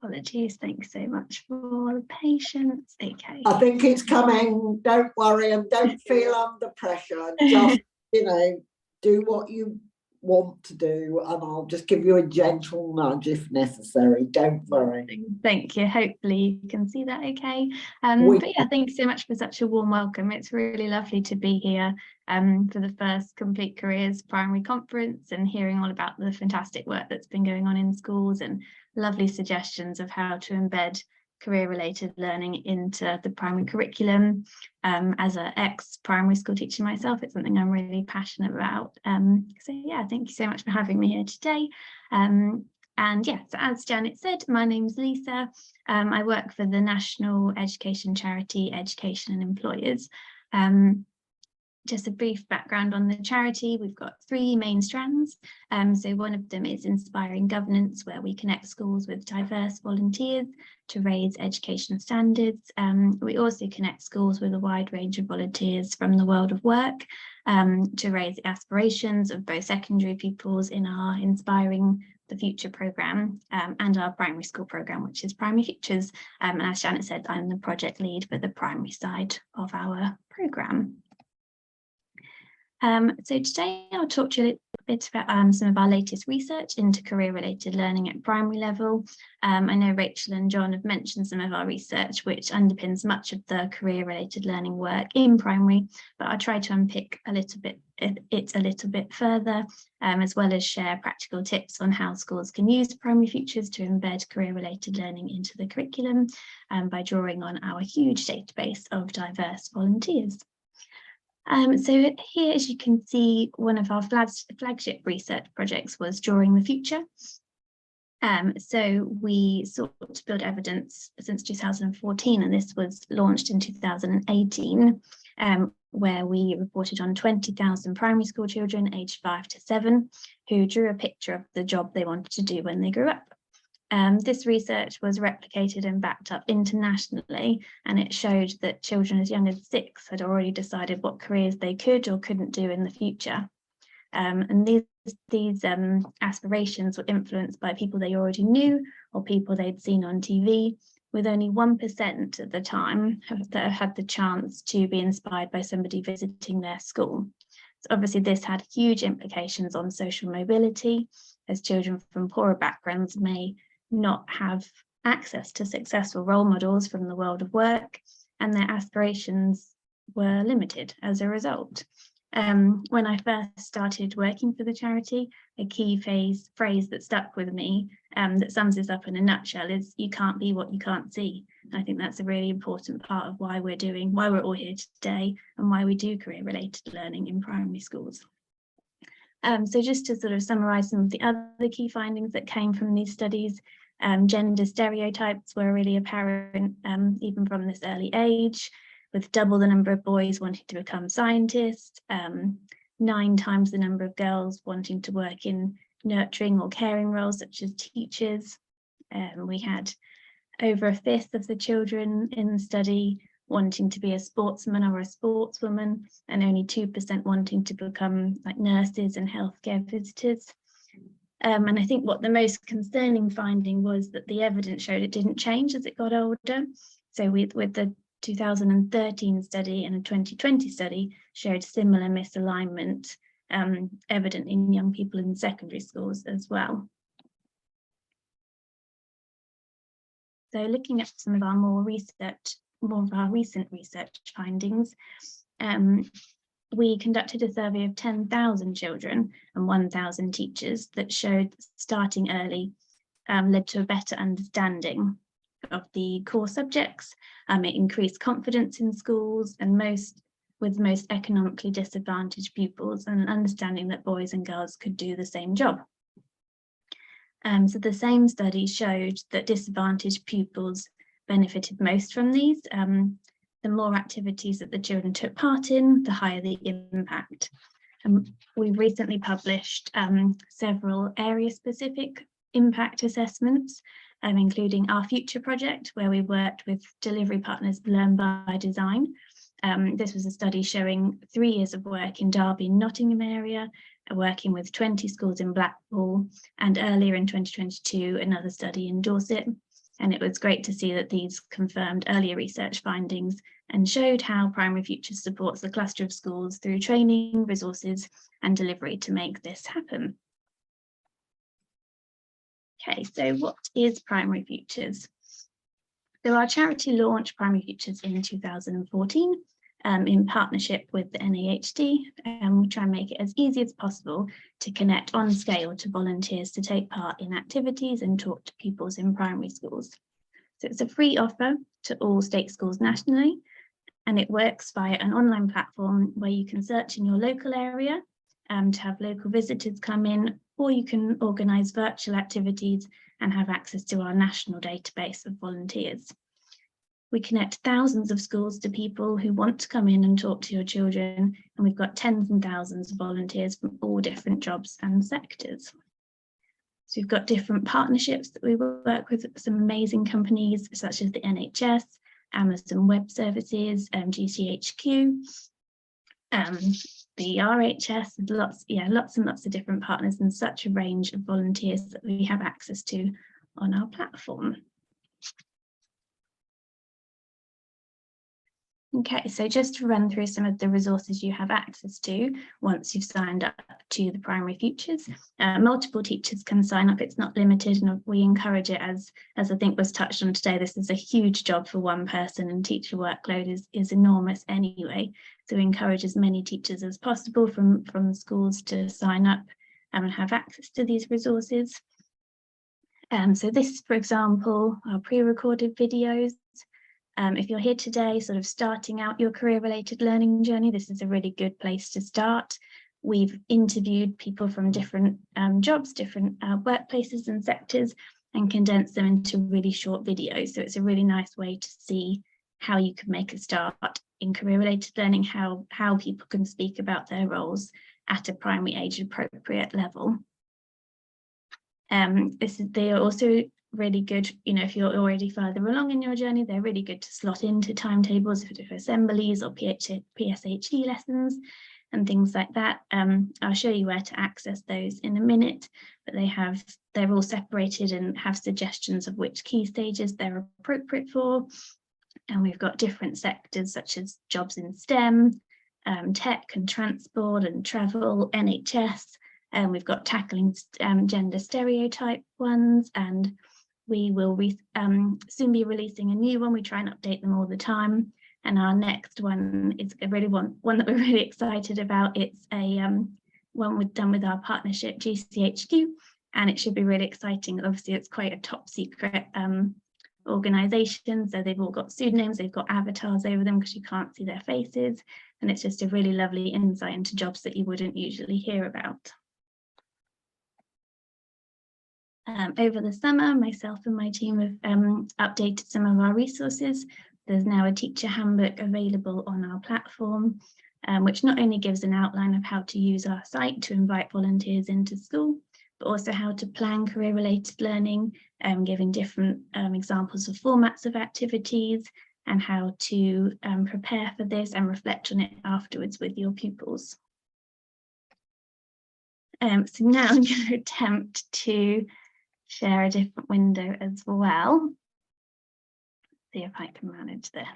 Apologies, thanks so much for the patience. Okay. I think it's coming. Don't worry and don't feel under pressure. Just, you know, do what you want to do, and I'll just give you a gentle nudge if necessary. Don't worry. Thank you. Hopefully you can see that okay. But yeah, thanks so much for such a warm welcome. It's really lovely to be here for the first Complete Careers Primary Conference and hearing all about the fantastic work that's been going on in schools and lovely suggestions of how to embed career-related learning into the primary curriculum. As an ex-primary school teacher myself, it's something I'm really passionate about. So yeah, thank you so much for having me here today. And yes, as Janet said, my name's Lisa. I work for the national education charity Education and Employers. just a brief background on the charity. We've got 3 main strands. So one of them is inspiring governance, where we connect schools with diverse volunteers to raise education standards. We also connect schools with a wide range of volunteers from the world of work to raise aspirations of both secondary pupils in our Inspiring the Future programme and our primary school programme, which is Primary Futures. And as Janet said, I'm the project lead for the primary side of our programme. So today I'll talk to you a little bit about some of our latest research into career-related learning at primary level. I know Rachel and John have mentioned some of our research, which underpins much of the career-related learning work in primary, but I'll try to unpick a little bit further, as well as share practical tips on how schools can use Primary Futures to embed career-related learning into the curriculum by drawing on our huge database of diverse volunteers. So here, as you can see, one of our flagship research projects was Drawing the Future. So we sought to build evidence since 2014, and this was launched in 2018, where we reported on 20,000 primary school children aged 5 to 7 who drew a picture of the job they wanted to do when they grew up. This research was replicated and backed up internationally, and it showed that children as young as 6 had already decided what careers they could or couldn't do in the future. And these aspirations were influenced by people they already knew or people they'd seen on TV, with only 1% at the time that had the chance to be inspired by somebody visiting their school. So obviously this had huge implications on social mobility, as children from poorer backgrounds may not have access to successful role models from the world of work, and their aspirations were limited as a result. When I first started working for the charity, a key phrase that stuck with me that sums this up in a nutshell is, you can't be what you can't see. And I think that's a really important part of why we're all here today and why we do career-related learning in primary schools. So just to sort of summarise some of the other key findings that came from these studies, gender stereotypes were really apparent even from this early age, with double the number of boys wanting to become scientists, 9 times the number of girls wanting to work in nurturing or caring roles such as teachers. We had over 1/5 of the children in the study wanting to be a sportsman or a sportswoman, and only 2% wanting to become like nurses and healthcare visitors. And I think what the most concerning finding was that the evidence showed it didn't change as it got older. So with the 2013 study and a 2020 study showed similar misalignment evident in young people in secondary schools as well. So looking at some of our more of our recent research findings, we conducted a survey of 10,000 children and 1,000 teachers that showed starting early led to a better understanding of the core subjects. It increased confidence in schools and with most economically disadvantaged pupils, and understanding that boys and girls could do the same job. So the same study showed that disadvantaged pupils benefited most from these. The more activities that the children took part in, the higher the impact. We recently published several area-specific impact assessments, including our Future project, where we worked with delivery partners Learn by Design. This was a study showing 3 years of work in Derby and Nottingham area, working with 20 schools in Blackpool, and earlier in 2022, another study in Dorset. And it was great to see that these confirmed earlier research findings and showed how Primary Futures supports the cluster of schools through training, resources, and delivery to make this happen. Okay, so what is Primary Futures? So our charity launched Primary Futures in 2014 in partnership with the NAHD, and we try and make it as easy as possible to connect on scale to volunteers to take part in activities and talk to pupils in primary schools. So it's a free offer to all state schools nationally, and it works via an online platform where you can search in your local area to have local visitors come in, or you can organise virtual activities and have access to our national database of volunteers. We connect thousands of schools to people who want to come in and talk to your children, and we've got tens and thousands of volunteers from all different jobs and sectors. So we've got different partnerships that we work with some amazing companies such as the NHS, Amazon Web Services, GCHQ, the RHS, lots and lots of different partners, and such a range of volunteers that we have access to on our platform. Okay, so just to run through some of the resources you have access to once you've signed up to the Primary Futures. Multiple teachers can sign up, it's not limited, and we encourage it as I think was touched on today. This is a huge job for one person, and teacher workload is enormous anyway. So we encourage as many teachers as possible from schools to sign up and have access to these resources. So this, for example, are pre-recorded videos. If you're here today sort of starting out your career-related learning journey, this is a really good place to start. We've interviewed people from different jobs, different workplaces and sectors, and condensed them into really short videos. So it's a really nice way to see how you can make a start in career-related learning, how people can speak about their roles at a primary age appropriate level. They are also really good, if you're already further along in your journey, they're really good to slot into timetables for assemblies or PSHE lessons and things like that. I'll show you where to access those in a minute, but they're all separated and have suggestions of which key stages they're appropriate for. And we've got different sectors such as jobs in STEM, tech and transport and travel, NHS, and we've got tackling gender stereotype ones, and we will soon be releasing a new one. We try and update them all the time. And our next one is a really one that we're really excited about. It's a one we've done with our partnership GCHQ, and it should be really exciting. Obviously, it's quite a top secret organisation, so they've all got pseudonyms, they've got avatars over them because you can't see their faces, and it's just a really lovely insight into jobs that you wouldn't usually hear about. Over the summer, myself and my team have updated some of our resources. There's now a teacher handbook available on our platform, which not only gives an outline of how to use our site to invite volunteers into school, but also how to plan career-related learning, giving different examples of formats of activities and how to prepare for this and reflect on it afterwards with your pupils. So now I'm going to attempt to share a different window as well. See if I can manage this.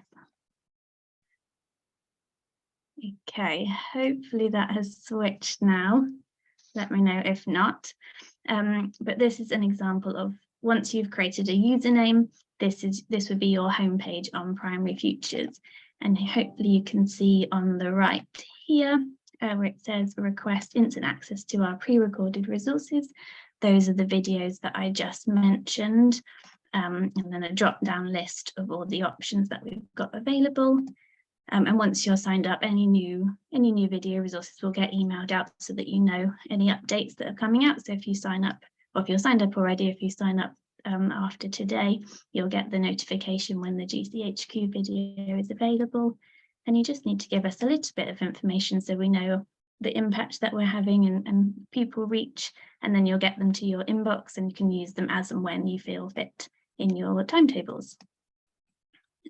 Okay, hopefully that has switched now. Let me know if not. But this is an example of once you've created a username, this would be your homepage on Primary Futures. And hopefully you can see on the right here where it says request instant access to our pre-recorded resources. Those are the videos that I just mentioned, and then a drop-down list of all the options that we've got available. And once you're signed up, any new video resources will get emailed out so that you know any updates that are coming out. So if you sign up, or if you're signed up already, if you sign up after today, you'll get the notification when the GCHQ video is available. And you just need to give us a little bit of information so we know the impact that we're having and pupil reach, and then you'll get them to your inbox and you can use them as and when you feel fit in your timetables.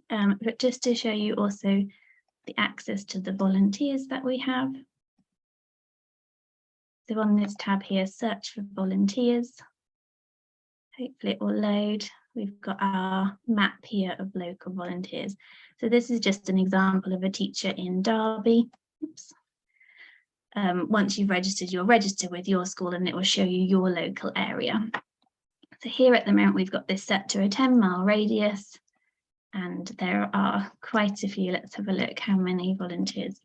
But just to show you also the access to the volunteers that we have. So on this tab here, search for volunteers. Hopefully it will load. We've got our map here of local volunteers. So this is just an example of a teacher in Derby. Oops. Once you've registered, you'll register with your school and it will show you your local area. So here at the moment, we've got this set to a 10-mile radius, and there are quite a few. Let's have a look how many volunteers.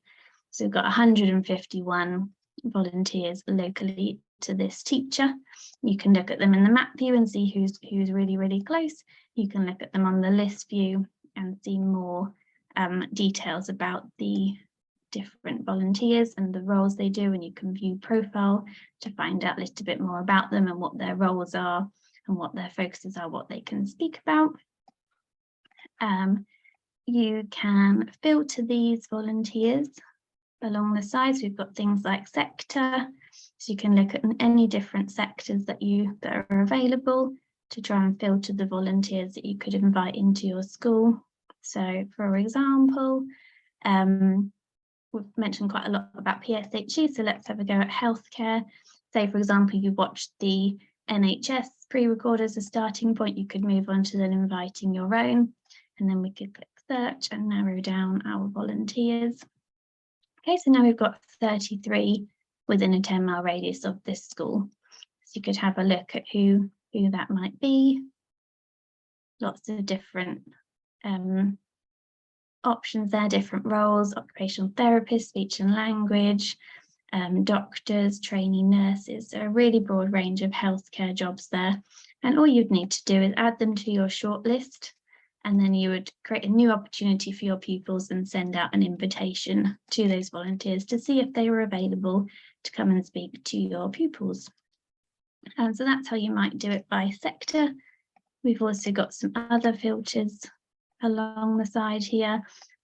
So we've got 151 volunteers locally to this teacher. You can look at them in the map view and see who's really, really close. You can look at them on the list view and see more details about the different volunteers and the roles they do, and you can view profile to find out a little bit more about them and what their roles are and what their focuses are, what they can speak about. you can filter these volunteers along the sides. We've got things like sector, so you can look at any different sectors that are available to try and filter the volunteers that you could invite into your school. So for example, we've mentioned quite a lot about PSHE, so let's have a go at healthcare. Say, for example, you watched the NHS pre-record as a starting point, you could move on to then inviting your own, and then we could click search and narrow down our volunteers. Okay, so now we've got 33 within a 10-mile radius of this school. So you could have a look at who that might be. Lots of different options there, different roles: occupational therapists, speech and language, doctors, trainee nurses. So a really broad range of healthcare jobs there. And all you'd need to do is add them to your shortlist, and then you would create a new opportunity for your pupils and send out an invitation to those volunteers to see if they were available to come and speak to your pupils. And so that's how you might do it by sector. We've also got some other filters along the side here.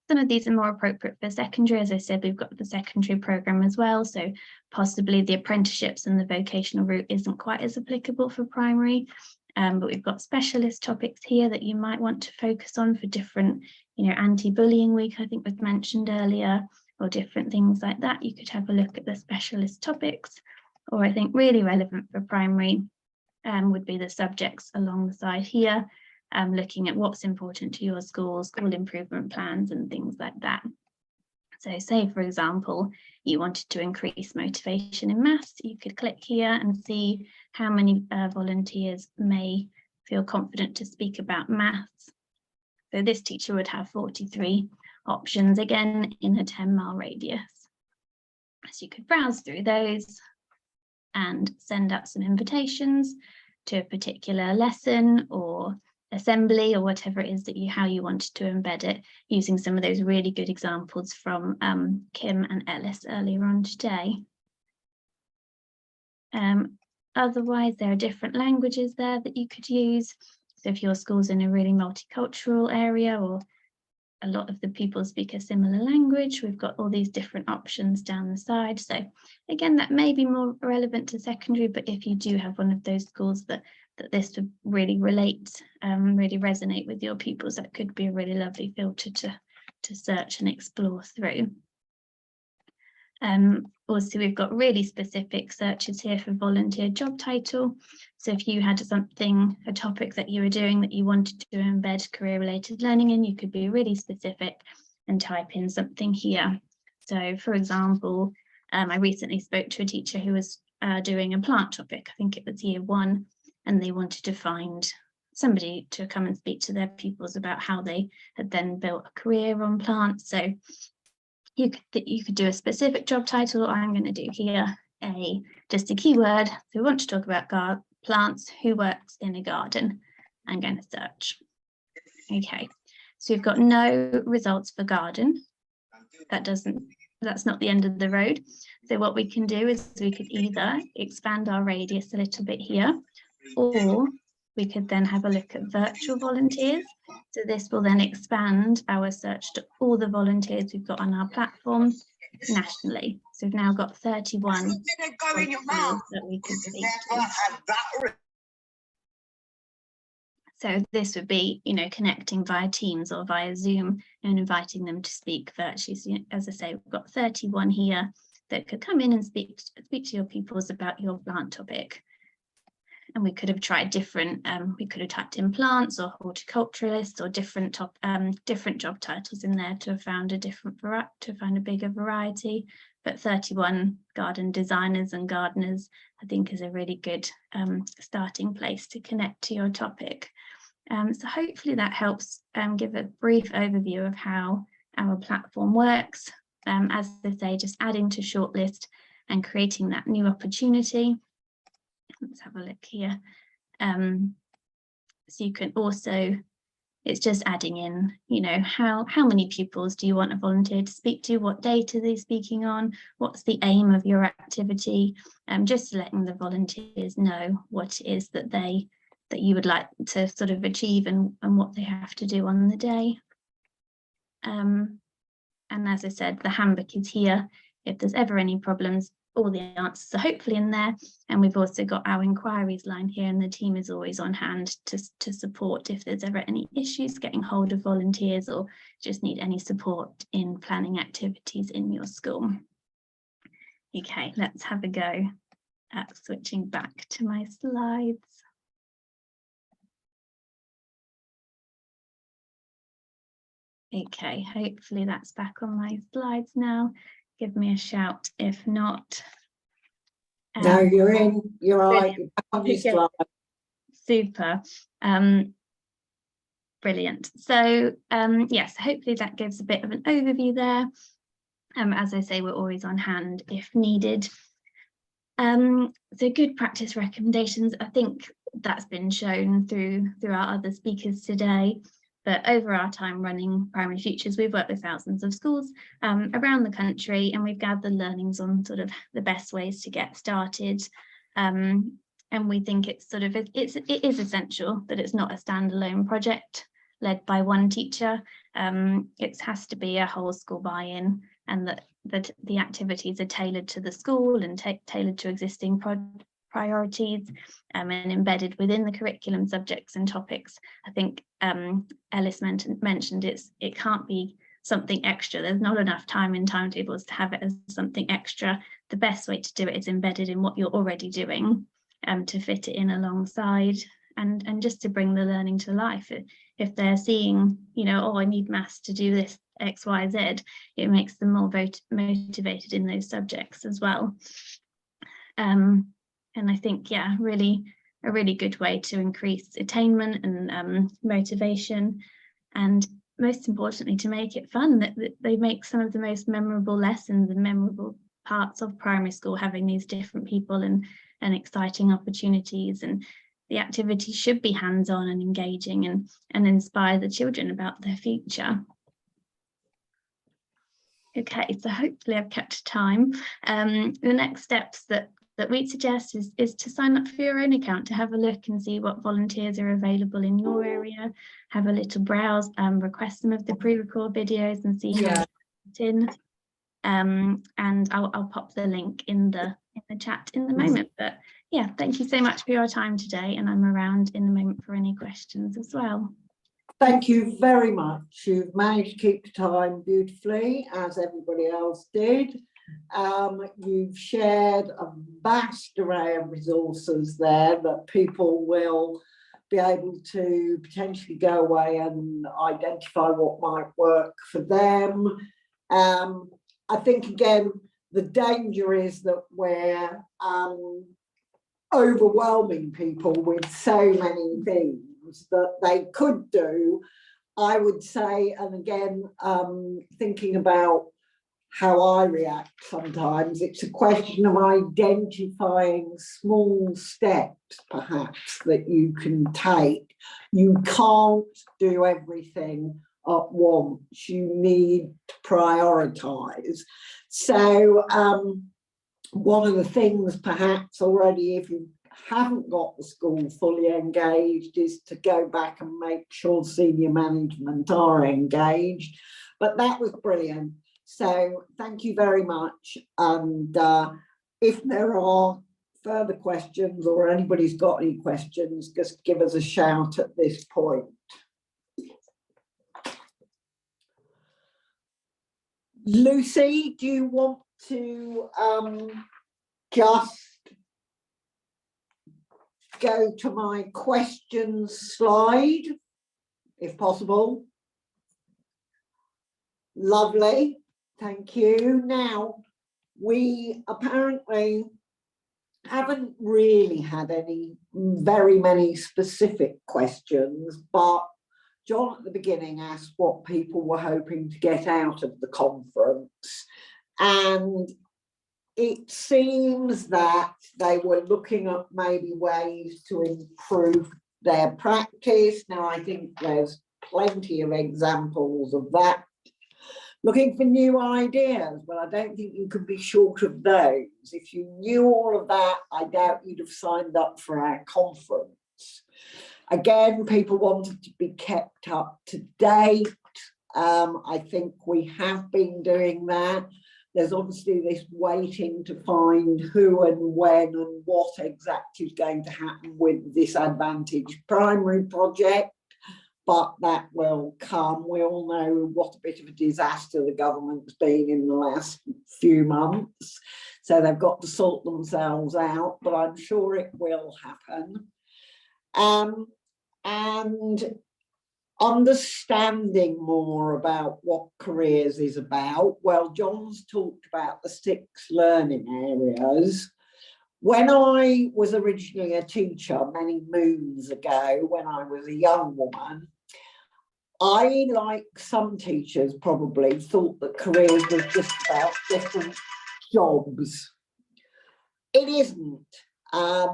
Some of these are more appropriate for secondary. As I said, we've got the secondary programme as well, so possibly the apprenticeships and the vocational route isn't quite as applicable for primary. But we've got specialist topics here that you might want to focus on for different, anti-bullying week, I think was mentioned earlier, or different things like that. You could have a look at the specialist topics, or I think really relevant for primary would be the subjects along the side here, looking at what's important to your school improvement plans and things like that. So say, for example, you wanted to increase motivation in maths, you could click here and see how many volunteers may feel confident to speak about maths. So this teacher would have 43 options, again, in a 10-mile radius. So you could browse through those and send out some invitations to a particular lesson or assembly or whatever it is that how you wanted to embed it, using some of those really good examples from Kim and Ellis earlier on today. Otherwise, there are different languages there that you could use. So if your school's in a really multicultural area, or a lot of the people speak a similar language, we've got all these different options down the side. So again, that may be more relevant to secondary, but if you do have one of those schools that this would really relate, really resonate with your pupils, that could be a really lovely filter to search and explore through. Also, we've got really specific searches here for volunteer job title. So if you had a topic that you were doing that you wanted to embed career-related learning in, you could be really specific and type in something here. So for example, I recently spoke to a teacher who was doing a plant topic. I think it was year 1, and they wanted to find somebody to come and speak to their pupils about how they had then built a career on plants. So you could do a specific job title, or I'm going to do here just a keyword. So we want to talk about plants, who works in a garden. I'm going to search. Okay, so we've got no results for garden. That's not the end of the road. So what we can do is we could either expand our radius a little bit here, or we could then have a look at virtual volunteers. So this will then expand our search to all the volunteers we've got on our platform nationally. So we've now got 31 volunteers that we can speak to. So this would be, connecting via Teams or via Zoom and inviting them to speak virtually. So as I say, we've got 31 here that could come in and speak to your pupils about your plant topic. And we could have tried different, we could have typed in plants or horticulturalists or different job titles in there to have found a bigger variety. But 31 garden designers and gardeners, I think, is a really good starting place to connect to your topic. So hopefully that helps give a brief overview of how our platform works. As I say, just adding to shortlist and creating that new opportunity. Let's have a look here. So you can also, it's just adding in, how many pupils do you want a volunteer to speak to? What date are they speaking on? What's the aim of your activity? Just letting the volunteers know what it is that you would like to sort of achieve and what they have to do on the day. And as I said, the handbook is here. If there's ever any problems, all the answers are hopefully in there. And we've also got our inquiries line here, and the team is always on hand to support if there's ever any issues getting hold of volunteers or just need any support in planning activities in your school. Okay, let's have a go at switching back to my slides. Okay, hopefully that's back on my slides now. Give me a shout if not. No, you're in, you're right, brilliant. you're back on your slide. Super. Brilliant. So yes, hopefully that gives a bit of an overview there. As I say, we're always on hand if needed. So good practice recommendations, I think that's been shown through our other speakers today. But over our time running Primary Futures, we've worked with thousands of schools around the country, and we've gathered learnings on sort of the best ways to get started. And we think it's sort of, it is essential that it's not a standalone project led by one teacher. It has to be a whole school buy-in, and that the activities are tailored to the school and tailored to existing priorities and embedded within the curriculum subjects and topics. I think Ellis mentioned it can't be something extra. There's not enough time in timetables to have it as something extra. The best way to do it is embedded in what you're already doing, to fit it in alongside and just to bring the learning to life. If they're seeing, you know, oh, I need maths to do this X, Y, Z, it makes them more motivated in those subjects as well. And I think, yeah, a really good way to increase attainment and motivation, and most importantly, to make it fun, that they make some of the most memorable lessons and memorable parts of primary school, having these different people and exciting opportunities. And the activity should be hands-on and engaging and inspire the children about their future. Okay, so hopefully I've kept time. The next steps that we suggest is to sign up for your own account, to have a look and see what volunteers are available in your area, have a little browse, request some of the pre-record videos and see how to fit in. And I'll pop the link in the chat in the moment. But yeah, thank you so much for your time today, and I'm around in a moment for any questions as well. Thank you very much. You've managed to keep the time beautifully, as everybody else did. You've shared a vast array of resources there that people will be able to potentially go away and identify what might work for them. I think, again, the danger is that we're overwhelming people with so many things that they could do. I would say, and again, thinking about how I react sometimes, it's a question of identifying small steps perhaps that you can take. You can't do everything at once, you need to prioritize. So one of the things perhaps already, if you haven't got the school fully engaged, is to go back and make sure senior management are engaged. But that was brilliant. So thank you very much. And if there are further questions or anybody's got any questions, just give us a shout at this point. Lucy, do you want to just go to my questions slide, if possible? Lovely, thank you. Now, we apparently haven't really had very many specific questions, but John at the beginning asked what people were hoping to get out of the conference, and it seems that they were looking at maybe ways to improve their practice. Now, I think there's plenty of examples of that. Looking for new ideas, well, I don't think you could be short of those. If you knew all of that, I doubt you'd have signed up for our conference. Again, people wanted to be kept up to date. I think we have been doing that. There's obviously this waiting to find who and when and what exactly is going to happen with the Disadvantaged Primary project, but that will come. We all know what a bit of a disaster the government's been in the last few months. So they've got to sort themselves out, but I'm sure it will happen. And understanding more about what careers is about. Well, John's talked about the 6 learning areas. When I was originally a teacher many moons ago, when I was a young woman, I, like some teachers probably, thought that careers was just about different jobs. It isn't.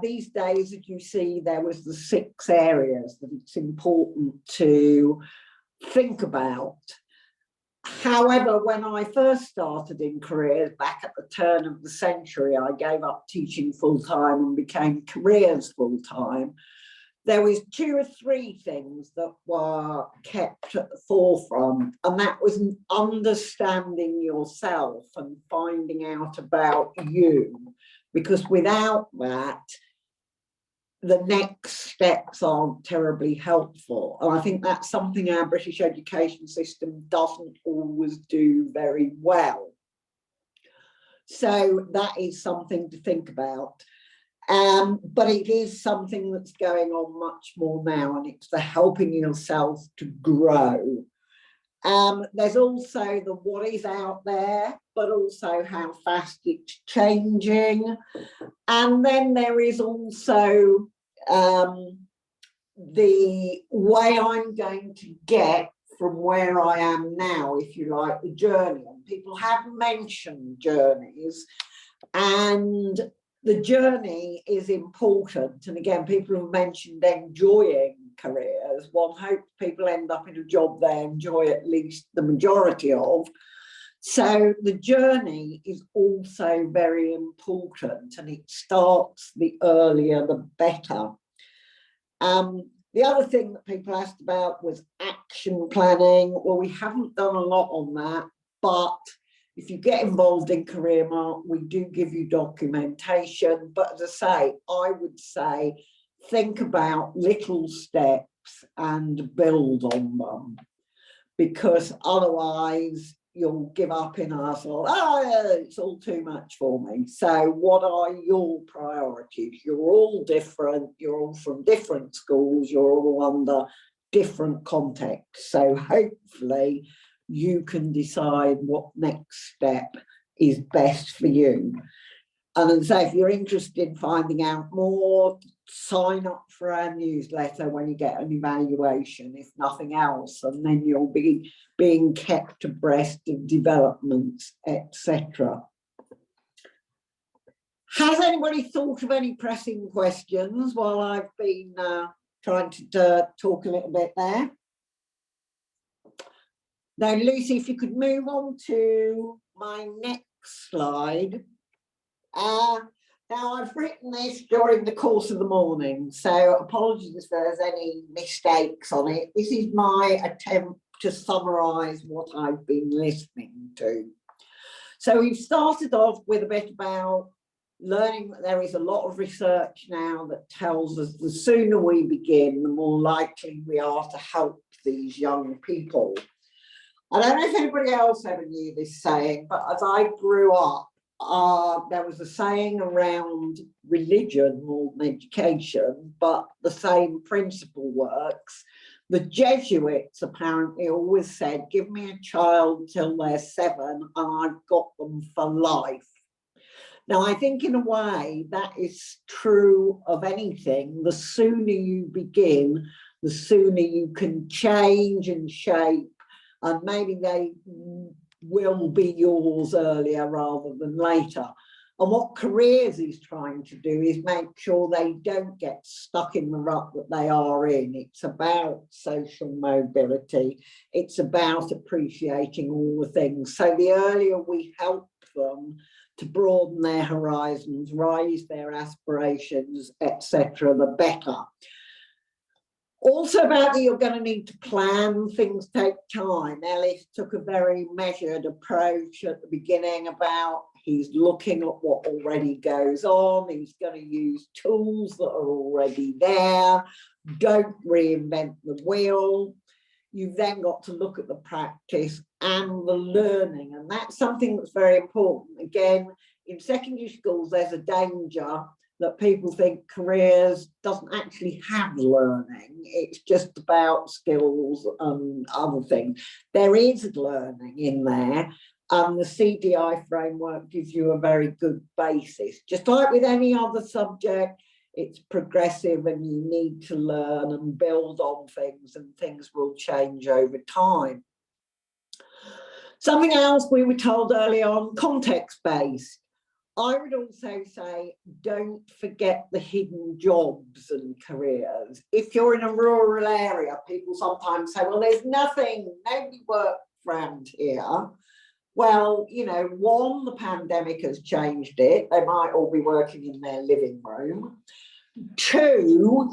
These days, as you see, there was the 6 areas that it's important to think about. However, when I first started in careers back at the turn of the century, I gave up teaching full-time and became careers full-time. There was 2 or 3 things that were kept at the forefront, and that was understanding yourself and finding out about you. Because without that, the next steps aren't terribly helpful. And I think that's something our British education system doesn't always do very well. So that is something to think about. But it is something that's going on much more now, and it's the helping yourself to grow. There's also the what is out there, but also how fast it's changing. And then there is also the way I'm going to get from where I am now, if you like, the journey. And people have mentioned journeys, and the journey is important. And again, people have mentioned enjoying careers. One hopes people end up in a job they enjoy at least the majority of. So the journey is also very important, and it starts the earlier the better. The other thing that people asked about was action planning. Well, we haven't done a lot on that, but if you get involved in Career Mark, we do give you documentation. But as I say, I would say think about little steps and build on them, because otherwise you'll give up in our sort of, oh, it's all too much for me. So what are your priorities? You're all different. You're all from different schools. You're all under different contexts. So hopefully you can decide what next step is best for you. And as I say, if you're interested in finding out more, sign up for our newsletter when you get an evaluation, if nothing else, and then you'll be being kept abreast of developments, etc. Has anybody thought of any pressing questions while I've been trying to talk a little bit there? Now, Lucy, if you could move on to my next slide. Now, I've written this during the course of the morning, so apologies if there's any mistakes on it. This is my attempt to summarise what I've been listening to. So we've started off with a bit about learning that there is a lot of research now that tells us the sooner we begin, the more likely we are to help these young people. I don't know if anybody else ever knew this saying, but as I grew up, there was a saying around religion more than education, but the same principle works. The Jesuits apparently always said, give me a child till they're 7 and I've got them for life. Now, I think in a way that is true of anything. The sooner you begin, the sooner you can change and shape, and maybe they will be yours earlier rather than later. And what Careers is trying to do is make sure they don't get stuck in the rut that they are in. It's about social mobility. It's about appreciating all the things. So the earlier we help them to broaden their horizons, raise their aspirations, etc., the better. Also about that you're going to need to plan, things take time. Ellis took a very measured approach at the beginning about he's looking at what already goes on, he's going to use tools that are already there, don't reinvent the wheel. You've then got to look at the practice and the learning, and that's something that's very important. Again, in secondary schools, there's a danger that people think careers doesn't actually have learning. It's just about skills and other things. There is learning in there. The CDI framework gives you a very good basis. Just like with any other subject, it's progressive and you need to learn and build on things, and things will change over time. Something else we were told early on, context-based. I would also say, don't forget the hidden jobs and careers. If you're in a rural area, people sometimes say, well, there's nothing, nobody works around here. Well, you know, one, the pandemic has changed it. They might all be working in their living room. Two,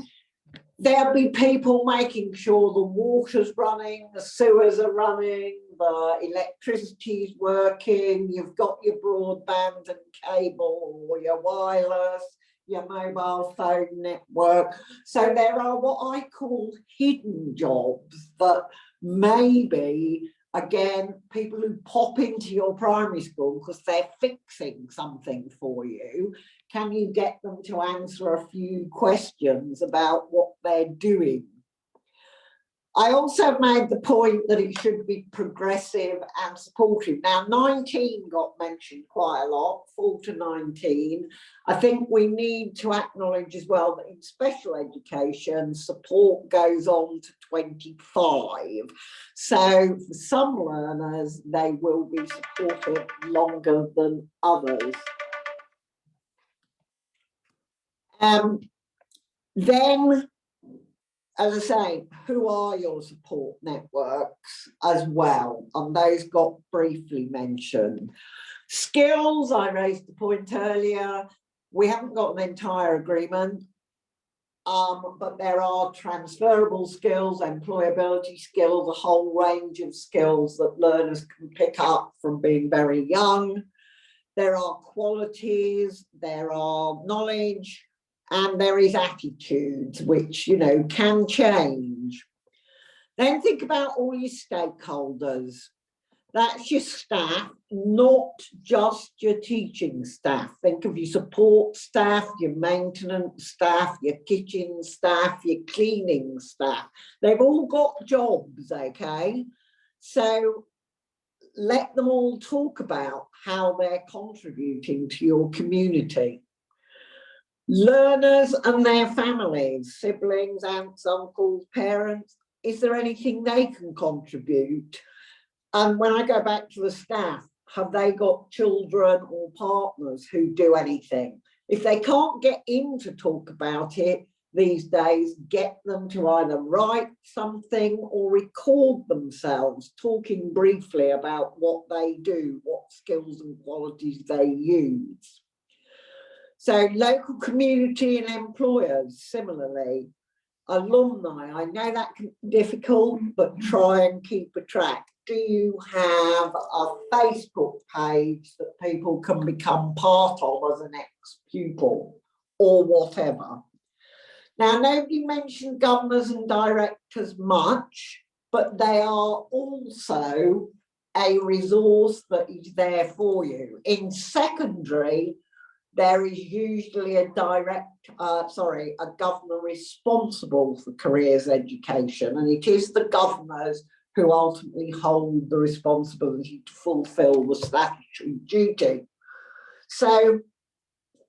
there'll be people making sure the water's running, the sewers are running, the electricity's working, you've got your broadband and cable or your wireless, your mobile phone network. So there are what I call hidden jobs that maybe, again, people who pop into your primary school because they're fixing something for you, can you get them to answer a few questions about what they're doing? I also made the point that it should be progressive and supportive. Now, 19 got mentioned quite a lot, 4 to 19. I think we need to acknowledge as well that in special education, support goes on to 25. So for some learners, they will be supported longer than others. Then, as I say, who are your support networks as well? And those got briefly mentioned. Skills, I raised the point earlier. We haven't got an entire agreement, but there are transferable skills, employability skills, a whole range of skills that learners can pick up from being very young. There are qualities, there are knowledge, and there is attitudes, which, you know, can change. Then think about all your stakeholders. That's your staff, not just your teaching staff. Think of your support staff, your maintenance staff, your kitchen staff, your cleaning staff. They've all got jobs, okay? So let them all talk about how they're contributing to your community. Learners and their families, siblings, aunts, uncles, parents, is there anything they can contribute? And when I go back to the staff, have they got children or partners who do anything? If they can't get in to talk about it these days, get them to either write something or record themselves talking briefly about what they do, what skills and qualities they use. So local community and employers, similarly. Alumni, I know that can be difficult, but try and keep a track. Do you have a Facebook page that people can become part of as an ex-pupil or whatever? Now, nobody mentioned governors and directors much, but they are also a resource that is there for you. In secondary, there is usually a governor responsible for careers education, and it is the governors who ultimately hold the responsibility to fulfil the statutory duty. So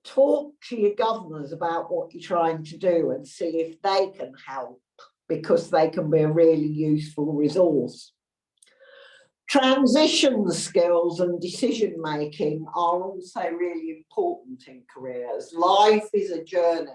talk to your governors about what you're trying to do and see if they can help, because they can be a really useful resource. Transition skills and decision making are also really important in careers. Life is a journey.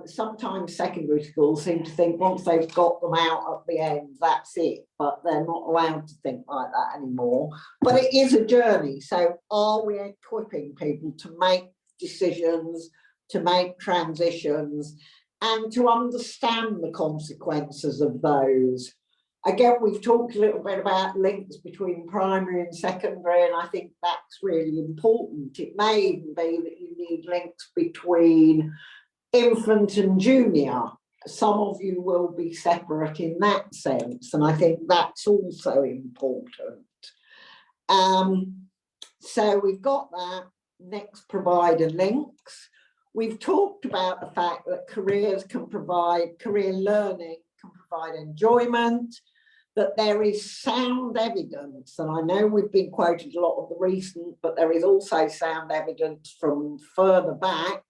Sometimes secondary schools seem to think once they've got them out at the end, that's it, but they're not allowed to think like that anymore. But it is a journey. So are we equipping people to make decisions, to make transitions, and to understand the consequences of those. Again, we've talked a little bit about links between primary and secondary, and I think that's really important. It may even be that you need links between infant and junior. Some of you will be separate in that sense, and I think that's also important. So we've got that. Next, provider links. We've talked about the fact that career learning can provide enjoyment, that there is sound evidence, and I know we've been quoted a lot of the recent, but there is also sound evidence from further back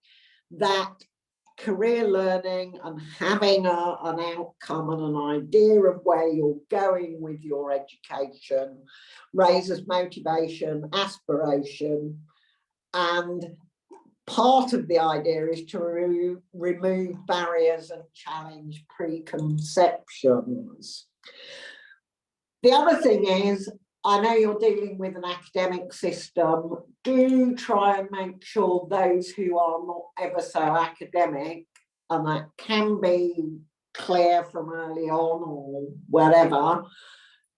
that career learning and having an outcome and an idea of where you're going with your education raises motivation, aspiration, and part of the idea is to remove barriers and challenge preconceptions. The other thing is, I know you're dealing with an academic system. Do try and make sure those who are not ever so academic, and that can be clear from early on or whatever,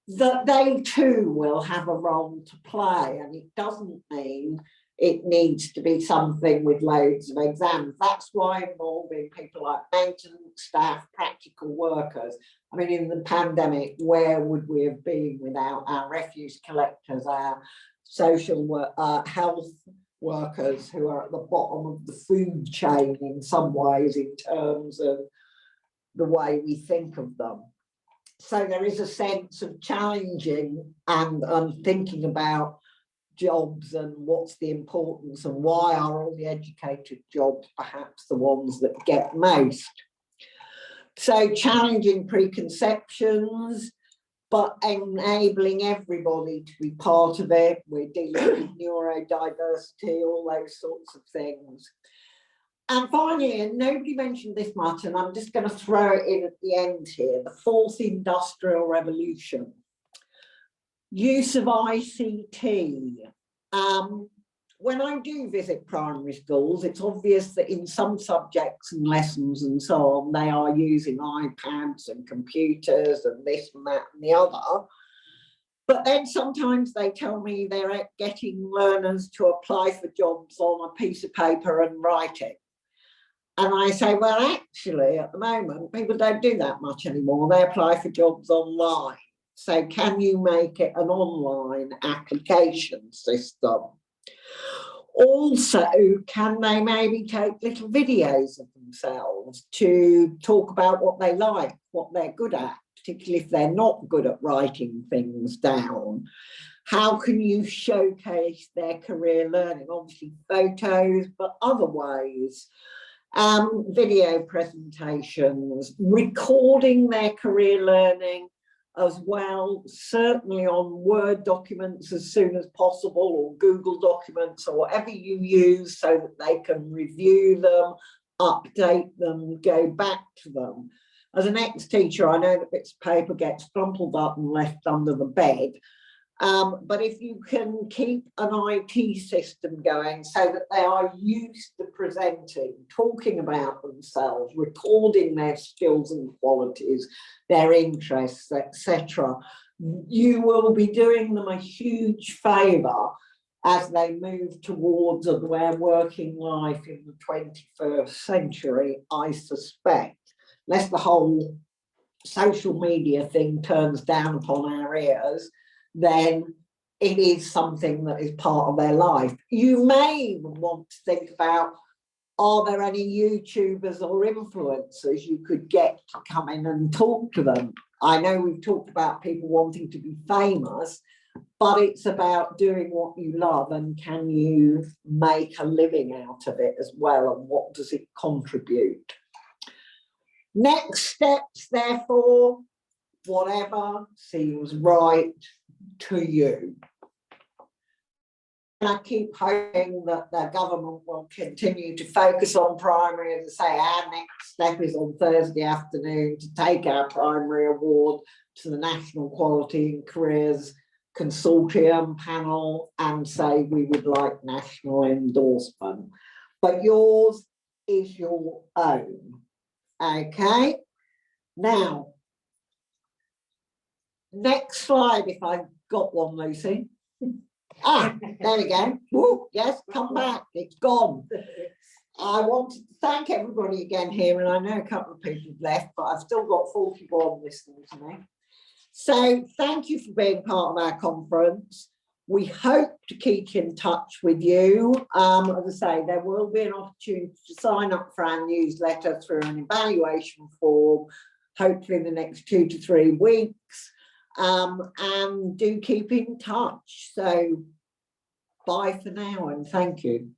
that they too will have a role to play. And it doesn't mean it needs to be something with loads of exams. That's why involving people like maintenance staff, practical workers. I mean, in the pandemic, where would we have been without our refuse collectors, our social work, health workers who are at the bottom of the food chain in some ways in terms of the way we think of them. So there is a sense of challenging and thinking about jobs and what's the importance and why are all the educated jobs perhaps the ones that get most. So challenging preconceptions, but enabling everybody to be part of it. We're dealing with neurodiversity, all those sorts of things. And finally, and nobody mentioned this much, and I'm just going to throw it in at the end here, the fourth industrial revolution. Use of ICT. When I do visit primary schools, it's obvious that in some subjects and lessons and so on, they are using iPads and computers and this and that and the other. But then sometimes they tell me they're getting learners to apply for jobs on a piece of paper and write it. And I say, well, actually, at the moment, people don't do that much anymore. They apply for jobs online. So can you make it an online application system? Also, can they maybe take little videos of themselves to talk about what they like, what they're good at, particularly if they're not good at writing things down? How can you showcase their career learning? Obviously photos, but other ways. Video presentations, recording their career learning as well, certainly on Word documents as soon as possible, or Google documents, or whatever you use, so that they can review them, update them, go back to them. As an ex-teacher, I know that bits of paper gets crumpled up and left under the bed. But if you can keep an IT system going so that they are used to presenting, talking about themselves, recording their skills and qualities, their interests, etc., you will be doing them a huge favour as they move towards their working life in the 21st century, I suspect. Unless the whole social media thing turns down upon our ears, then it is something that is part of their life. You may even want to think about, are there any YouTubers or influencers you could get to come in and talk to them? I know we've talked about people wanting to be famous, but it's about doing what you love, and can you make a living out of it as well, and what does it contribute? Next steps, therefore, whatever seems right to you. And I keep hoping that the government will continue to focus on primary. As I say, our next step is on Thursday afternoon to take our primary award to the National Quality and Careers Consortium panel and say we would like national endorsement. But yours is your own. Okay, now, next slide, if I've got one, Lucy. Ah, there we go. Woo, yes, come back, it's gone. I wanted to thank everybody again here, and I know a couple of people have left, but I've still got 41 listening to me. So thank you for being part of our conference. We hope to keep in touch with you. As I say, there will be an opportunity to sign up for our newsletter through an evaluation form, hopefully in the next 2 to 3 weeks. And do keep in touch. So bye for now and thank you.